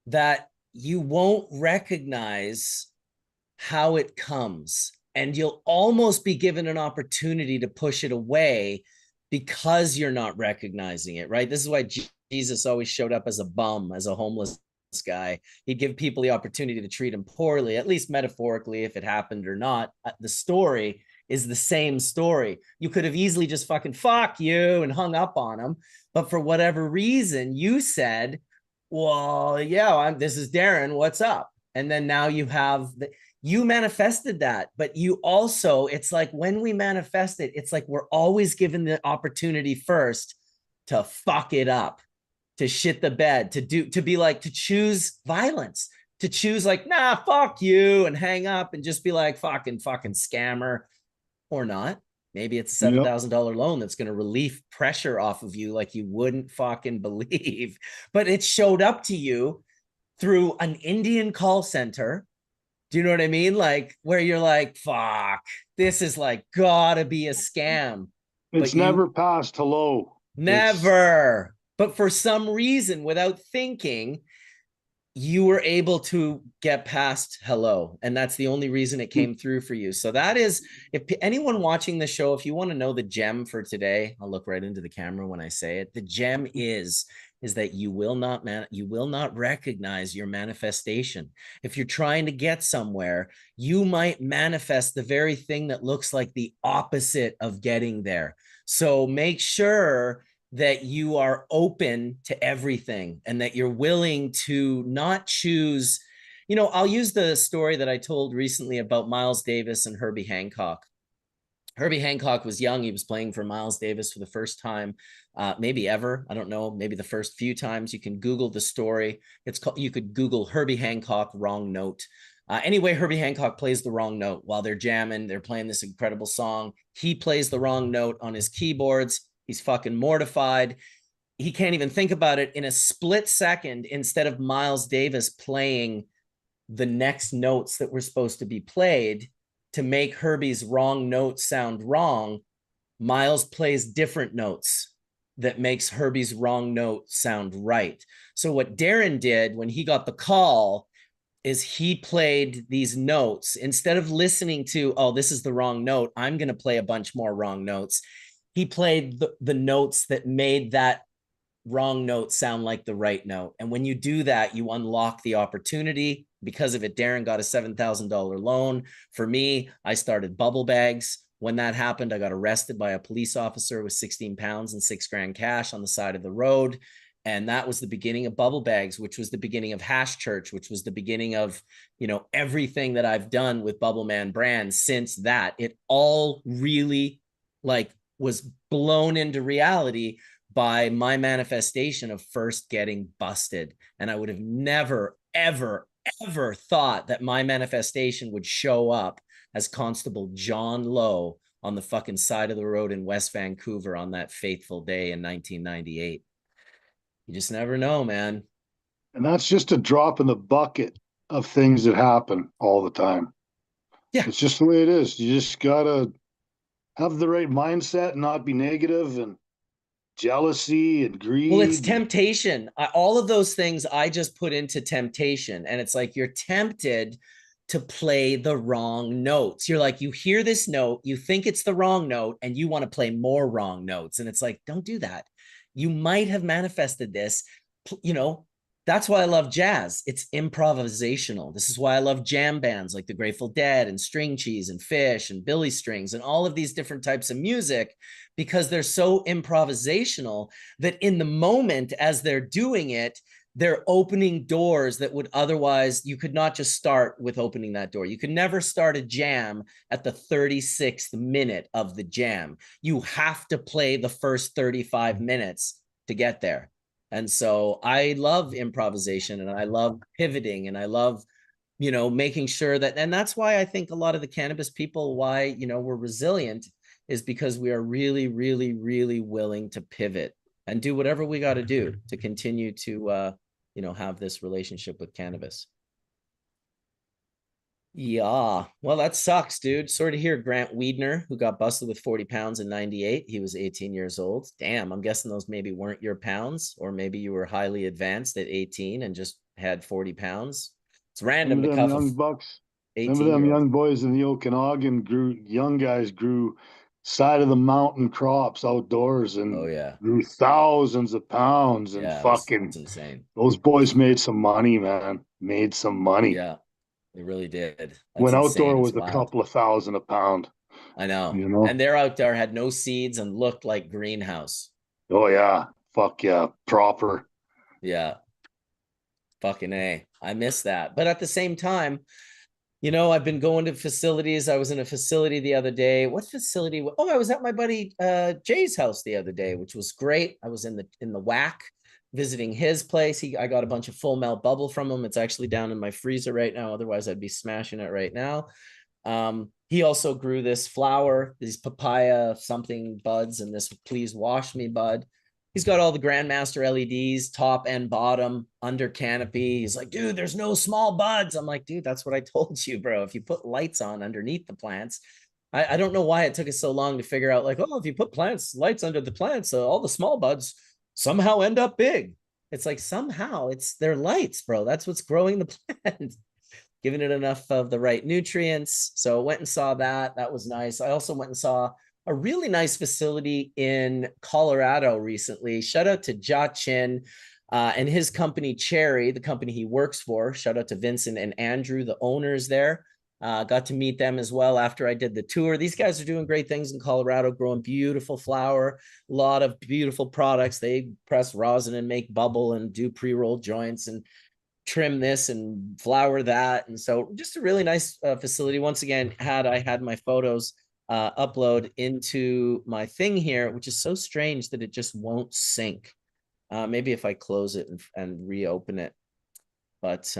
that you won't recognize how it comes. and you'll almost be given an opportunity to push it away because you're not recognizing it, right? This is why Jesus always showed up as a bum, as a homeless guy. He'd give people the opportunity to treat him poorly, at least metaphorically, if it happened or not. The story is the same story. You could have easily just fucking fuck you and hung up on him. But for whatever reason, you said, well, yeah, this is Darren. What's up? And then now you have you manifested that, but you also, it's like when we manifest it, it's like we're always given the opportunity first to fuck it up, to shit the bed, to be like, to choose violence, to choose like, nah, fuck you, and hang up and just be like, fucking scammer, or not. Maybe it's a $7,000 loan that's going to relieve pressure off of you like you wouldn't fucking believe. But it showed up to you through an Indian call center. Do you know what I mean? Like where you're like, fuck, this is like gotta be a scam. It's never passed hello. Never. But for some reason, without thinking, you were able to get past hello. And that's the only reason it came through for you. So that is, if anyone watching the show, if you want to know the gem for today, I'll look right into the camera when I say it. The gem is that you will not recognize your manifestation. If you're trying to get somewhere, you might manifest the very thing that looks like the opposite of getting there. So make sure that you are open to everything and that you're willing to not choose. You know, I'll use the story that I told recently about Miles Davis and Herbie Hancock. Herbie Hancock was young. He was playing for Miles Davis for the first time, maybe ever. I don't know, maybe the first few times. You can Google the story. It's called, you could Google Herbie Hancock wrong note. Anyway, Herbie Hancock plays the wrong note while they're jamming. They're playing this incredible song. He plays the wrong note on his keyboards. He's fucking mortified. He can't even think about it. In a split second, instead of Miles Davis playing the next notes that were supposed to be played to make Herbie's wrong note sound wrong, Miles plays different notes that makes Herbie's wrong note sound right. So what Darren did when he got the call is he played these notes. Instead of listening to, oh, this is the wrong note, I'm going to play a bunch more wrong notes. He played the notes that made that wrong note sound like the right note. And when you do that, you unlock the opportunity. Because of it, Darren got a $7,000 loan. For me, I started bubble bags. When that happened, I got arrested by a police officer with 16 pounds and $6,000 cash on the side of the road. And that was the beginning of bubble bags, which was the beginning of Hash Church, which was the beginning of, you know, everything that I've done with Bubbleman brand since that. It all really like was blown into reality by my manifestation of first getting busted. And I would have never, ever, ever thought that my manifestation would show up as Constable John Lowe on the fucking side of the road in West Vancouver on that fateful day in 1998. You just never know, man. And that's just a drop in the bucket of things that happen all the time. Yeah. It's just the way it is. You just gotta have the right mindset and not be negative and jealousy and greed. Well, it's temptation. All of those things I just put into temptation. And it's like you're tempted to play the wrong notes. You're like, you hear this note, you think it's the wrong note, and you want to play more wrong notes. And it's like, don't do that. You might have manifested this, you know. That's why I love jazz. It's improvisational. This is why I love jam bands like the Grateful Dead and String Cheese and Fish and Billy Strings and all of these different types of music, because they're so improvisational that in the moment as they're doing it, they're opening doors that would otherwise, you could not just start with opening that door. You could never start a jam at the 36th minute of the jam. You have to play the first 35 minutes to get there. And so I love improvisation and I love pivoting and I love, you know, making sure that, and that's why I think a lot of the cannabis people, why, you know, we're resilient, is because we are really, really, really willing to pivot and do whatever we got to do to continue to, you know, have this relationship with cannabis. Yeah, well, that sucks, dude. Sorry to hear Grant Wiedner, who got busted with 40 pounds in 98. He was 18 years old. Damn, I'm guessing those maybe weren't your pounds, or maybe you were highly advanced at 18 and just had 40 pounds. It's random to cuff young bucks. Remember them 18-year-olds. young boys in the Okanagan young guys grew side of the mountain crops outdoors Oh and yeah. grew thousands of pounds and Yeah, fucking it's insane. those boys made some money, man. Made some money. Yeah, they really did. That's When outdoor insane. It's was a wild. couple of thousand a pound, I know. you know? And their outdoor had no seeds and looked like greenhouse. Oh yeah. Fuck yeah. Proper. Yeah, fucking A. I miss that. But at the same time, you know, I've been going to facilities. I was in a facility the other day. What facility? Oh, I was at my buddy Jay's house the other day, which was great. I was in the whack visiting his place. I got a bunch of full melt bubble from him. It's actually down in my freezer right now. Otherwise, I'd be smashing it right now. He also grew this flower, these papaya something buds, and this please wash me bud. He's got all the Grandmaster LEDs, top and bottom, under canopy. He's like, dude, there's no small buds. I'm like, dude, that's what I told you, bro. If you put lights on underneath the plants, I don't know why it took us so long to figure out, like, oh, if you put lights under the plants, all the small buds somehow end up big. It's like somehow it's their lights, bro. That's what's growing the plant, giving it enough of the right nutrients. So I went and saw that. That was nice. I also went and saw a really nice facility in Colorado recently. Shout out to Ja Chin and his company Cherry, the company he works for. Shout out to Vincent and Andrew, the owners there. Got to meet them as well after I did the tour. These guys are doing great things in Colorado, growing beautiful flower, a lot of beautiful products. They press rosin and make bubble and do pre-roll joints and trim this and flower that. And so just a really nice facility. Once again, I had my photos upload into my thing here, which is so strange that it just won't sync. Maybe if I close it and reopen it. But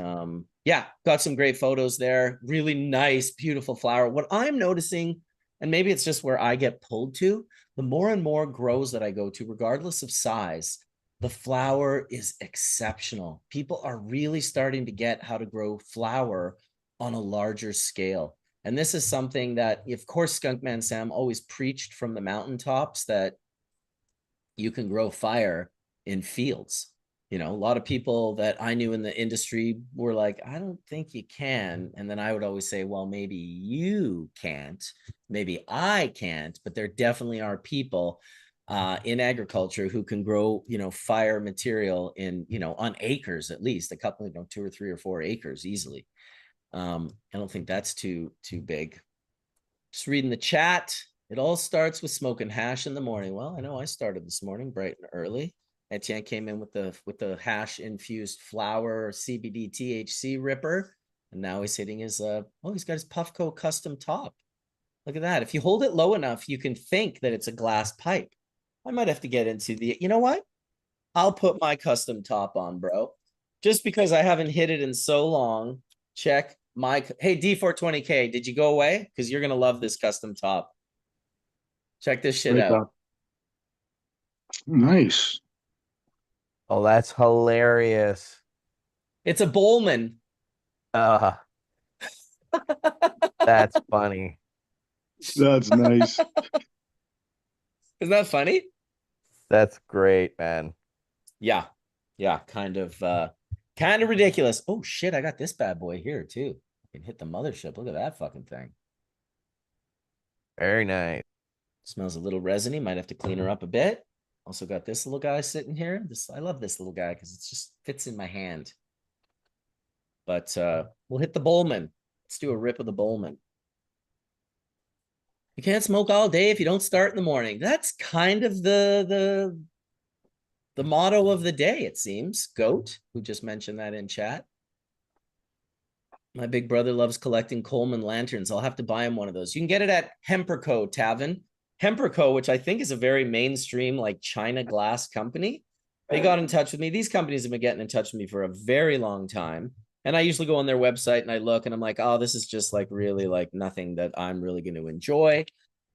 yeah, got some great photos there. Really nice, beautiful flower. What I'm noticing, and maybe it's just where I get pulled to, the more and more grows that I go to, regardless of size, the flower is exceptional. People are really starting to get how to grow flower on a larger scale. And this is something that, of course, Skunkman Sam always preached from the mountaintops, that you can grow fire in fields. You know, a lot of people that I knew in the industry were like, I don't think you can. And then I would always say, well, maybe you can't, maybe I can't, but there definitely are people in agriculture who can grow, you know, fire material in, you know, on acres, at least a couple, you know, 2 or 3 or 4 acres easily. I don't think that's too big. Just reading the chat. It all starts with smoking hash in the morning. Well, I know I started this morning bright and early. Etienne came in with the hash infused flower CBD THC ripper, and now he's hitting his he's got his Puffco custom top. Look at that. If you hold it low enough, you can think that it's a glass pipe. I might have to get into you know what? I'll put my custom top on, bro. Just because I haven't hit it in so long. Check my, hey, D420K, did you go away? Because you're going to love this custom top. Check this shit Right out. back. Nice. Oh, that's hilarious. It's a Bubbleman. Uh, that's funny. That's nice. Isn't that funny? That's great, man. Yeah. Yeah. Kind of ridiculous. Oh shit. I got this bad boy here too. I can hit the mothership. Look at that fucking thing. Very nice. Smells a little resiny. Might have to clean her up a bit. Also got this little guy sitting here. I love this little guy because it just fits in my hand. But we'll hit the Bubbleman. Let's do a rip of the Bubbleman. You can't smoke all day if you don't start in the morning. That's kind of the motto of the day, it seems. Goat, who just mentioned that in chat. My big brother loves collecting Coleman lanterns. I'll have to buy him one of those. You can get it at Hemperco Tavern. Hemperco, which I think is a very mainstream, like China glass company. They got in touch with me. These companies have been getting in touch with me for a very long time. And I usually go on their website and I look and I'm like, oh, this is just like really like nothing that I'm really going to enjoy.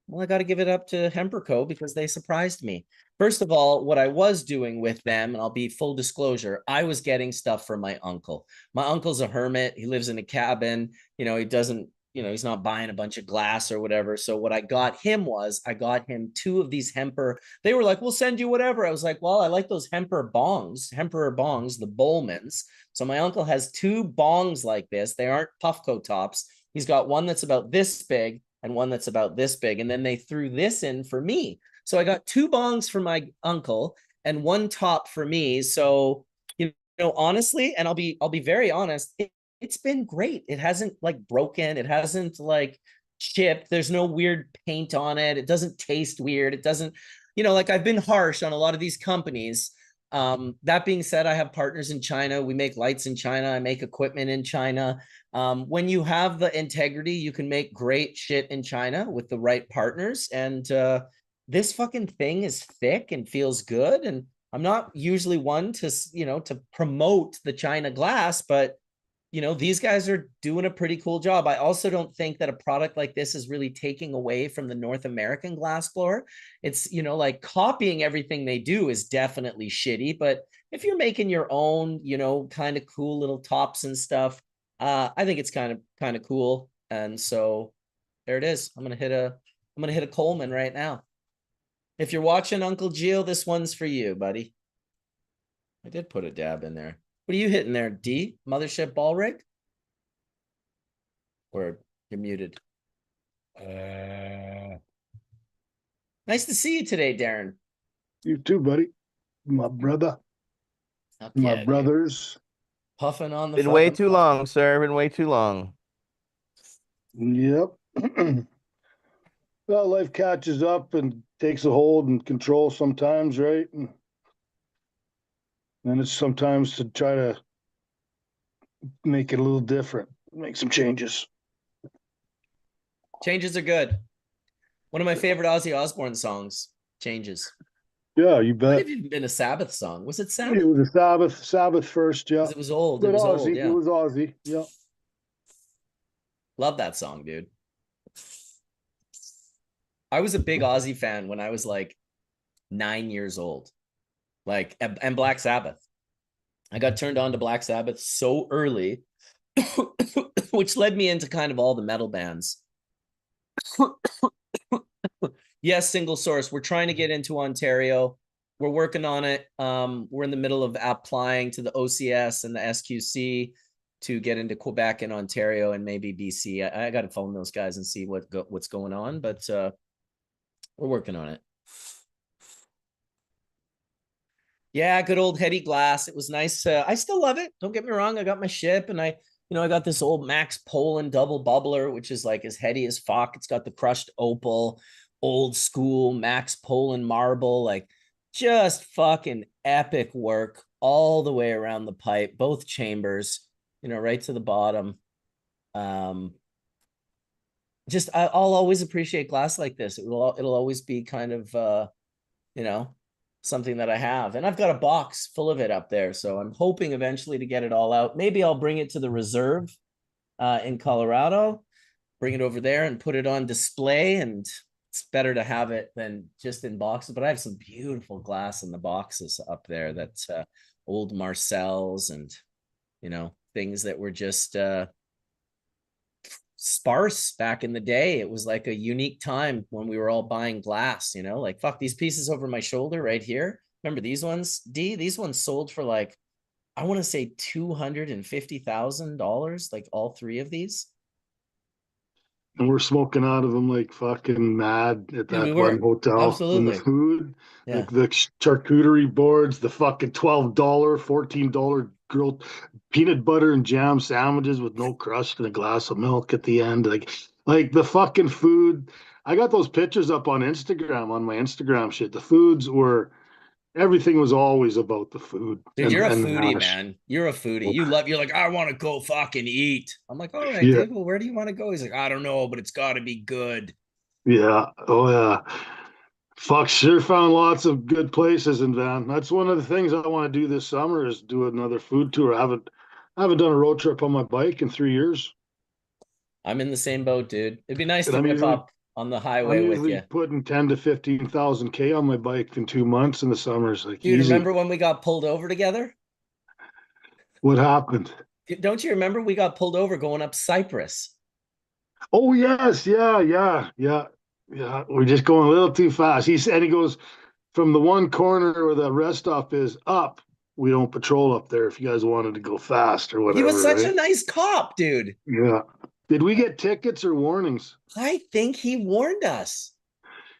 Well, I got to give it up to Hemperco because they surprised me. First of all, what I was doing with them, and I'll be full disclosure, I was getting stuff for my uncle. My uncle's a hermit. He lives in a cabin. You know, he doesn't, you know, he's not buying a bunch of glass or whatever. So what I got him I got him 2 of these Hemper. They were like, we'll send you whatever. I was like, well, I like those Hemper bongs, the Bubblemans. So my uncle has 2 bongs like this. They aren't Puffco tops. He's got one that's about this big and one that's about this big. And then they threw this in for me. So I got 2 bongs for my uncle and 1 top for me. So, you know, honestly, and I'll be very honest, it's been great. It hasn't like broken. It hasn't like chipped. There's no weird paint on it. It doesn't taste weird. It doesn't, you know, like I've been harsh on a lot of these companies. That being said, I have partners in China. We make lights in China. I make equipment in China. When you have the integrity, you can make great shit in China with the right partners. And this fucking thing is thick and feels good. And I'm not usually one to, you know, to promote the China glass, but you know, these guys are doing a pretty cool job. I also don't think that a product like this is really taking away from the North American glass blower. It's, you know, like copying everything they do is definitely shitty, but if you're making your own, you know, kind of cool little tops and stuff, I think it's kind of cool. And so there it is. I'm going to hit a Coleman right now. If you're watching Uncle Gio, this one's for you, buddy. I did put a dab in there. What are you hitting there, D? Mothership ball rig? Or you're muted. Nice to see you today, Darren. You too, buddy. My brother. My brothers. Puffing on the Been way fucking too long, sir. Been way too long. Yep. Well, life catches up and takes a hold and control sometimes, right? And then it's sometimes to try to make it a little different, make some changes. Changes are good. One of my favorite Ozzy Osbourne songs, Changes. Yeah, you Might bet. have even been a Sabbath song. Was it Sabbath? It was a Sabbath first, yeah. It was old. But It was Ozzy, old, yeah. It was Ozzy, yeah. Love that song, dude. I was a big Ozzy fan when I was like 9 years old. Like, and Black Sabbath. I got turned on to Black Sabbath so early, which led me into kind of all the metal bands. Yes, single source. We're trying to get into Ontario. We're working on it. We're in the middle of applying to the OCS and the SQC to get into Quebec and Ontario and maybe BC. I got to phone those guys and see what's going on, but we're working on it. Yeah, good old heady glass. It was nice. I still love it. Don't get me wrong. I got my ship and I got this old Max Poland double bubbler, which is like as heady as fuck. It's got the crushed opal, old school Max Poland marble, like just fucking epic work all the way around the pipe, both chambers, right to the bottom. Just I'll always appreciate glass like this. It'll always be kind of something that I have, and I've got a box full of it up there, so I'm hoping eventually to get it all out. Maybe I'll bring it to the reserve in Colorado, bring it over there and put it on display, and it's better to have it than just in boxes. But I have some beautiful glass in the boxes up there, that's old Marcells and things that were just sparse back in the day. It was like a unique time when we were all buying glass, like fuck, these pieces over my shoulder right here. Remember these ones, D? These ones sold for like, I want to say $250,000, like all 3 of these. And we're smoking out of them like fucking mad at that one hotel. Absolutely. And the food, yeah. like the charcuterie boards, the fucking $12, $14 grilled peanut butter and jam sandwiches with no crust and a glass of milk at the end. Like the fucking food. I got those pictures up on Instagram, on my Instagram shit. The foods were, everything was always about the food. Dude, you're a foodie, man. You're a foodie. You're like, I want to go fucking eat. I'm like, all right, yeah. dude, well, where do you want to go? He's like, I don't know, but it's got to be good. Yeah. Oh, yeah. Fuck, sure found lots of good places in Van. That's one of the things I want to do this summer is do another food tour. I haven't done a road trip on my bike in 3 years. I'm in the same boat, dude. It'd be nice to rip up on the highway with you. Putting 10 to 15,000 K on my bike in 2 months in the summers. Like, dude, easy. Remember when we got pulled over together? What happened? Don't you remember we got pulled over going up Cypress? Oh yes, yeah. We're just going a little too fast. He goes from the one corner where the rest stop is up. We don't patrol up there if you guys wanted to go fast or whatever. He was such a nice cop, dude. Yeah. Did we get tickets or warnings? I think he warned us.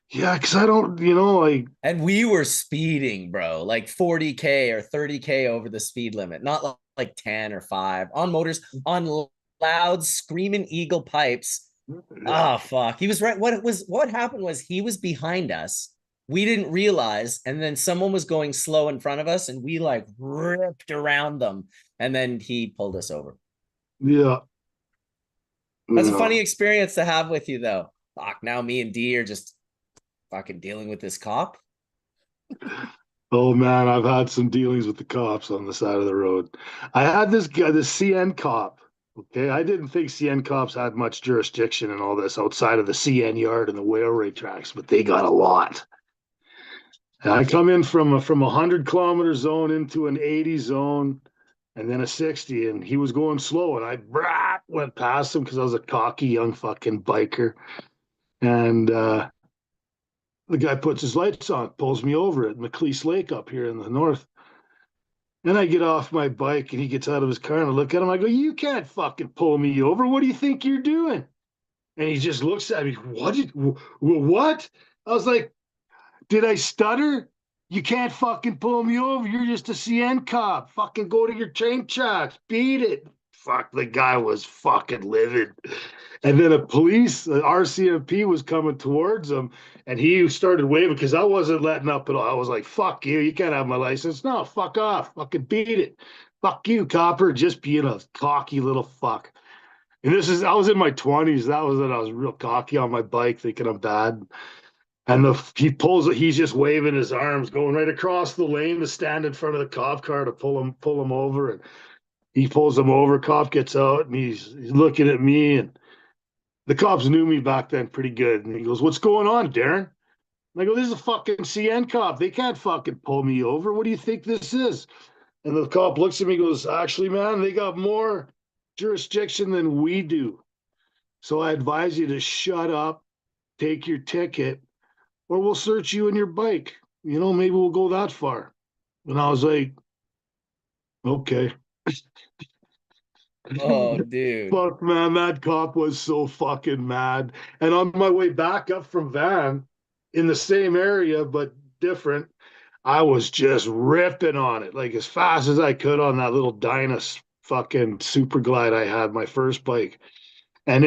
Yeah, because I don't, like. And we were speeding, bro, like 40K or 30K over the speed limit, not like 10 or 5 on motors, on loud screaming eagle pipes. Yeah. Oh, fuck. He was right. What happened was he was behind us. We didn't realize. And then someone was going slow in front of us and we like ripped around them. And then he pulled us over. Yeah. That's a funny experience to have with you, though. Fuck, now me and D are just fucking dealing with this cop. Oh man, I've had some dealings with the cops on the side of the road. I had this guy, the CN cop. Okay, I didn't think CN cops had much jurisdiction in all this outside of the CN yard and the railway tracks, but they got a lot. And I come in from a 100-kilometer zone into an 80 zone, and then a 60, and he was going slow, and I went past him because I was a cocky young fucking biker, and the guy puts his lights on, pulls me over at McLeese Lake up here in the north. Then I get off my bike and he gets out of his car and I look at him. I go, "You can't fucking pull me over. What do you think you're doing?" And he just looks at me. What? I was like, "Did I stutter? You can't fucking pull me over. You're just a CN cop. Fucking go to your train tracks. Beat it." Fuck, the guy was fucking livid. And then RCMP was coming towards him and he started waving because I wasn't letting up at all. I was like, "Fuck you. You can't have my license." "No, fuck off. Fucking beat it. Fuck you, copper." Just being a cocky little fuck. And I was in my 20s. That was it. I was real cocky on my bike thinking I'm bad. And he's just waving his arms, going right across the lane to stand in front of the cop car to pull him over. And he pulls him over. Cop gets out and he's looking at me, and the cops knew me back then pretty good. And he goes, "What's going on, Darren?" And I go, "This is a fucking CN cop. They can't fucking pull me over. What do you think this is?" And the cop looks at me and goes, "Actually, man, they got more jurisdiction than we do. So I advise you to shut up, take your ticket, or we'll search you and your bike. Maybe we'll go that far." And I was like, "Okay." Oh, dude. Fuck, man, that cop was so fucking mad. And on my way back up from Van, in the same area but different, I was just ripping on it like as fast as I could on that little Dynas fucking super glide I had, my first bike. And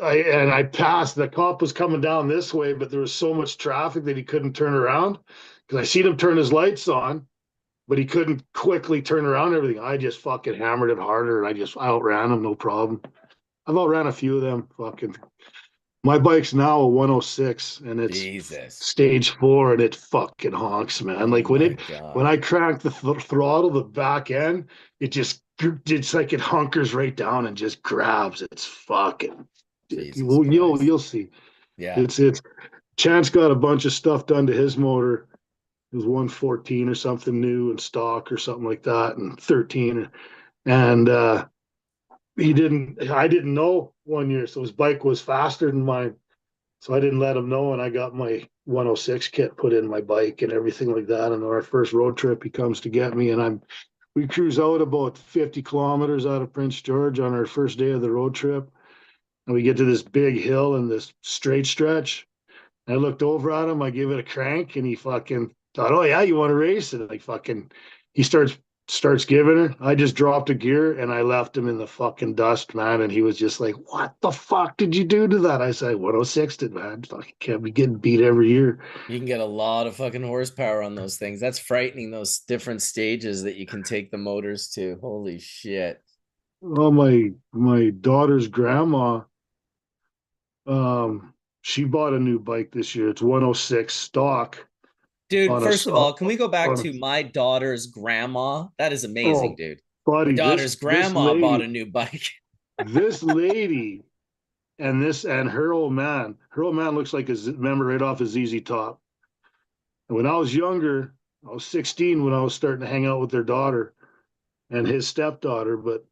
I passed. The cop was coming down this way, but there was so much traffic that he couldn't turn around because I seen him turn his lights on, but he couldn't quickly turn around everything. I just fucking hammered it harder and I outran him, no problem. I've outran a few of them. Fucking, my bike's now a 106 and it's Jesus. stage 4 and it fucking honks, man. Oh like my when I God. crank the throttle, the back end, it's like it hunkers right down and just grabs. It's fucking. Jesus You'll Christ. see. Yeah. It's Chance got a bunch of stuff done to his motor. It was 114 or something new in stock or something like that, and 13. And I didn't know one year, so his bike was faster than mine. So I didn't let him know, and I got my 106 kit put in my bike and everything like that. And on our first road trip, he comes to get me, and we cruise out about 50 kilometers out of Prince George on our first day of the road trip. And we get to this big hill and this straight stretch. I looked over at him, I gave it a crank, and he fucking thought, "Oh yeah, you want to race?" And like fucking he starts giving her. I just dropped a gear and I left him in the fucking dust, man. And he was just like, "What the fuck did you do to that?" I said, 106'd it, man. Fucking can't be getting beat every year. You can get a lot of fucking horsepower on those things. That's frightening, those different stages that you can take the motors to. Holy shit. Well, my daughter's grandma, she bought a new bike this year. It's 106 stock Dude, on a first of all, can we go back on a, to my daughter's grandma? That is amazing, oh, dude. My buddy, daughter's this grandma bought lady, a new bike. this lady and her old man looks like a member right off of ZZ Top. And when I was younger, I was 16 when I was starting to hang out with their daughter and his stepdaughter. But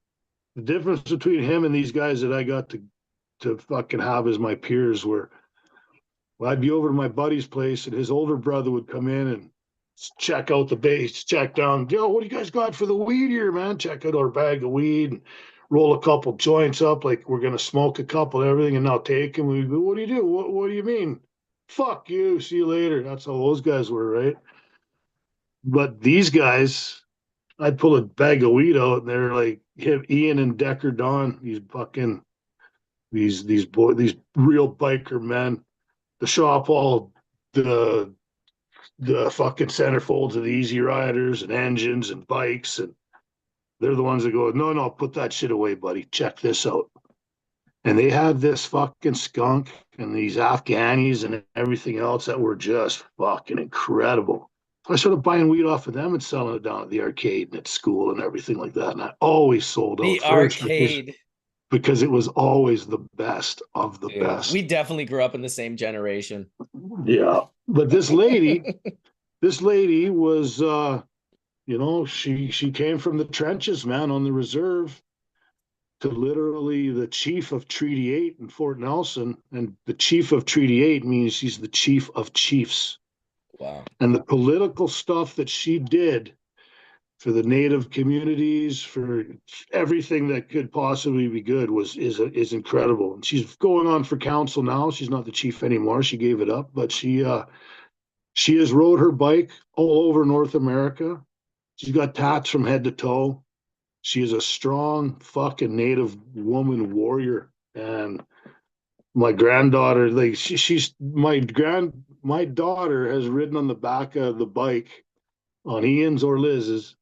the difference between him and these guys that I got to fucking have as my peers were, well, I'd be over to my buddy's place and his older brother would come in and check out the base, check down, "Yo, what do you guys got for the weed here, man?" Check out our bag of weed. And roll a couple joints up, like we're gonna smoke a couple, everything, and now take them. We go, what do you do? What do you mean? Fuck you. See you later. That's how those guys were, right? But these guys, I'd pull a bag of weed out, and they're like him, Ian and Decker Don, these fucking these real biker men. The shop all the fucking centerfolds of the Easy Riders and engines and bikes, and they're the ones that go, no, put that shit away, buddy. Check this out. And they had this fucking skunk and these Afghanis and everything else that were just fucking incredible. I started buying weed off of them and selling it down at the arcade and at school and everything like that. And I always sold out The first arcade. because it was always the best of the Dude, best. we definitely grew up in the same generation. Yeah. But this lady was you know, she came from the trenches, man, on the reserve to literally the chief of Treaty 8 in Fort Nelson. And the chief of Treaty 8 means she's the chief of chiefs. Wow. And the political stuff that she did for the native communities, for everything that could possibly be good is incredible. And she's going on for council now. She's not the chief anymore. She gave it up, but she has rode her bike all over North America. She's got tats from head to toe. She is a strong fucking native woman warrior. And my granddaughter, like my daughter has ridden on the back of the bike on Ian's or Liz's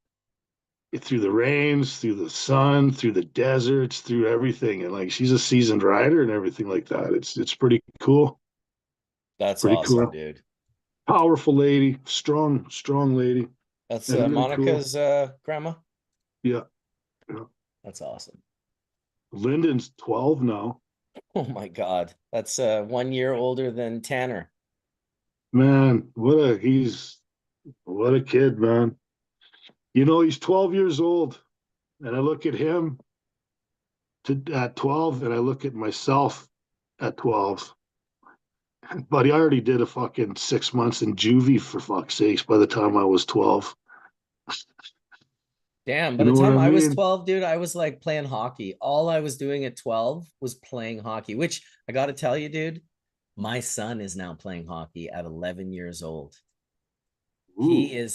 through the rains, through the sun, through the deserts, through everything. And like she's a seasoned rider and everything like that. It's pretty cool. That's Pretty awesome, cool. dude. Powerful lady, strong lady. That's And really Monica's grandma. Yeah. That's awesome. Lyndon's 12 now. Oh my God. That's 1 year older than Tanner. Man, what a kid, man. You know, he's 12 years old, and I look at him at 12, and I look at myself at 12. But he already did a fucking 6 months in juvie, for fuck's sakes, by the time I was 12. Damn, by You the know what time I I was mean? 12, dude, I was like playing hockey. All I was doing at 12 was playing hockey, which I got to tell you, dude, my son is now playing hockey at 11 years old. Ooh,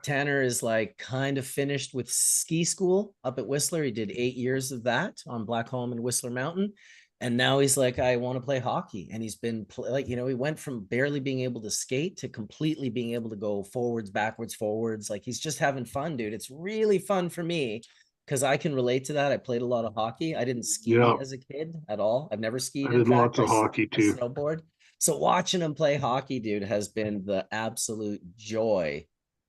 Tanner is like kind of finished with ski school up at Whistler. He did 8 years of that on Blackcomb and Whistler Mountain. And now he's like, I want to play hockey. And he's been like, you know, he went from barely being able to skate to completely being able to go forwards, backwards, forwards. Like he's just having fun, dude. It's really fun for me because I can relate to that. I played a lot of hockey. I didn't ski yeah. as a kid at all. I've never skied. I In did fact, lots of hockey I too. snowboard. So watching him play hockey, dude, has been the absolute joy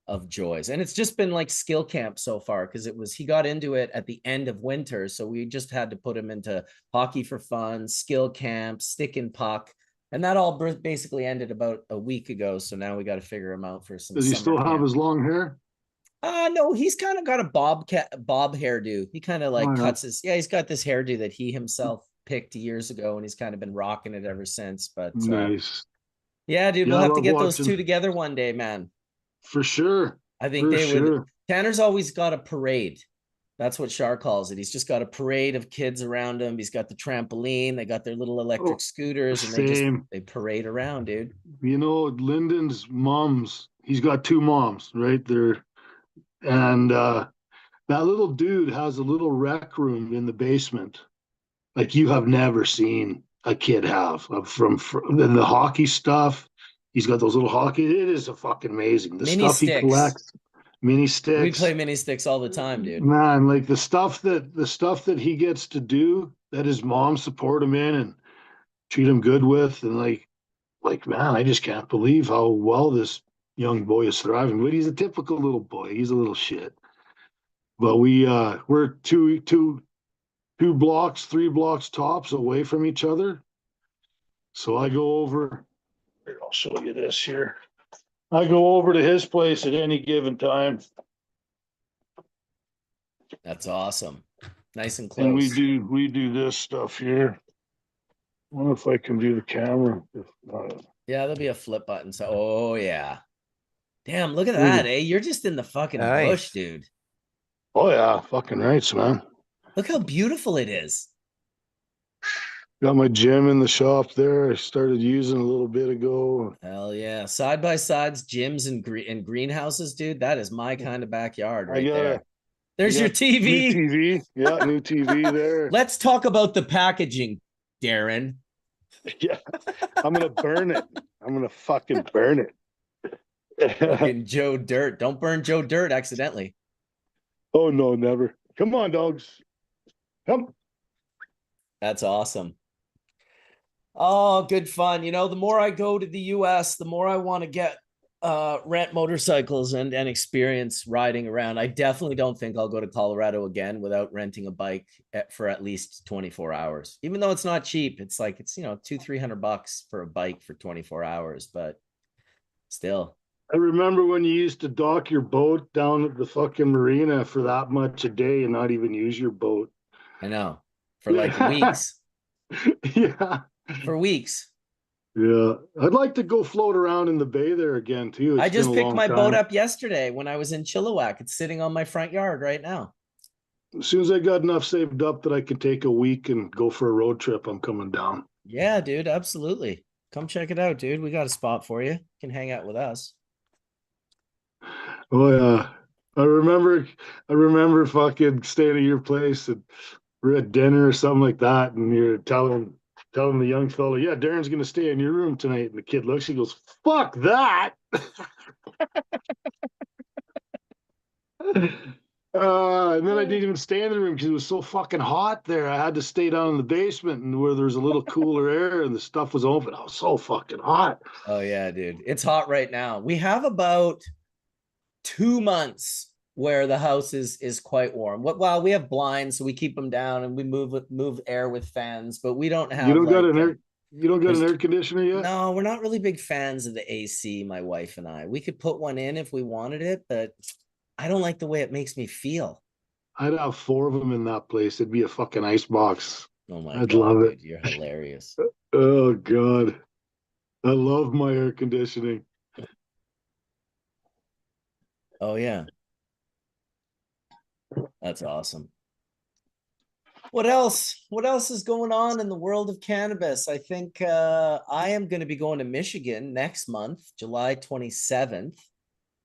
of joys. And it's just been like skill camp so far because he got into it at the end of winter. So we just had to put him into hockey for fun, skill camp, stick and puck. And that all basically ended about a week ago. So now we got to figure him out for some Does he summer still have camp. his long hair? No, he's kind of got a bob hairdo. He kind of like Oh, yeah. cuts he's got this hairdo that he himself picked years ago and he's kind of been rocking it ever since. But Nice. yeah, dude, Yeah, we'll I have to love get those two watching. together one day, man. For sure. I think For they would. sure. Tanner's always got a parade. That's what Shar calls it. He's just got a parade of kids around him. He's got the trampoline. They got their little electric Oh, scooters, and same. they parade around, dude. You know, Lyndon's moms, he's got two moms, right there. And that little dude has a little rec room in the basement, like you have never seen a kid have from the hockey stuff. He's got those little hockey. It is a fucking amazing. The Mini stuff he sticks. collects, mini We sticks, play mini sticks all the time, dude. man. Like the stuff that he gets to do, that his mom support him in and treat him good with, and like man, I just can't believe how well this young boy is thriving. But he's a typical little boy. He's a little shit. But we're two blocks, 3 blocks tops away from each other. So I go over. Here, I'll show you this here. I go over to his place at any given time, That's awesome. Nice and and we close. do this stuff here. I wonder if I can do the camera. If not, Yeah, there'll be a flip button. So, oh yeah. Damn, look at that, eh? You're just in the fucking bush, Nice. dude. oh yeah, fucking rights, man. Look how beautiful it is. Got my gym in the shop there. I started using a little bit ago. Hell yeah. Side by sides, gyms and greenhouses, dude. That is my kind of backyard I right got there. a I There's your got new TV. TV. Yeah, new TV there. Let's talk about the packaging, Darren. Yeah, I'm gonna burn it. I'm gonna fucking burn it. Fucking Joe Dirt. Don't burn Joe Dirt accidentally. Oh no, never. Come on, dogs. Come. That's awesome. Oh, good fun. You know, the more I go to the US, the more I want to get rent motorcycles and experience riding around. I definitely don't think I'll go to Colorado again without renting a bike for at least 24 hours. Even though it's not cheap, it's like it's, you know, $200-300 for a bike for 24 hours, but still. I remember when you used to dock your boat down at the fucking marina for that much a day and not even use your boat. I know. For like weeks. Yeah. For weeks. Yeah. I'd like to go float around in the bay there again too. It's I just been a picked long my time. boat up yesterday when I was in Chilliwack. It's sitting on my front yard right now. As soon as I got enough saved up that I could take a week and go for a road trip, I'm coming down. Yeah, dude, absolutely. Come check it out, dude. We got a spot for you. You can hang out with us. Oh yeah. I remember fucking staying at your place and we're at dinner or something like that, and you're telling the young fella, yeah, Darren's gonna stay in your room tonight. And the kid looks, he goes, fuck that. And then I didn't even stay in the room because it was so fucking hot there. I had to stay down in the basement and where there's a little cooler air and the stuff was open. I was so fucking hot. Oh yeah, dude. It's hot right now. We have about 2 months where the house is quite warm. Well, we have blinds, so we keep them down and we move air with fans, but we don't You have don't got like you don't got an air conditioner yet? no, we're not really big fans of the AC, my wife and I. We could put one in if we wanted it, but I don't like the way it makes me feel. I'd have 4 of them in that place. It'd be a fucking ice box. Oh my I'd God, love it. dude, you're hilarious. Oh God. I love my air conditioning. Oh yeah. That's awesome. What else? What else is going on in the world of cannabis? I think I am going to be going to Michigan next month, July 27th.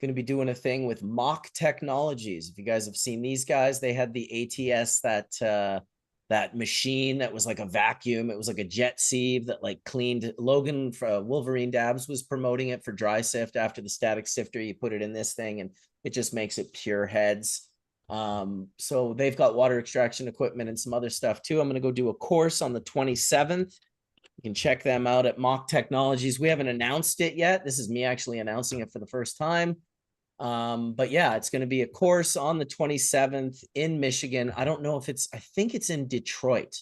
Going to be doing a thing with Mock Technologies. If you guys have seen these guys, they had the ATS, that machine that was like a vacuum. It was like a jet sieve that like cleaned. Logan from Wolverine Dabs was promoting it for dry sift after the static sifter. You put it in this thing and it just makes it pure heads. So they've got water extraction equipment and some other stuff too. I'm going to go do a course on the 27th. You can check them out at Mock Technologies. We haven't announced it yet. This is me actually announcing it for the first time. But yeah, it's going to be a course on the 27th in Michigan. I don't know if I think it's in Detroit,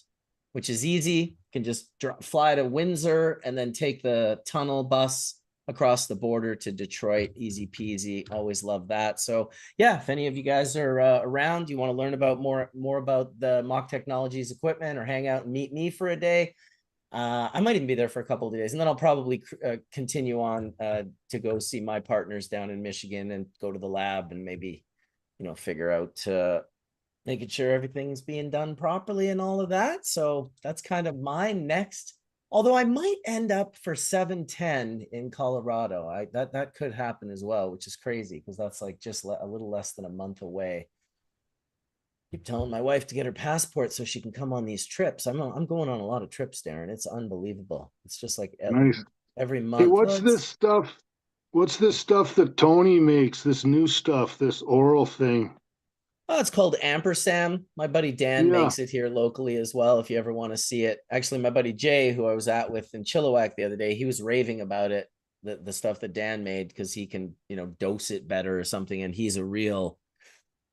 which is easy. You can just fly to Windsor and then take the tunnel bus across the border to Detroit. Easy peasy. Always love that. So yeah, if any of you guys are around, you want to learn about more about the Mock Technologies equipment or hang out and meet me for a day, I might even be there for a couple of days, and then I'll probably continue on to go see my partners down in Michigan and go to the lab and maybe, you know, figure out making sure everything's being done properly and all of that. So that's kind of my next. Although I might end up for 710 in Colorado. That could happen as well, which is crazy because that's like just a little less than a month away. Keep telling my wife to get her passport so she can come on these trips. I'm going on a lot of trips, Darren. It's unbelievable. It's just like Nice. every month. Hey, what's this stuff? What's this stuff that Tony makes? This new stuff, this oral thing. Oh, it's called Ampersand. My buddy Dan makes it here locally as well. If you ever want to see it, actually, my buddy Jay, who I was at with in Chilliwack the other day, he was raving about it, the stuff that Dan made, because he can, you know, dose it better or something, and he's a real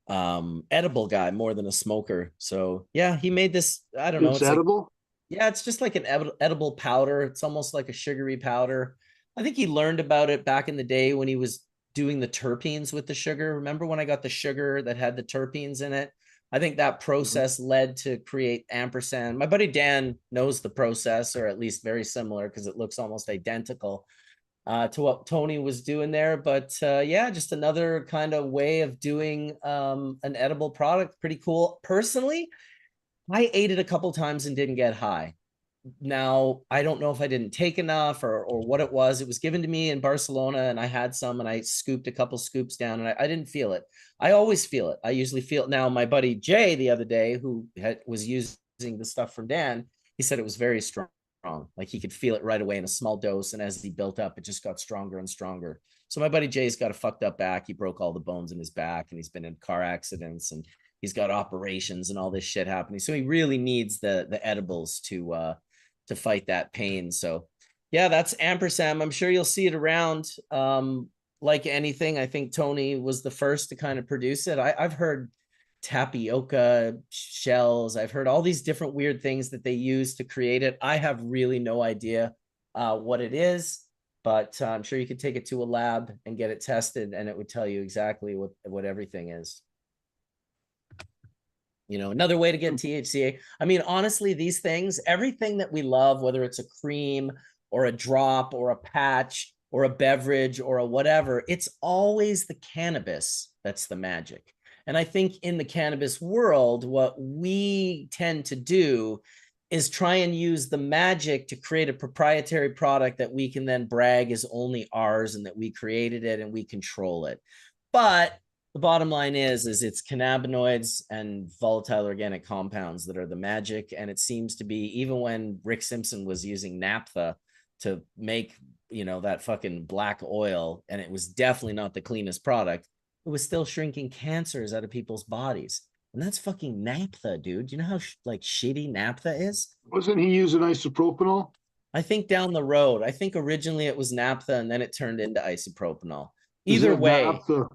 edible guy more than a smoker. So yeah, he made this. I don't know. It's edible. Yeah, it's just like an edible powder. It's almost like a sugary powder. I think he learned about it back in the day when he was doing the terpenes with the sugar. Remember when I got the sugar that had the terpenes in it? I think that process led to create Ampersand. My buddy Dan knows the process, or at least very similar, because it looks almost identical to what Tony was doing there. But yeah, just another kind of way of doing an edible product. Pretty cool. Personally, I ate it a couple times and didn't get high. Now, I don't know if I didn't take enough or what it was. It was given to me in Barcelona and I had some and I scooped a couple scoops down and I didn't feel it. I always feel it. I usually feel it. Now, my buddy Jay the other day, who was using the stuff from Dan, he said it was very strong. Like he could feel it right away in a small dose. And as he built up, it just got stronger and stronger. So my buddy Jay's got a fucked up back. He broke all the bones in his back and he's been in car accidents and he's got operations and all this shit happening. So he really needs the edibles to fight that pain. So yeah, that's ampersand. I'm sure you'll see it around. Like anything, I think Tony was the first to kind of produce it. I've heard tapioca shells. I've heard all these different weird things that they use to create it. I have really no idea what it is, but I'm sure you could take it to a lab and get it tested and it would tell you exactly what everything is. You know, another way to get THCA. I mean, honestly, these things, everything that we love, whether it's a cream or a drop or a patch or a beverage or a whatever, it's always the cannabis that's the magic. And I think in the cannabis world, what we tend to do is try and use the magic to create a proprietary product that we can then brag is only ours and that we created it and we control it. But the bottom line is it's cannabinoids and volatile organic compounds that are the magic. And it seems to be, even when Rick Simpson was using naphtha to make, you know, that fucking black oil, and it was definitely not the cleanest product, it was still shrinking cancers out of people's bodies. And that's fucking naphtha, dude. You know how like shitty naphtha is? Wasn't he using isopropanol? I think down the road, I think originally it was naphtha and then it turned into isopropanol. Is Either that way, naphtha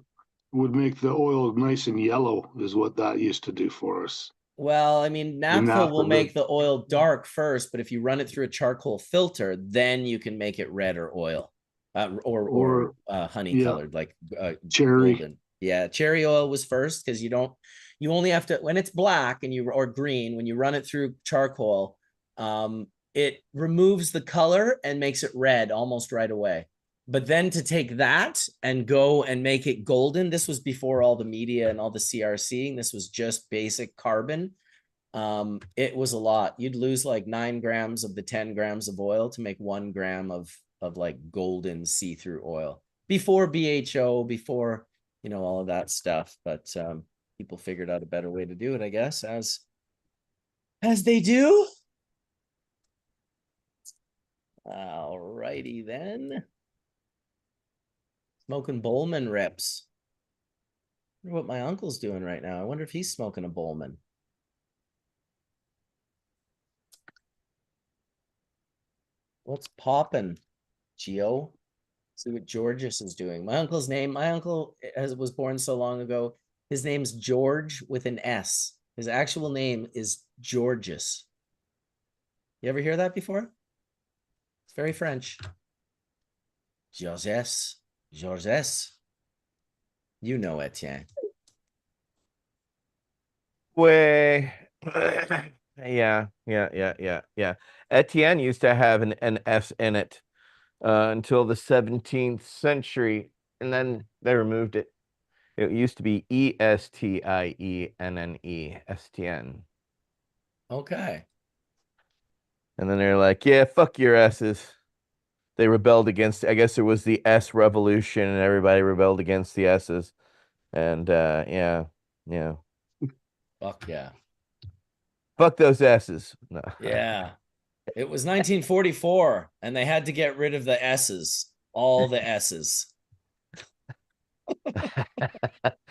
would make the oil nice and yellow, is what that used to do for us. well, I mean, naphtha will make the oil dark first, but if you run it through a charcoal filter, then you can make it red or oil, or honey colored, like cherry. golden. Yeah, cherry oil was first because you only have to, when it's black and or green, when you run it through charcoal, it removes the color and makes it red almost right away. But then to take that and go and make it golden, this was before all the media and all the CRC. This was just basic carbon. It was a lot. You'd lose like 9 grams of the 10 grams of oil to make 1 gram of like golden see-through oil before BHO, before, you know, all of that stuff. But people figured out a better way to do it, I guess, as they do. All righty then. Smoking Bubbleman rips. I wonder what my uncle's doing right now. I wonder if he's smoking a Bubbleman. What's popping, Gio? See what Georges is doing. My uncle's name, my uncle was born so long ago. His name's George with an S. His actual name is Georges. You ever hear that before? It's very French. Georges. Georges. You know Etienne. Way. Yeah. Etienne used to have an S in it until the 17th century, and then they removed it. It used to be Estienne, Estienne. Okay. And then they're like, yeah, fuck your S's. They rebelled against, I guess it was the S revolution, and everybody rebelled against the S's. And yeah. Fuck yeah. Fuck those S's. No. Yeah. It was 1944, and they had to get rid of the S's. All the S's.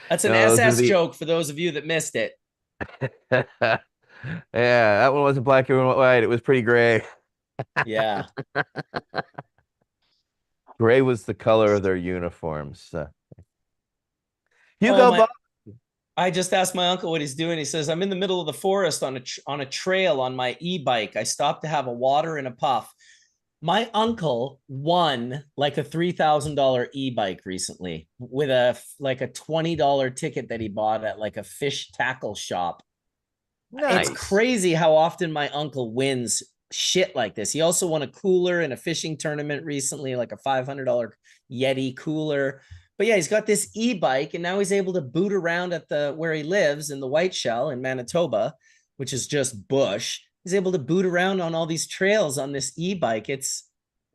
That's an SS joke for those of you that missed it. Yeah, that one wasn't black and white. It was pretty gray. Yeah. Gray was the color of their uniforms. Hugo Boss. I just asked my uncle what he's doing. He says, I'm in the middle of the forest on a trail on my e-bike. I stopped to have a water and a puff. My uncle won like a $3,000 e-bike recently with a $20 ticket that he bought at like a fish tackle shop. Nice. It's crazy how often my uncle wins shit like this. He also won a cooler in a fishing tournament recently, like a $500 Yeti cooler. But yeah, he's got this e-bike and now he's able to boot around at where he lives in the White Shell in Manitoba. which is just bush, he's able to boot around on all these trails on this e-bike. It's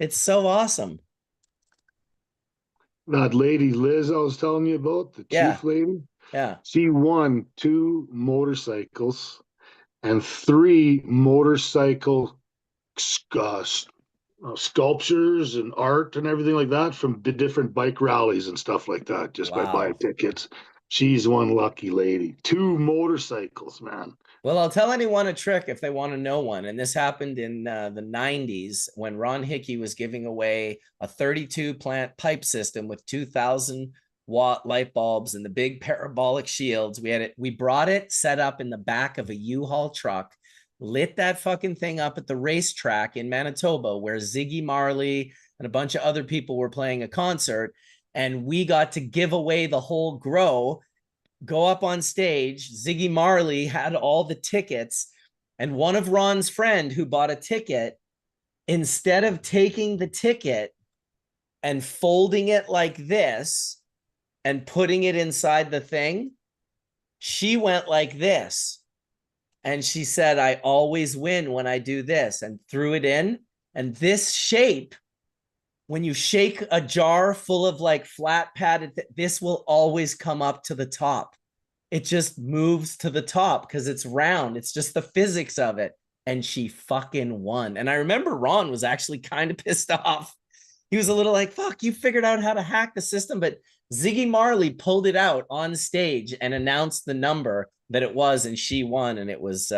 so awesome. That lady Liz I was telling you about, the Yeah. chief lady, Yeah. she won 2 motorcycles and 3 motorcycle uh, sculptures and art and everything like that from different bike rallies and stuff like that just by buying Wow. tickets. She's one lucky lady. 2 motorcycles, man. Well, I'll tell anyone a trick if they want to know one. And this happened in the 90s when Ron Hickey was giving away a 32 plant pipe system with 2,000-watt light bulbs and the big parabolic shields. We brought it set up in the back of a U-Haul truck, lit that fucking thing up at the racetrack in Manitoba where Ziggy Marley and a bunch of other people were playing a concert. And we got to give away the whole grow, go up on stage. Ziggy Marley had all the tickets, and one of Ron's friend who bought a ticket, instead of taking the ticket and folding it like this and putting it inside the thing, she went like this. And she said, I always win when I do this, and threw it in. And this shape, when you shake a jar full of like flat padded, this will always come up to the top. It just moves to the top because it's round. It's just the physics of it. And she fucking won. And I remember Ron was actually kind of pissed off. He was a little like, fuck, you figured out how to hack the system. But Ziggy Marley pulled it out on stage and announced the number that it was, and she won. And it was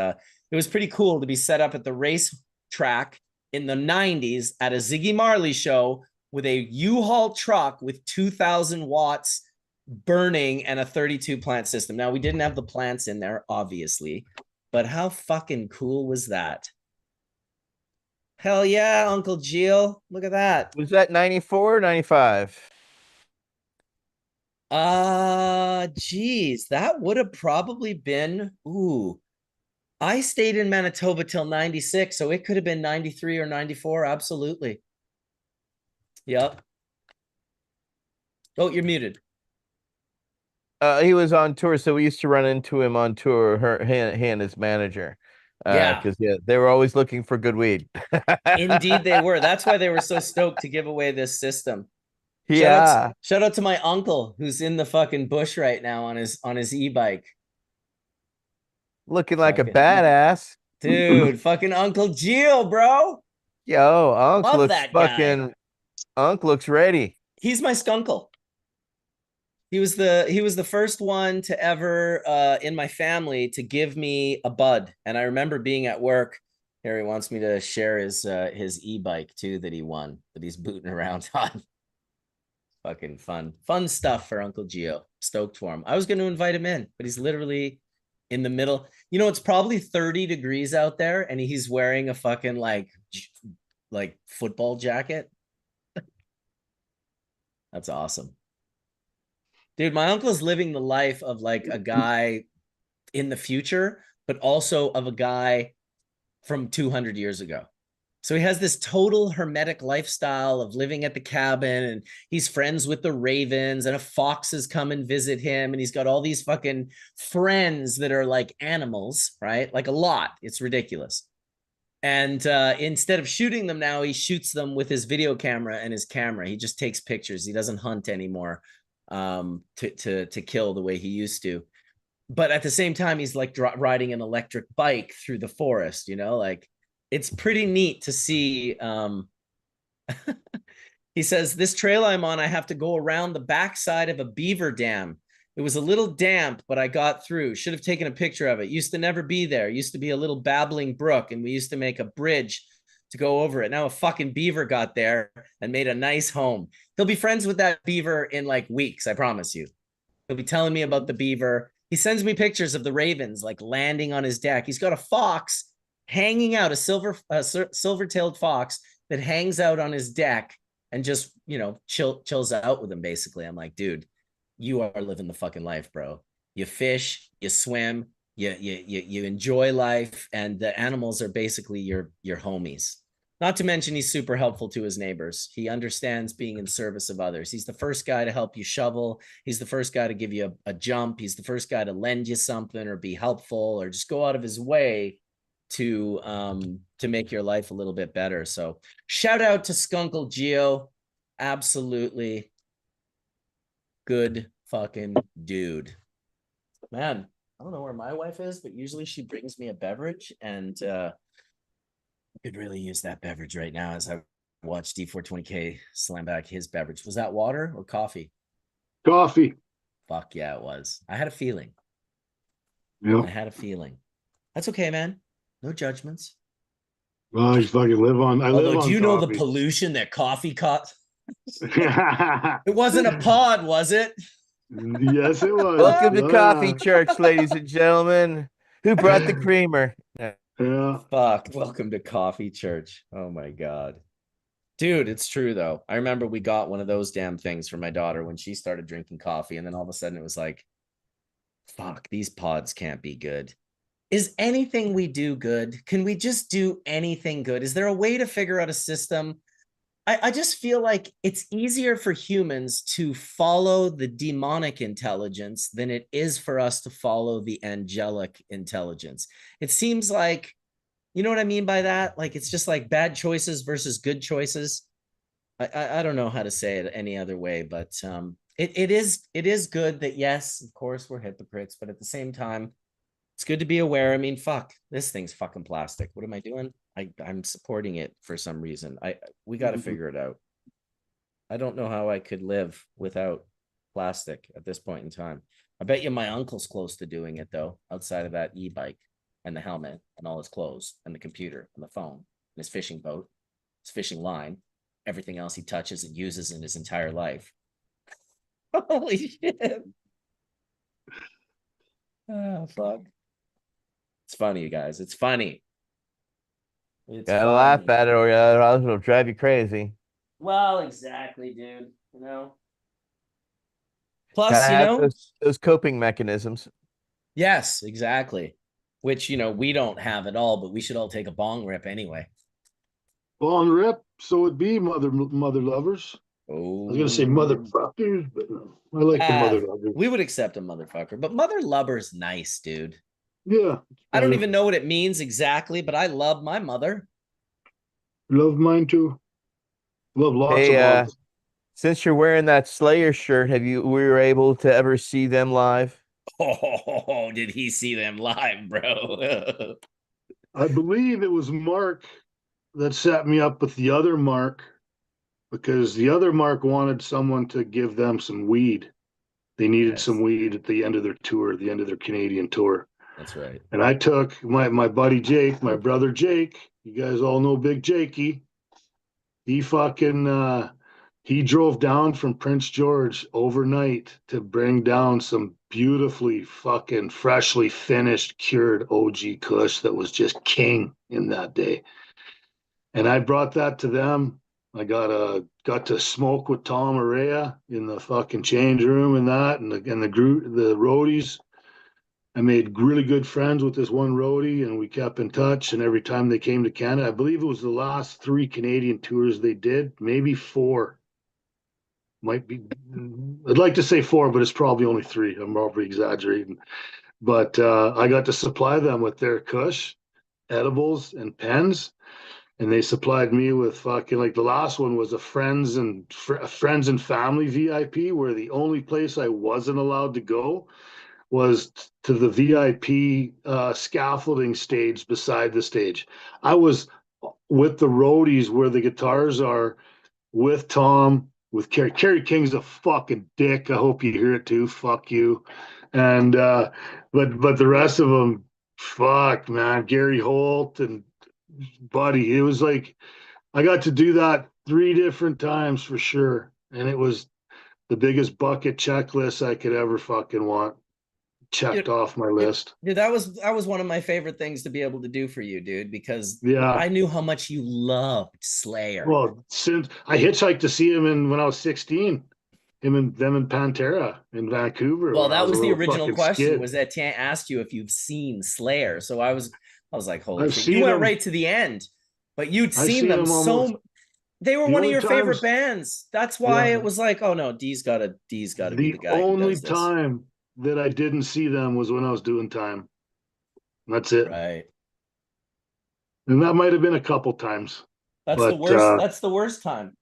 pretty cool to be set up at the race track in the 90s at a Ziggy Marley show with a U-Haul truck with 2,000 watts burning and a 32 plant system. Now, we didn't have the plants in there, obviously, but how fucking cool was that? Hell yeah, Uncle Gio. Look at that. Was that 94 or 95? Geez, that would have probably been, I stayed in Manitoba till 96, so it could have been 93 or 94. Absolutely. Yep. Oh, you're muted. He was on tour, so we used to run into him on tour, he and his manager. Yeah. Because they were always looking for good weed. Indeed, they were. That's why they were so stoked to give away this system. Yeah. Shout out to my uncle who's in the fucking bush right now on his e-bike. Looking like a Fucking badass. dude, fucking Uncle Gio, bro. Yo, Love that guy. Unc looks ready. He's my skunkle. He was the first one to ever in my family to give me a bud. And I remember being at work. Harry wants me to share his e-bike too that he won, that he's booting around on. Fucking fun stuff for Uncle Gio. Stoked for him. I was going to invite him in, but he's literally in the middle. You know, it's probably 30 degrees out there, and he's wearing a fucking like football jacket. That's awesome. Dude, my uncle's living the life of like a guy in the future, but also of a guy from 200 years ago. So he has this total hermetic lifestyle of living at the cabin, and he's friends with the ravens, and a fox has come and visit him, and he's got all these fucking friends that are like animals, right? Like a lot. It's ridiculous. And instead of shooting them now, he shoots them with his video camera and his camera. He just takes pictures. He doesn't hunt anymore to kill the way he used to. But at the same time, he's like riding an electric bike through the forest, you know, like it's pretty neat to see. He says, this trail I'm on, I have to go around the backside of a beaver dam. It was a little damp, but I got through. Should have taken a picture of it. Used to never be there. Used to be a little babbling brook, and we used to make a bridge to go over it. Now a fucking beaver got there and made a nice home. He'll be friends with that beaver in like weeks, I promise you. He'll be telling me about the beaver. He sends me pictures of the ravens like landing on his deck. He's got a fox hanging out, a silver-tailed fox that hangs out on his deck and just, you know, chills out with him, basically. I'm like, dude, you are living the fucking life, bro. You fish, you swim, you enjoy life, and the animals are basically your homies. Not to mention he's super helpful to his neighbors. He understands being in service of others. He's the first guy to help you shovel. He's the first guy to give you a jump. He's the first guy to lend you something or be helpful or just go out of his way to make your life a little bit better. So shout out to Skunkle Geo. Absolutely good fucking dude. Man, I don't know where my wife is, but usually she brings me a beverage, and I could really use that beverage right now as I watch D420K slam back his beverage. Was that water or coffee? Coffee. Fuck yeah, it was. I had a feeling. Yeah. I had a feeling. That's okay, man. No judgments. Well, I just fucking live on. I live Although, on do you know the coffee. pollution that coffee caused? It wasn't a pod, was it? Yes, it was. Welcome to Coffee Yeah. Church, ladies and gentlemen. Who brought the creamer? Yeah. Fuck. Welcome to Coffee Church. Oh my God. Dude, it's true though. I remember we got one of those damn things for my daughter when she started drinking coffee, and then all of a sudden it was like, fuck, these pods can't be good. Is anything we do good? Can we just do anything good? Is there a way to figure out a system? I just feel like it's easier for humans to follow the demonic intelligence than it is for us to follow the angelic intelligence. It seems like, you know what I mean by that? Like, it's just like bad choices versus good choices. I don't know how to say it any other way, but it is good that, yes, of course we're hypocrites, but at the same time, it's good to be aware. I mean, fuck, this thing's fucking plastic. What am I doing? I'm supporting it for some reason. We got to figure it out. I don't know how I could live without plastic at this point in time. I bet you my uncle's close to doing it though, outside of that e-bike and the helmet and all his clothes and the computer and the phone and his fishing boat, his fishing line, everything else he touches and uses in his entire life. Holy shit. Oh, fuck. It's funny, you guys. It's funny. It's Gotta funny. laugh at it, or else it'll drive you crazy. Well, exactly, dude. You know. Plus, Gotta you have know. those coping mechanisms. Yes, exactly. Which, you know, we don't have at all, but we should all take a bong rip anyway. Bong rip. So it be mother lovers. Oh, I was gonna say motherfuckers, but no. I like the mother lovers. we would accept a motherfucker, but mother lover's nice, dude. Yeah. I don't even know what it means exactly, but I love my mother. Love mine too. Love lots of Hey, moms. since you're wearing that Slayer shirt, we were able to ever see them live? Oh, did he see them live, bro? I believe it was Mark that set me up with the other Mark, because the other Mark wanted someone to give them some weed. They needed some weed at the end of their tour, the end of their Canadian tour. That's right. And I took my buddy Jake, my brother Jake. You guys all know Big Jakey. He fucking he drove down from Prince George overnight to bring down some beautifully fucking freshly finished cured OG Kush that was just king in that day. And I brought that to them. I got to smoke with Tom Araya in the fucking change room and that, and the group, the roadies. I made really good friends with this one roadie, and we kept in touch. And every time they came to Canada, I believe it was the last 3 Canadian tours they did, maybe 4. Might be, I'd like to say 4, but it's probably only 3. I'm probably exaggerating. But I got to supply them with their Kush, edibles, and pens. And they supplied me with fucking, like, the last one was a friends and family VIP, where the only place I wasn't allowed to go was to the VIP scaffolding stage beside the stage. I was with the roadies where the guitars are, with Tom, with Kerry. Kerry King's a fucking dick. I hope you hear it too. Fuck you. And but the rest of them, fuck man, Gary Holt and Buddy. It was like I got to do that 3 different times for sure, and it was the biggest bucket checklist I could ever fucking want. Checked off my list. Dude, that was one of my favorite things to be able to do for you, dude, because Yeah. I knew how much you loved Slayer. Well, since I hitchhiked to see him when I was 16, them in Pantera in Vancouver. Well, that was the original question. Skid. Was that asked you if you've seen Slayer? So I was like, holy I've shit! seen You went him. right to the end. but you'd I seen seen them them almost they were the one of only your favorite times. bands. That's why Yeah, it was like, oh no, D's gotta be the the guy who only does this. time that I didn't see them was when I was doing time. That's it. Right. And that might have been a couple times. That's the But worst. That's the worst time.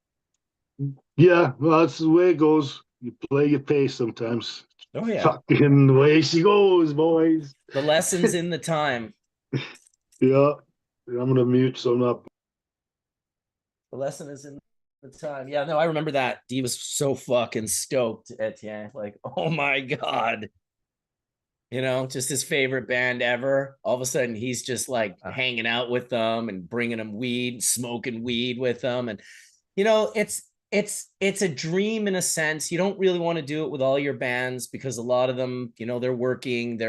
yeah, well, that's the way it goes. You play, you pay sometimes. Oh yeah. Fucking the way she goes, boys. The lessons in the time. Yeah. I'm gonna mute so I'm not. The lesson is in the time. Yeah, no, I remember that. D was so fucking stoked, Etienne. Like, oh my God. Just his favorite band ever. All of a sudden, he's just like hanging out with them and bringing them weed, smoking weed with them. And, it's a dream in a sense. You don't really want to do it with all your bands because a lot of them, they're working,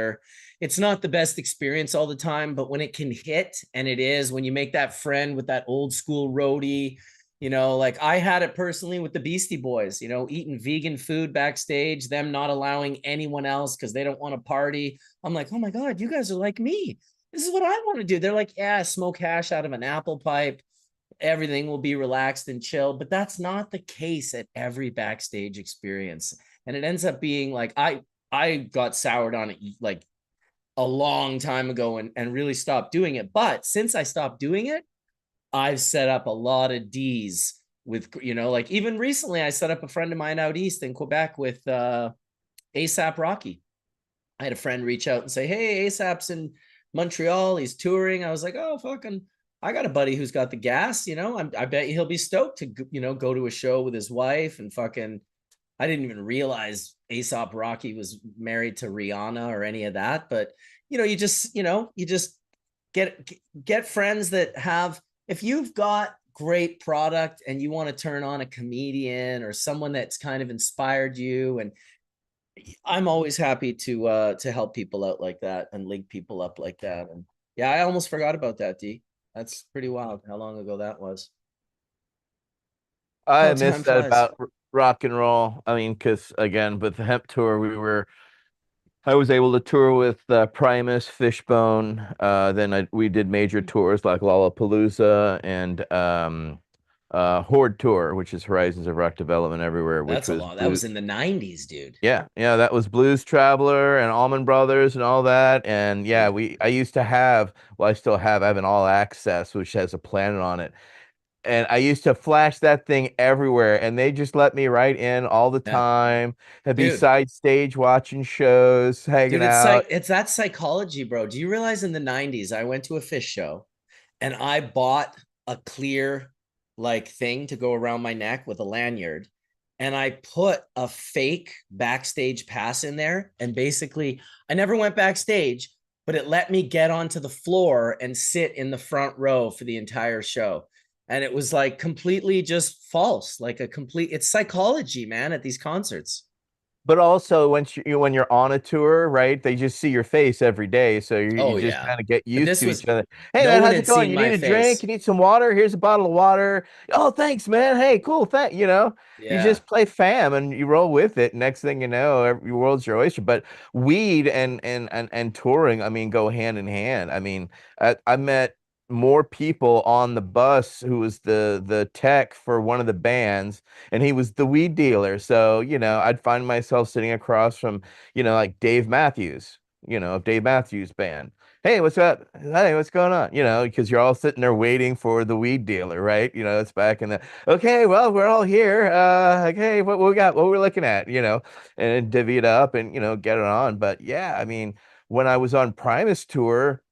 it's not the best experience all the time, but when it can hit, and it is, when you make that friend with that old school roadie, like I had it personally with the Beastie Boys, eating vegan food backstage, them not allowing anyone else because they don't want to party. I'm like, oh my God, you guys are like me. This is what I want to do. They're like, yeah, smoke hash out of an apple pipe. Everything will be relaxed and chill. But that's not the case at every backstage experience. And it ends up being like, I got soured on it like a long time ago and really stopped doing it. But since I stopped doing it, I've set up a lot of D's with, like even recently I set up a friend of mine out east in Quebec with ASAP Rocky. I had a friend reach out and say, hey, ASAP's in Montreal. He's touring. I was like, oh, fucking, I got a buddy who's got the gas, I bet he'll be stoked to, go to a show with his wife and fucking, I didn't even realize ASAP Rocky was married to Rihanna or any of that. But, you just get friends that have, if you've got great product and you want to turn on a comedian or someone that's kind of inspired you, and I'm always happy to help people out like that and link people up like that. And yeah, I almost forgot about that, D. That's pretty wild how long ago that was. I Oh, miss time that flies. about rock and roll. I mean, because again, with the hemp tour, I was able to tour with Primus, Fishbone. Then we did major tours like Lollapalooza and Horde Tour, which is Horizons of Rock Development Everywhere, which That's a was lot. That blue. was in the 90s, dude. Yeah, that was Blues Traveler and Allman Brothers and all that. And yeah, Dude. I used to have, well, I have an All Access, which has a planet on it. And I used to flash that thing everywhere, and they just let me right in all the Yeah. time and be Dude. side stage watching shows, hanging Dude, it's out. like it's that psychology, bro. Do you realize in the 90s I went to a fish show and I bought a clear like thing to go around my neck with a lanyard, and I put a fake backstage pass in there, and basically I never went backstage, but it let me get onto the floor and sit in the front row for the entire show. And it was like completely just false, like it's psychology, man, at these concerts. But also, when you're on a tour, right? They just see your face every day, so you Oh just yeah. kind of get But used this to each was other. Hey no man, one how's it had going? seen You my need a drink? face. You need some water? Here's a bottle of water. Oh, thanks, man. Hey, cool. You Yeah. just play fam and you roll with it. Next thing you know, your world's your oyster. But weed and touring, I mean, go hand in hand. I mean, I met more people on the bus who was the tech for one of the bands, and he was the weed dealer. So, I'd find myself sitting across from like Dave Matthews, of Dave Matthews Band. Hey, what's up? Hey, what's going on? Because you're all sitting there waiting for the weed dealer, right? It's back in the, okay, well, we're all here. Okay, what we got, what we're looking at, and divvy it up and, get it on. But yeah, I mean, when I was on Primus tour,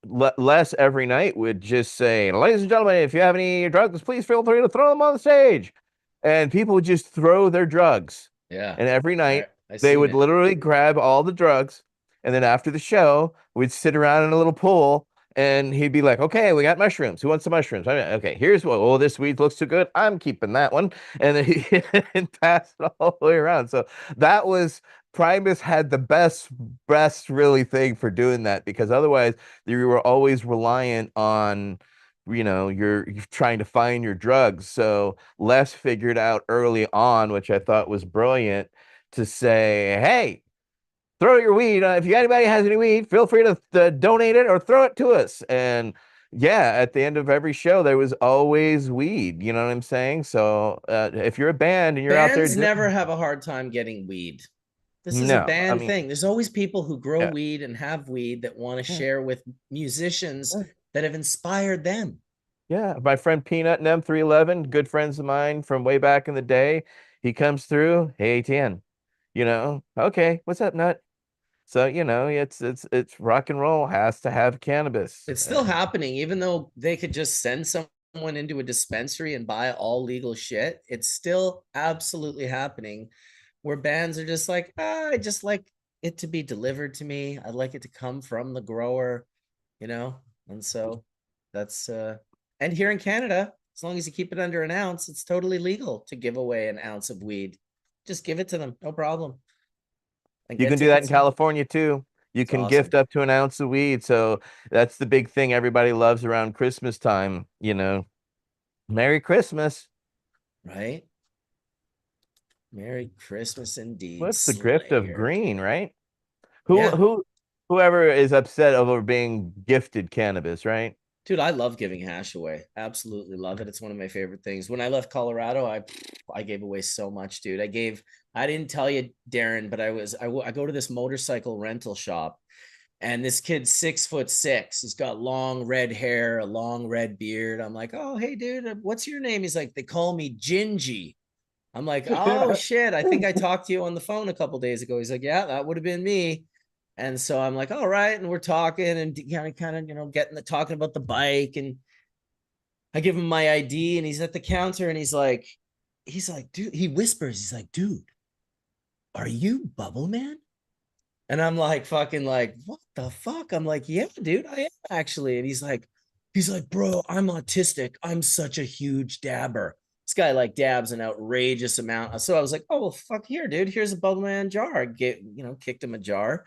Les every night would just say, ladies and gentlemen, if you have any drugs, please feel free to throw them on the stage. And people would just throw their drugs. Yeah. And every night I they seen would it. literally grab all the drugs. And then after the show, we'd sit around in a little pool and he'd be like, okay, we got mushrooms. Who wants some mushrooms? Okay, here's what, oh, this weed looks too good. I'm keeping that one. And then he and pass it all the way around. So that was Primus had the best really thing for doing that, because otherwise you were always reliant on, you're trying to find your drugs. So Les figured out early on, which I thought was brilliant, to say, hey, throw your weed. If anybody has any weed, feel free to donate it or throw it to us. And yeah, at the end of every show, there was always weed. You know what I'm saying? So if you're a band and you're out there Bands doing, never have a hard time getting weed. This is a no, I band mean, thing. There's always people who grow yeah, weed and have weed that want to yeah, share with musicians yeah. that have inspired them. Yeah, my friend Peanut and M311, good friends of mine from way back in the day. He comes through, hey, TN, okay, what's up, Nut? So, it's rock and roll has to have cannabis. It's still happening, even though they could just send someone into a dispensary and buy all legal shit. It's still absolutely happening where bands are just like, I just like it to be delivered to me. I'd like it to come from the grower, you know? And so that's and here in Canada, as long as you keep it under an ounce, it's totally legal to give away an ounce of weed. Just give it to them, no problem. And You get can do that in tickets in. California too. You It's can awesome, gift up to an ounce of weed. So that's the big thing everybody loves around Christmas time, Merry Christmas. right? Merry Christmas indeed, What's the gift of Slayer. green, right? Who Yeah, who whoever is upset over being gifted cannabis, right? dude, I love giving hash away. Absolutely love it. It's one of my favorite things. When I left Colorado, I gave away so much, dude. I didn't tell you, Darren, but I go to this motorcycle rental shop, and this kid's 6'6". He's got long red hair, a long red beard. I'm like, oh, hey, dude, what's your name? He's like, they call me Gingy. I'm like, oh Yeah. shit, I think I talked to you on the phone a couple days ago. He's like, yeah, that would have been me. And so I'm like, all right, and we're talking and kind of, getting the talking about the bike, and I give him my ID, and he's at the counter, and he's like, dude, he whispers, he's like, dude, are you Bubbleman? And I'm like, fucking like, what the fuck? I'm like, yeah, dude, I am actually. And he's like, bro, I'm autistic. I'm such a huge dabber. This guy like dabs an outrageous amount. So I was like, oh, well, fuck here, dude. Here's a Bubbleman jar. Kicked him a jar.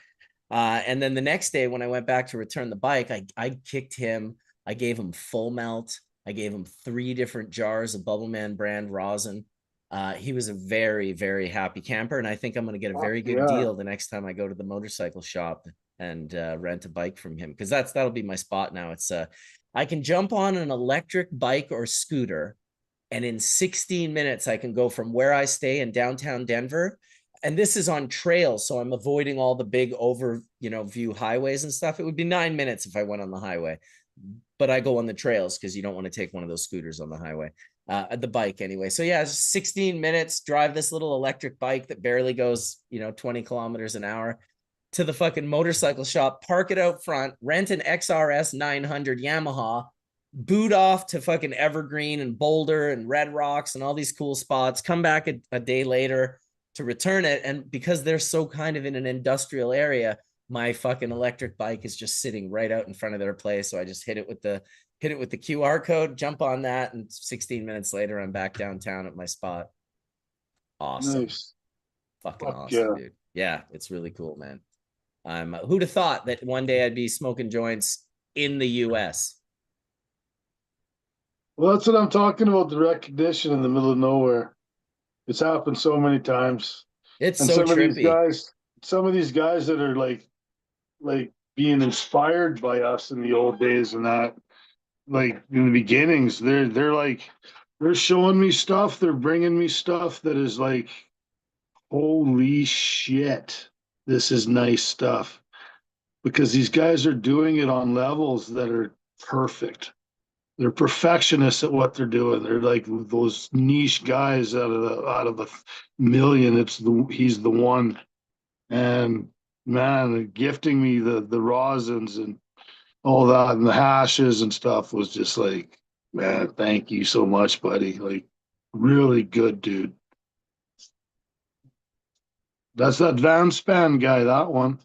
And then the next day when I went back to return the bike, I kicked him. I gave him full melt. I gave him 3 different jars of Bubbleman brand rosin. He was a very, very happy camper, and I think I'm going to get a Fuck very good yeah. deal the next time I go to the motorcycle shop and rent a bike from him, because that'll be my spot now. It's I can jump on an electric bike or scooter, and in 16 minutes I can go from where I stay in downtown Denver, and this is on trails, so I'm avoiding all the big view highways and stuff. It would be 9 minutes if I went on the highway, but I go on the trails because you don't want to take one of those scooters on the highway. The bike anyway. So yeah, 16 minutes, drive this little electric bike that barely goes, 20 kilometers an hour to the fucking motorcycle shop, park it out front, rent an XRS 900 Yamaha, boot off to fucking Evergreen and Boulder and Red Rocks and all these cool spots, come back a day later to return it. And because they're so kind of in an industrial area, my fucking electric bike is just sitting right out in front of their place. So I just hit it with the QR code, jump on that, and 16 minutes later, I'm back downtown at my spot. Awesome. Nice. Fucking Fuck awesome, yeah. dude. Yeah, it's really cool, man. Who'd have thought that one day I'd be smoking joints in the US? Well, that's what I'm talking about, the recognition in the middle of nowhere. It's happened so many times. It's And so trippy. some of these guys that are like being inspired by us in the old days and that, like in the beginnings, they're like they're showing me stuff, they're bringing me stuff that is like, holy shit, this is nice stuff. Because these guys are doing it on levels that are perfect. They're perfectionists at what they're doing. They're like those niche guys out of a million. He's the one. And man, gifting me the rosins and all that and the hashes and stuff was just like, man, thank you so much, buddy. Like, really good, dude. That's that Van Span guy, that one.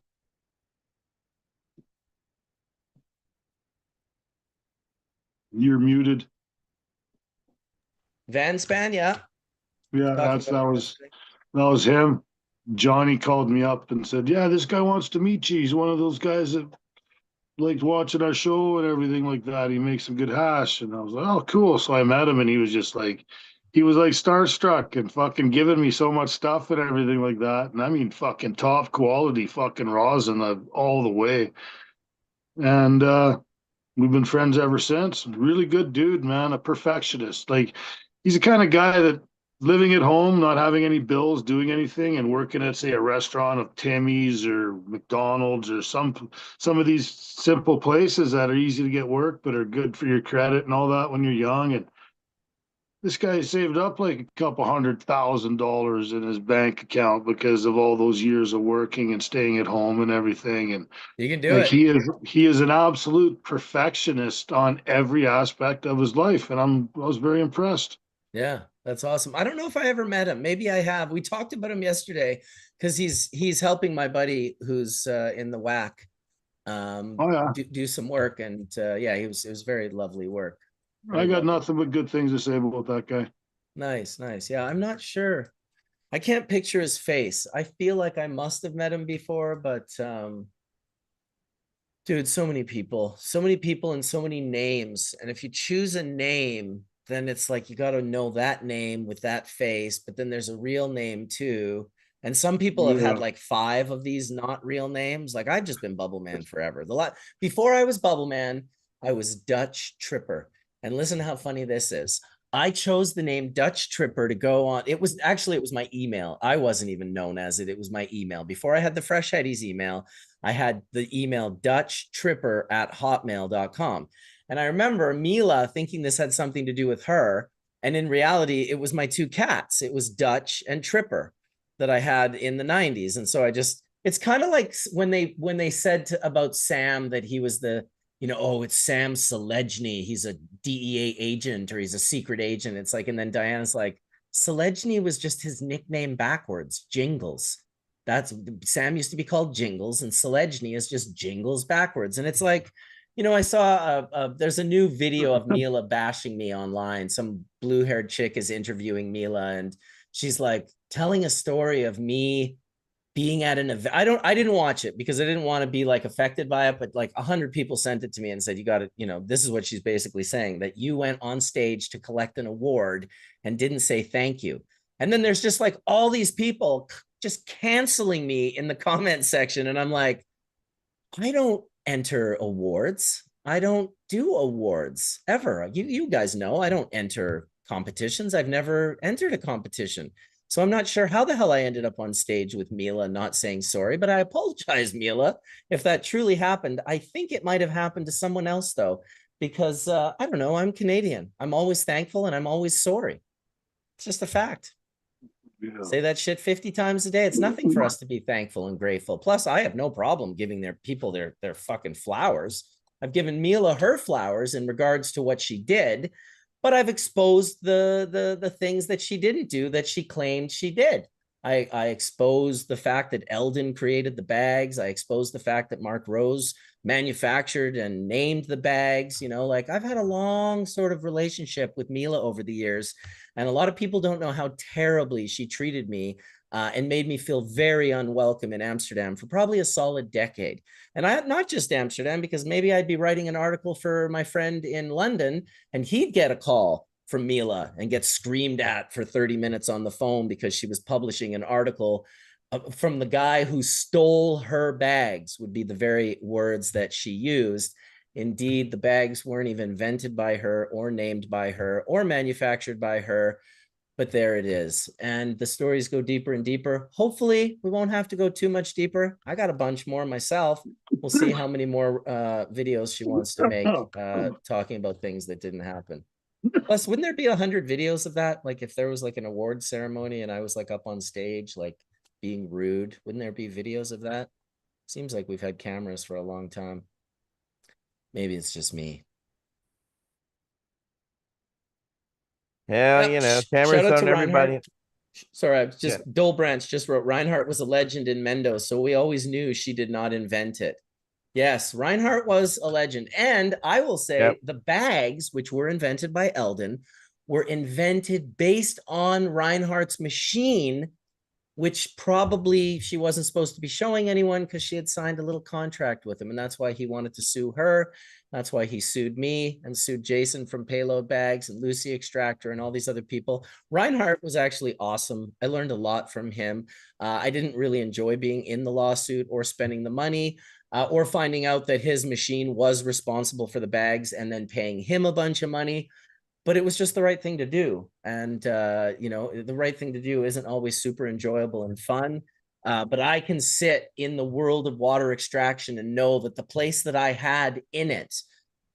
You're muted. Van Span, yeah. Yeah, Talking that's about that it was yesterday. that was him. Johnny called me up and said, "Yeah, this guy wants to meet you. He's one of those guys that liked watching our show and everything like that. He makes some good hash." And I was like, "Oh, cool." So I met him, and he was like starstruck and fucking giving me so much stuff and everything like that. And I mean, fucking top quality fucking rosin all the way. And We've been friends ever since. Really good dude, man. A perfectionist. Like he's the kind of guy that living at home, not having any bills, doing anything, and working at say a restaurant of Timmy's or McDonald's or some of these simple places that are easy to get work but are good for your credit and all that when you're young. And this guy saved up like a couple $100,000 in his bank account because of all those years of working and staying at home and everything. And You can do like it. he is an absolute perfectionist on every aspect of his life, and I was very impressed. Yeah, that's awesome. I don't know if I ever met him. Maybe I have. We talked about him yesterday because he's helping my buddy who's in the whack Oh yeah, do some work, and yeah, it was very lovely work. I Very got lovely. nothing but good things to say about that guy. Nice, nice. Yeah, I'm not sure. I can't picture his face. I feel like I must have met him before, but dude, so many people and so many names. And if you choose a name, then it's like you got to know that name with that face, but then there's a real name too. And some people have had Yeah, like 5 of these not real names. Like I've just been Bubbleman forever. The lot before I was Bubbleman, I was Dutch Tripper. And listen to how funny this is. I chose the name Dutch Tripper to go on. It was actually it was my email. I wasn't even known as it. It was my email. Before I had the Fresh Headies email, I had the email dutchtripper@hotmail.com. And I remember Mila thinking this had something to do with her. And in reality, it was my 2 cats. It was Dutch and Tripper that I had in the 90s. And so I just, it's kind of like when they said about Sam that he was the, oh, it's Sam Selejny. He's a DEA agent or he's a secret agent. It's like, and then Diana's like, Selejny was just his nickname backwards, Jingles. That's Sam used to be called Jingles, and Selejny is just Jingles backwards. And it's like, I saw there's a new video of Mila bashing me online. Some blue-haired chick is interviewing Mila, and she's like telling a story of me being at an event. I didn't watch it because I didn't want to be like affected by it, but like 100 people sent it to me and said, you got to, this is what she's basically saying, that you went on stage to collect an award and didn't say thank you. And then there's just like all these people just canceling me in the comment section. And I'm like, I don't enter awards. I don't do awards ever. You guys know I don't enter competitions. I've never entered a competition. So I'm not sure how the hell I ended up on stage with Mila not saying sorry, but I apologize, Mila, if that truly happened. I think it might have happened to someone else, though, because I don't know. I'm Canadian. I'm always thankful and I'm always sorry. It's just a fact. yeah. Say that shit 50 times a day. It's nothing for us to be thankful and grateful. Plus, I have no problem giving their people their fucking flowers. I've given Mila her flowers in regards to what she did, but I've exposed the things that she didn't do that she claimed she did. I exposed the fact that Eldon created the bags. I exposed the fact that Mark Rose manufactured and named the bags. Like I've had a long sort of relationship with Mila over the years. And a lot of people don't know how terribly she treated me and made me feel very unwelcome in Amsterdam for probably a solid decade. And not just Amsterdam, because maybe I'd be writing an article for my friend in London and he'd get a call from Mila and get screamed at for 30 minutes on the phone because she was publishing an article from the guy who stole her bags, would be the very words that she used. Indeed, the bags weren't even invented by her or named by her or manufactured by her, but there it is. And the stories go deeper and deeper. Hopefully, we won't have to go too much deeper. I got a bunch more myself. We'll see how many more videos she wants to make talking about things that didn't happen. Plus, wouldn't there be 100 videos of that? Like if there was like an award ceremony and I was like up on stage, like being rude, wouldn't there be videos of that? Seems like we've had cameras for a long time. Maybe it's just me. Yeah, Shout cameras out to on Reinhardt. everybody. Sorry, I Yeah. just Dole Branch just wrote Reinhardt was a legend in Mendo, so we always knew she did not invent it. Yes, Reinhardt was a legend. And I will say Yep. the bags, which were invented by Eldon, were invented based on Reinhardt's machine, which probably she wasn't supposed to be showing anyone because she had signed a little contract with him. And that's why he wanted to sue her. That's why he sued me and sued Jason from Payload Bags and Lucy Extractor and all these other people. Reinhardt was actually awesome. I learned a lot from him. I didn't really enjoy being in the lawsuit or spending the money. or finding out that his machine was responsible for the bags and then paying him a bunch of money. But it was just the right thing to do. And, you know, the right thing to do isn't always super enjoyable and fun. But I can sit in the world of water extraction and know that the place that I had in it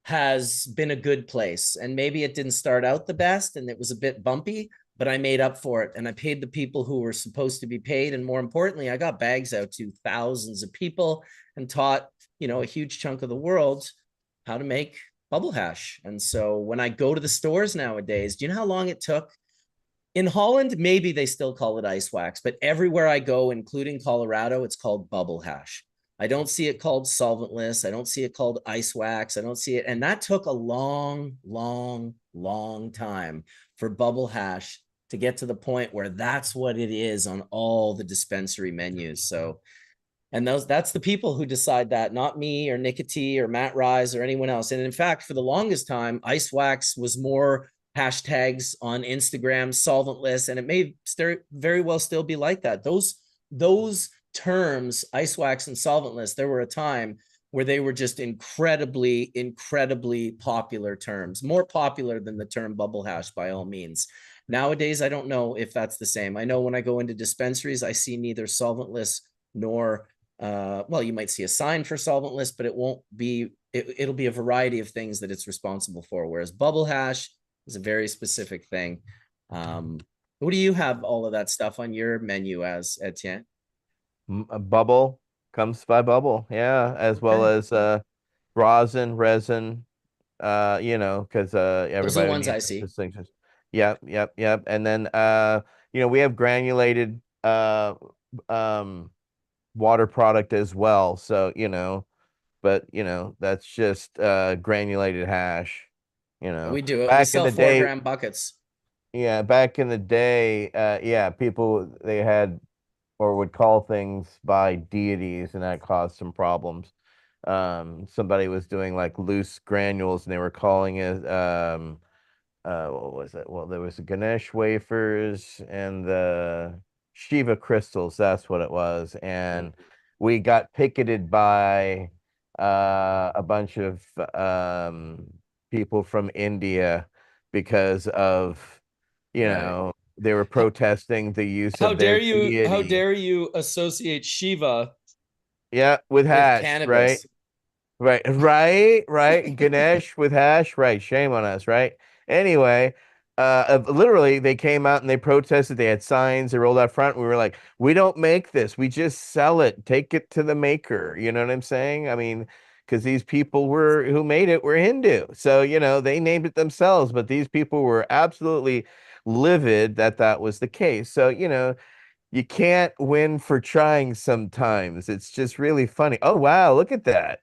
has been a good place. And maybe it didn't start out the best and it was a bit bumpy, but I made up for it. And I paid the people who were supposed to be paid. And more importantly, I got bags out to thousands of people and taught, you know, a huge chunk of the world how to make bubble hash. And so when I go to the stores nowadays, do you know how long it took? In Holland, maybe they still call it ice wax, but everywhere I go, including Colorado, it's called bubble hash. I don't see it called solventless. I don't see it called ice wax. I don't see it. And that took a long, long, long time for bubble hash to get to the point where that's what it is on all the dispensary menus. So, and that's the people who decide that, not me or Nicotee or Matt Rise or anyone else. And in fact, for the longest time, ice wax was more hashtags on Instagram, solventless, and it may very well still be like that. Those terms, ice wax and solventless, there were a time where they were just incredibly, incredibly popular terms, more popular than the term bubble hash by all means. Nowadays, I don't know if that's the same. I know when I go into dispensaries, I see neither solventless nor well, you might see a sign for solventless, but it won't be, it'll be a variety of things that it's responsible for. Whereas bubble hash is a very specific thing. What do you have all of that stuff on your menu as, Etienne? A bubble comes by bubble. Yeah. As well as rosin, resin, you know, because Those are the everybody ones I needs see. distinctions. Yep, yep, yep. And then you know, we have granulated water product as well. So, you know, but you know, that's just granulated hash, you know. We do it. We Back in sell the 4 day, gram buckets. yeah, back in the day, yeah, people they had or would call things by deities, and that caused some problems. Somebody was doing like loose granules, and they were calling it what was it? Well, there was the Ganesh wafers and the Shiva crystals. That's what it was. And we got picketed by a bunch of people from India because of, you Right. know, they were protesting the use How of their dare you, how deity. dare you associate Shiva Yeah, with with hash, right? cannabis? Right. Ganesh with hash, right? Shame on us, right? Anyway, literally, they came out and they protested. They had signs. They rolled out front. We were like, "We don't make this. We just sell it. Take it to the maker." You know what I'm saying? I mean, because these people were who made it were Hindu, so you know they named it themselves. But these people were absolutely livid that that was the case. So you know, you can't win for trying sometimes. It's just really funny. Oh wow, look at that.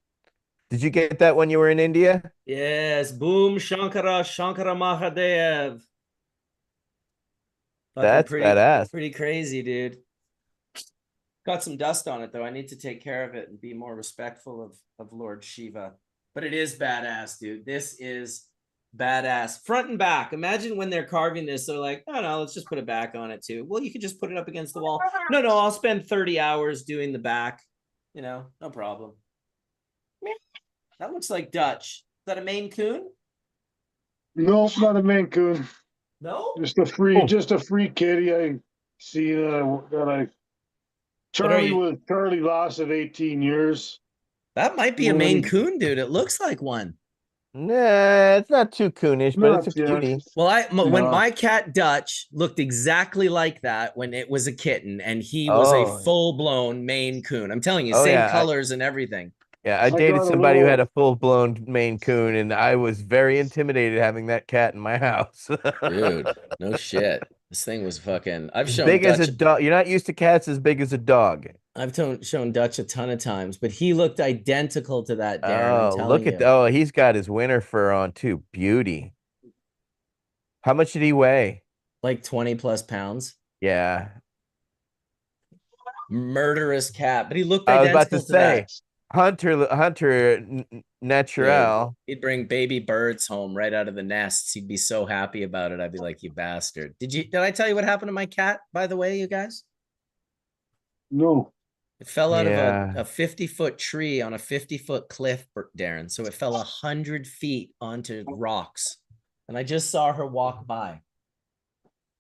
Did you get that when you were in India? Yes, boom, Shankara Mahadev. Fucking That's badass. pretty crazy, dude. Got some dust on it though. I need to take care of it and be more respectful of Lord Shiva. But it is badass, dude. This is badass, front and back. Imagine when they're carving this, they're like, "Oh no, let's just put a back on it too." Well, you could just put it up against the wall. No, I'll spend 30 hours doing the back. You know, no problem. That looks like Dutch. Is that a Maine Coon? No, it's not a Maine Coon. No. Oh, Just a free kitty. I see that I What are Charlie you? was Charlie lost at 18 years. That might be a Maine When Coon, dude. It looks like one. nah, it's not too coonish, but it's a not yet. cutie. Well, when No, my cat Dutch looked exactly like that when it was a kitten, and he was a Oh, full-blown Maine Coon. I'm telling you, oh same yeah, colors and everything. I I dated got a somebody who had little. a full-blown Maine Coon, and I was very intimidated having that cat in my house. Dude, no shit. This thing was fucking. I've As shown big as a Dutch. dog. You're not used to cats as big as a dog. Shown Dutch a ton of times, but he looked identical to that, Darren. I'm Oh, telling look at you, oh, he's got his winter fur on too. Beauty. How much did he weigh? like 20 plus pounds. Yeah, Murderous cat, but he looked I was about to identical to say that. Hunter Dude, Natural. he'd bring baby birds home right out of the nests. He'd be so happy about it. I'd be like, "You bastard." Did I tell you what happened to my cat, by the way, you guys? No, It fell out of Yeah. a 50-foot tree on a 50-foot cliff, Darren. So it fell 100 feet onto rocks. And I just saw her walk by.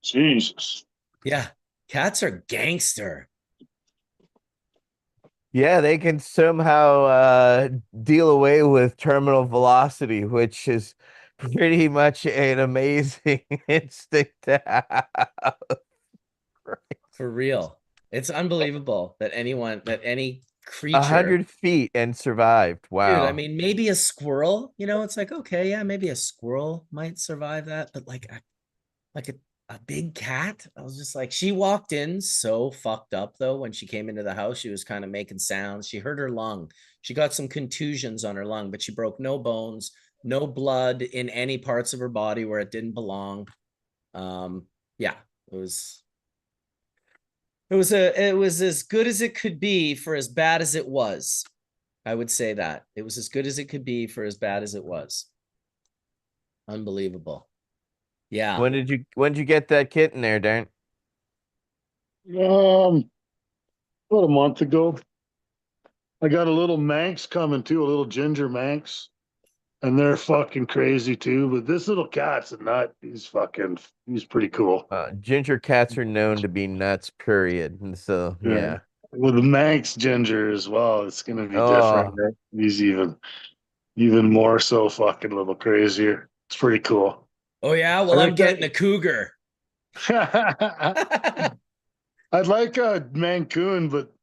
Jesus. Yeah. Cats are gangster. Yeah, they can somehow deal away with terminal velocity, which is pretty much an amazing instinct to have. For real. It's unbelievable that any creature 100 feet and survived. Dude, I Wow. mean, maybe a squirrel, it's like, okay, yeah, maybe a squirrel might survive that, but like a big cat. I was just like, she walked in so fucked up though. When she came into the house, she was kind of making sounds. She hurt her lung. She got some contusions on her lung, but she broke no bones, no blood in any parts of her body where it didn't belong. Yeah, it was it was as good as it could be for as bad as it was. I would say that it was as good as it could be for as bad as it was. Unbelievable. Yeah. When did you get that kitten there, Darren? About a month ago, I got a little Manx coming too, a little ginger Manx, and they're fucking crazy too. But this little cat's a nut. He's pretty cool. Ginger cats are known to be nuts, period. And so, Yeah. yeah. With the Manx ginger as well, it's gonna be different. Oh, Right? He's even more so fucking little crazier. It's pretty cool. Oh yeah. Well, I'm getting a cougar. I'd like a Mancoon, but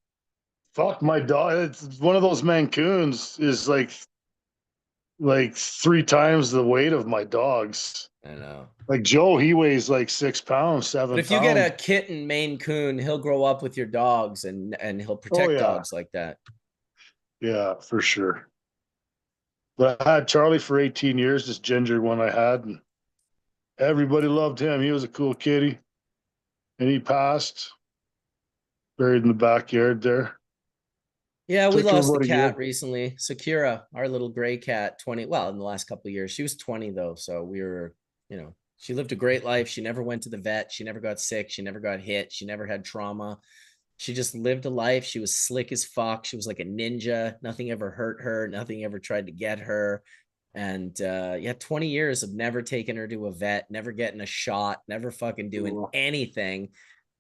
fuck my dog. It's one of those Mancoons is like 3 times the weight of my dogs. I know. Like Joe, he weighs like 6 pounds, But 7 if you get pounds. a kitten Maine Coon, he'll grow up with your dogs and he'll Oh protect yeah, dogs like that. yeah, for sure. But I had Charlie for 18 years, this ginger one I had, and everybody loved him. He was a cool kitty, and he passed, buried in the backyard there. Yeah, we Took him lost a about a cat year. recently. Sakura, our little gray cat, 20, well, in the last couple of years. She was 20 though, so we were, she lived a great life. She never went to the vet. She never got sick. She never got hit. She never had trauma. She just lived a life. She was slick as fuck. She was like a ninja. Nothing ever hurt her. Nothing ever tried to get her. And yeah, 20 years of never taking her to a vet, never getting a shot, never fucking doing anything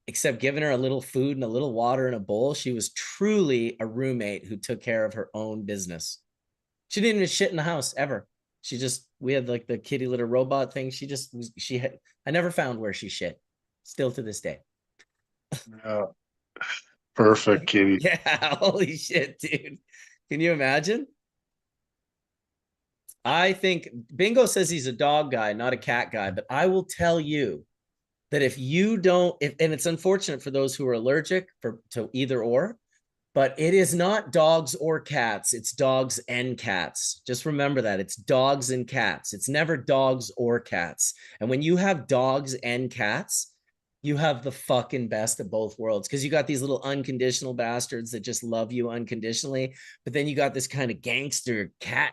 except giving her a little food and a little water in a bowl. She was truly a roommate who took care of her own business. She didn't even shit in the house ever. We had like the kitty litter robot thing. I never found where she shit still to this day. Yeah, perfect kitty. Yeah. Holy shit, dude. Can you imagine? I think Bingo says he's a dog guy, not a cat guy, but I will tell you that if you don't, and it's unfortunate for those who are allergic to either or, but it is not dogs or cats. It's dogs and cats. Just remember that it's dogs and cats. It's never dogs or cats. And when you have dogs and cats, you have the fucking best of both worlds because you got these little unconditional bastards that just love you unconditionally. But then you got this kind of gangster cat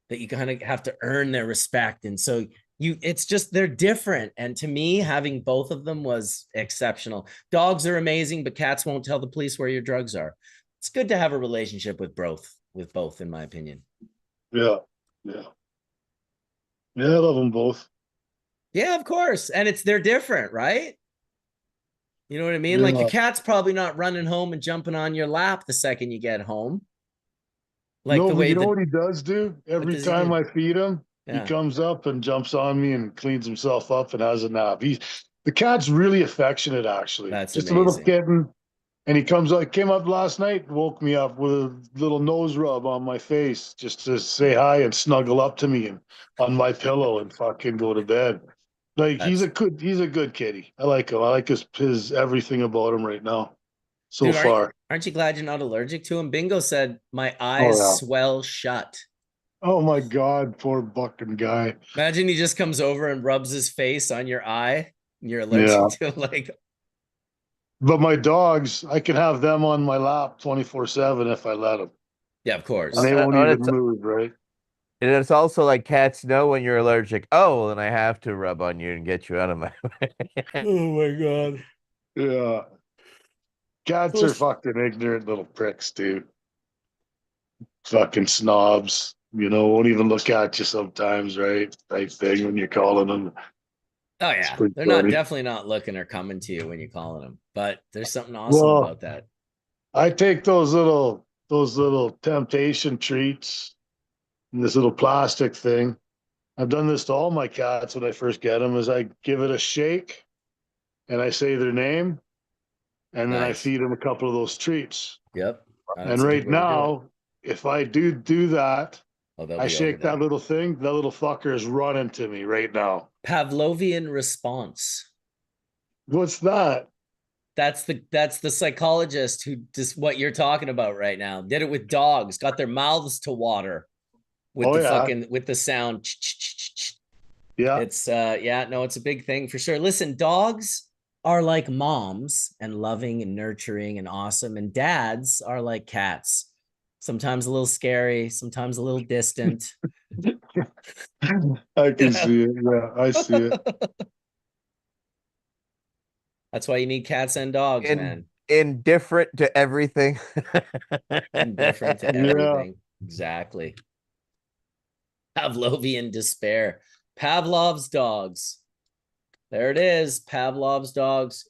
that you kind of have to earn their respect. And so it's just they're different, and to me having both of them was exceptional. Dogs are amazing, but cats won't tell the police where your drugs are. It's good to have a relationship with both in my opinion. Yeah, yeah, yeah. I love them both. Yeah, of course. And they're different, right? You know what I mean? Yeah. Like your cat's probably not running home and jumping on your lap the second you get home, like No, the but way you know that what he does do? what Every does he time do? I feed him, he Yeah, comes up and jumps on me and cleans himself up and has a nap. The cat's really affectionate, actually. that's Just a little amazing. kitten. And came up last night, woke me up with a little nose rub on my face just to say hi and snuggle up to me and on my pillow and fucking go to bed. Like That's he's a good kitty. I like him. I like his everything about him right now so dude, far. aren't you glad you're not allergic to him? Bingo said my Oh eyes yeah. swell shut. Oh my God, poor bucking guy. Imagine he just comes over and rubs his face on your eye and you're allergic Yeah. to like. But my dogs, I can have them on my lap 24/7 if I let them. Yeah, of And course. they won't and even it's move, right? and it's also like cats know when you're allergic. Oh, then I have to rub on you and get you out of my way. Oh my God. Yeah. Cats are fucking ignorant little pricks, dude. Fucking snobs. Won't even look at you sometimes, right? Type thing when you're calling them. Oh It's yeah, pretty they're funny. definitely not looking or coming to you when you're calling them, but there's something awesome Well, about that. I take those little temptation treats in this little plastic thing. I've done this to all my cats when I first get them. Is I give it a shake, and I say their name, and then I Nice. feed them a couple of those treats. Yep. And That's a good right way to do it. now, if I do that, Oh, they'll I be over shake there. that little thing, that little fucker is running to me right now. Pavlovian response. What's that? That's the psychologist who just what you're talking about right now. Did it with dogs, got their mouths to water with Oh the yeah, fucking with the sound. yeah. It's yeah, no, it's a big thing for sure. Listen, dogs are like moms and loving and nurturing and awesome, and dads are like cats. Sometimes a little scary, sometimes a little distant. I can see it. Yeah, I see it. That's why you need cats and dogs, man. Indifferent to everything. Indifferent to Yeah. everything. Exactly. Pavlovian despair. Pavlov's dogs. There it is. Pavlov's dogs.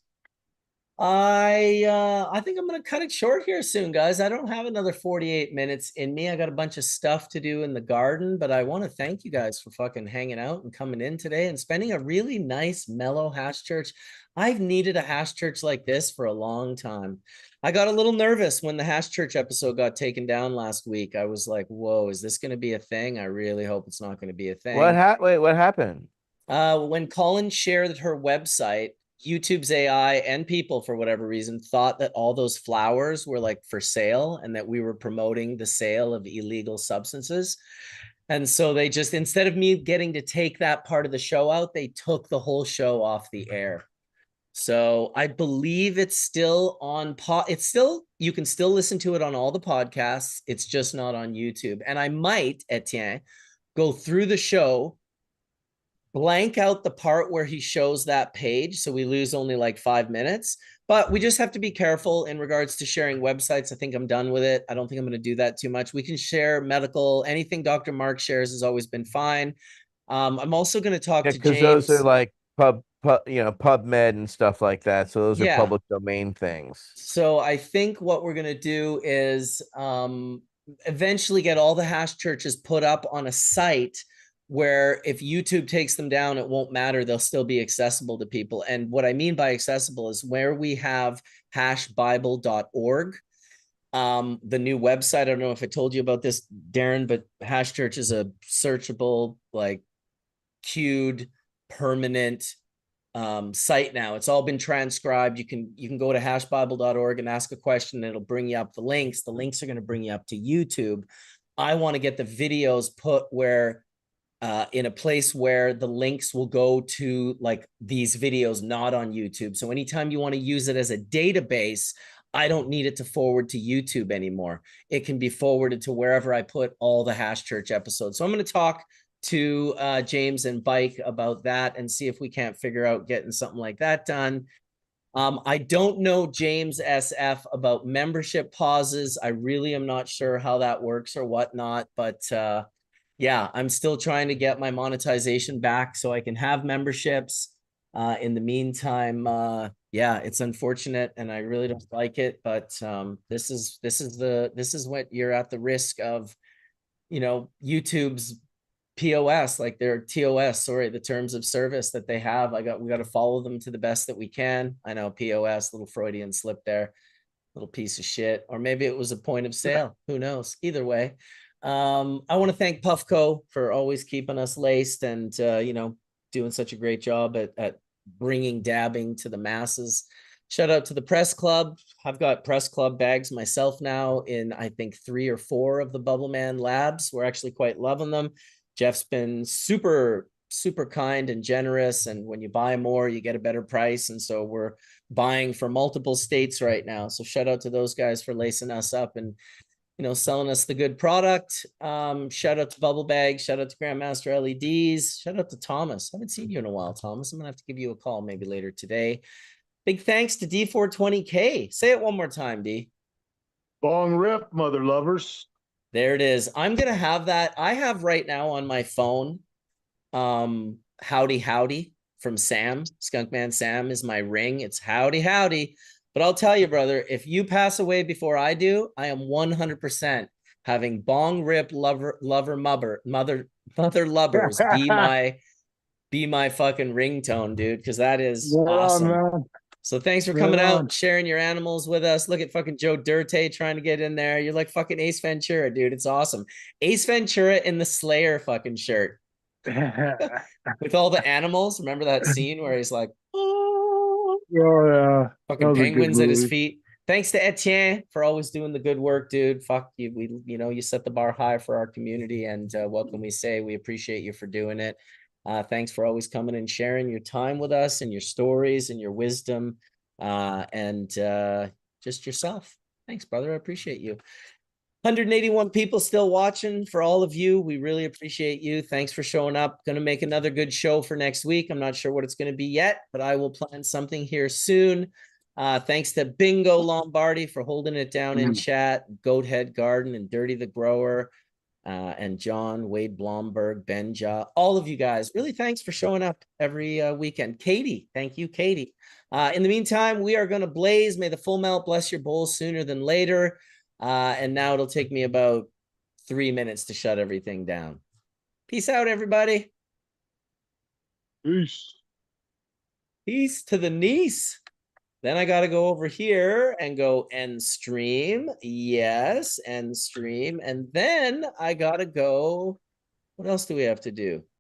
I think I'm gonna cut it short here soon, guys. I don't have another 48 minutes in me. I got a bunch of stuff to do in the garden, but I want to thank you guys for fucking hanging out and coming in today and spending a really nice, mellow hash church. I've needed a hash church like this for a long time. I got a little nervous when the hash church episode got taken down last week. I was like, whoa, is this going to be a thing? I really hope it's not going to be a thing. Wait, what happened? When Colin shared her website, YouTube's AI and people, for whatever reason, thought that all those flowers were like for sale and that we were promoting the sale of illegal substances. And so they just, instead of me getting to take that part of the show out, they took the whole show off the air. So I believe it's still on it's still, you can still listen to it on all the podcasts. It's just not on YouTube. And I might, Etienne, go through the show, blank out the part where he shows that page, so we lose only like 5 minutes. But we just have to be careful in regards to sharing websites. I think I'm done with it. I don't think I'm going to do that too much. We can share medical, anything Dr. Mark shares has always been fine. I'm also going to talk to Because those are James. like PubMed and stuff like that. So those are Yeah. public domain things. So I think what we're going to do is eventually get all the hash churches put up on a site where if YouTube takes them down, it won't matter. They'll still be accessible to people. And what I mean by accessible is where we have hashbible.org, the new website. I don't know if I told you about this, Darren, but Hash Church is a searchable, like queued, permanent site now. It's all been transcribed. You can go to hashbible.org and ask a question, and it'll bring you up the links. The links are going to bring you up to YouTube. I want to get the videos put where in a place where the links will go to like these videos not on YouTube. So anytime you want to use it as a database, I don't need it to forward to YouTube anymore. It can be forwarded to wherever I put all the Hash Church episodes. So I'm going to talk to James and Bike about that and see if we can't figure out getting something like that done. I don't know, James SF, about membership pauses. I really am not sure how that works or whatnot, but yeah, I'm still trying to get my monetization back so I can have memberships. In the meantime, yeah, it's unfortunate and I really don't like it, but this is what you're at the risk of, YouTube's POS, like their TOS, sorry, the terms of service that they have. We got to follow them to the best that we can. I know POS, little Freudian slip there, little piece of shit, or maybe it was a point of sale. Who knows? Either way. I want to thank Puffco for always keeping us laced and, doing such a great job at bringing dabbing to the masses. Shout out to the press club. I've got press club bags myself now in, I think, 3 or 4 of the Bubbleman labs. We're actually quite loving them. Jeff's been super, super kind and generous. And when you buy more, you get a better price. And so we're buying for multiple states right now. So shout out to those guys for lacing us up and, selling us the good product. Shout out to Bubble Bag. Shout out to Grandmaster LEDs. Shout out to Thomas. I haven't seen you in a while, Thomas. I'm gonna have to give you a call maybe later today. Big thanks to D420K. Say it one more time, D. Bong rip, mother lovers. There it is. I'm gonna have that. I have right now on my phone. Howdy Howdy from Sam. Skunkman Sam is my ring. It's howdy howdy. But I'll tell you, brother, if you pass away before I do, I am 100% having bong rip mother lubbers be my fucking ringtone, dude, because that is Right awesome. on, man. So thanks for Right coming on. out, sharing your animals with us. Look at fucking Joe Dirte trying to get in there. You're like fucking Ace Ventura, dude. It's awesome. Ace Ventura in the Slayer fucking shirt with all the animals. Remember that scene where he's like, oh, Oh yeah, that fucking was a good penguins at his movie. feet. Thanks to Etienne for always doing the good work, dude. Fuck you. You set the bar high for our community, and what can we say? We appreciate you for doing it. Thanks for always coming and sharing your time with us and your stories and your wisdom, and just yourself. Thanks, brother. I appreciate you. 181 people still watching. For all of you, we really appreciate you. Thanks for showing up. Going to make another good show for next week. I'm not sure what it's going to be yet, but I will plan something here soon. Thanks to Bingo Lombardi for holding it down in chat, Goathead Garden and Dirty the Grower, and John, Wade Blomberg, Benja, all of you guys. Really thanks for showing up every weekend. Katie, thank you, Katie. In the meantime, we are going to blaze. May the full melt bless your bowls sooner than later. And now it'll take me about 3 minutes to shut everything down. Peace out, everybody. Peace. Peace to the niece. Then I got to go over here and go end stream. Yes, end stream. And then I got to go. What else do we have to do?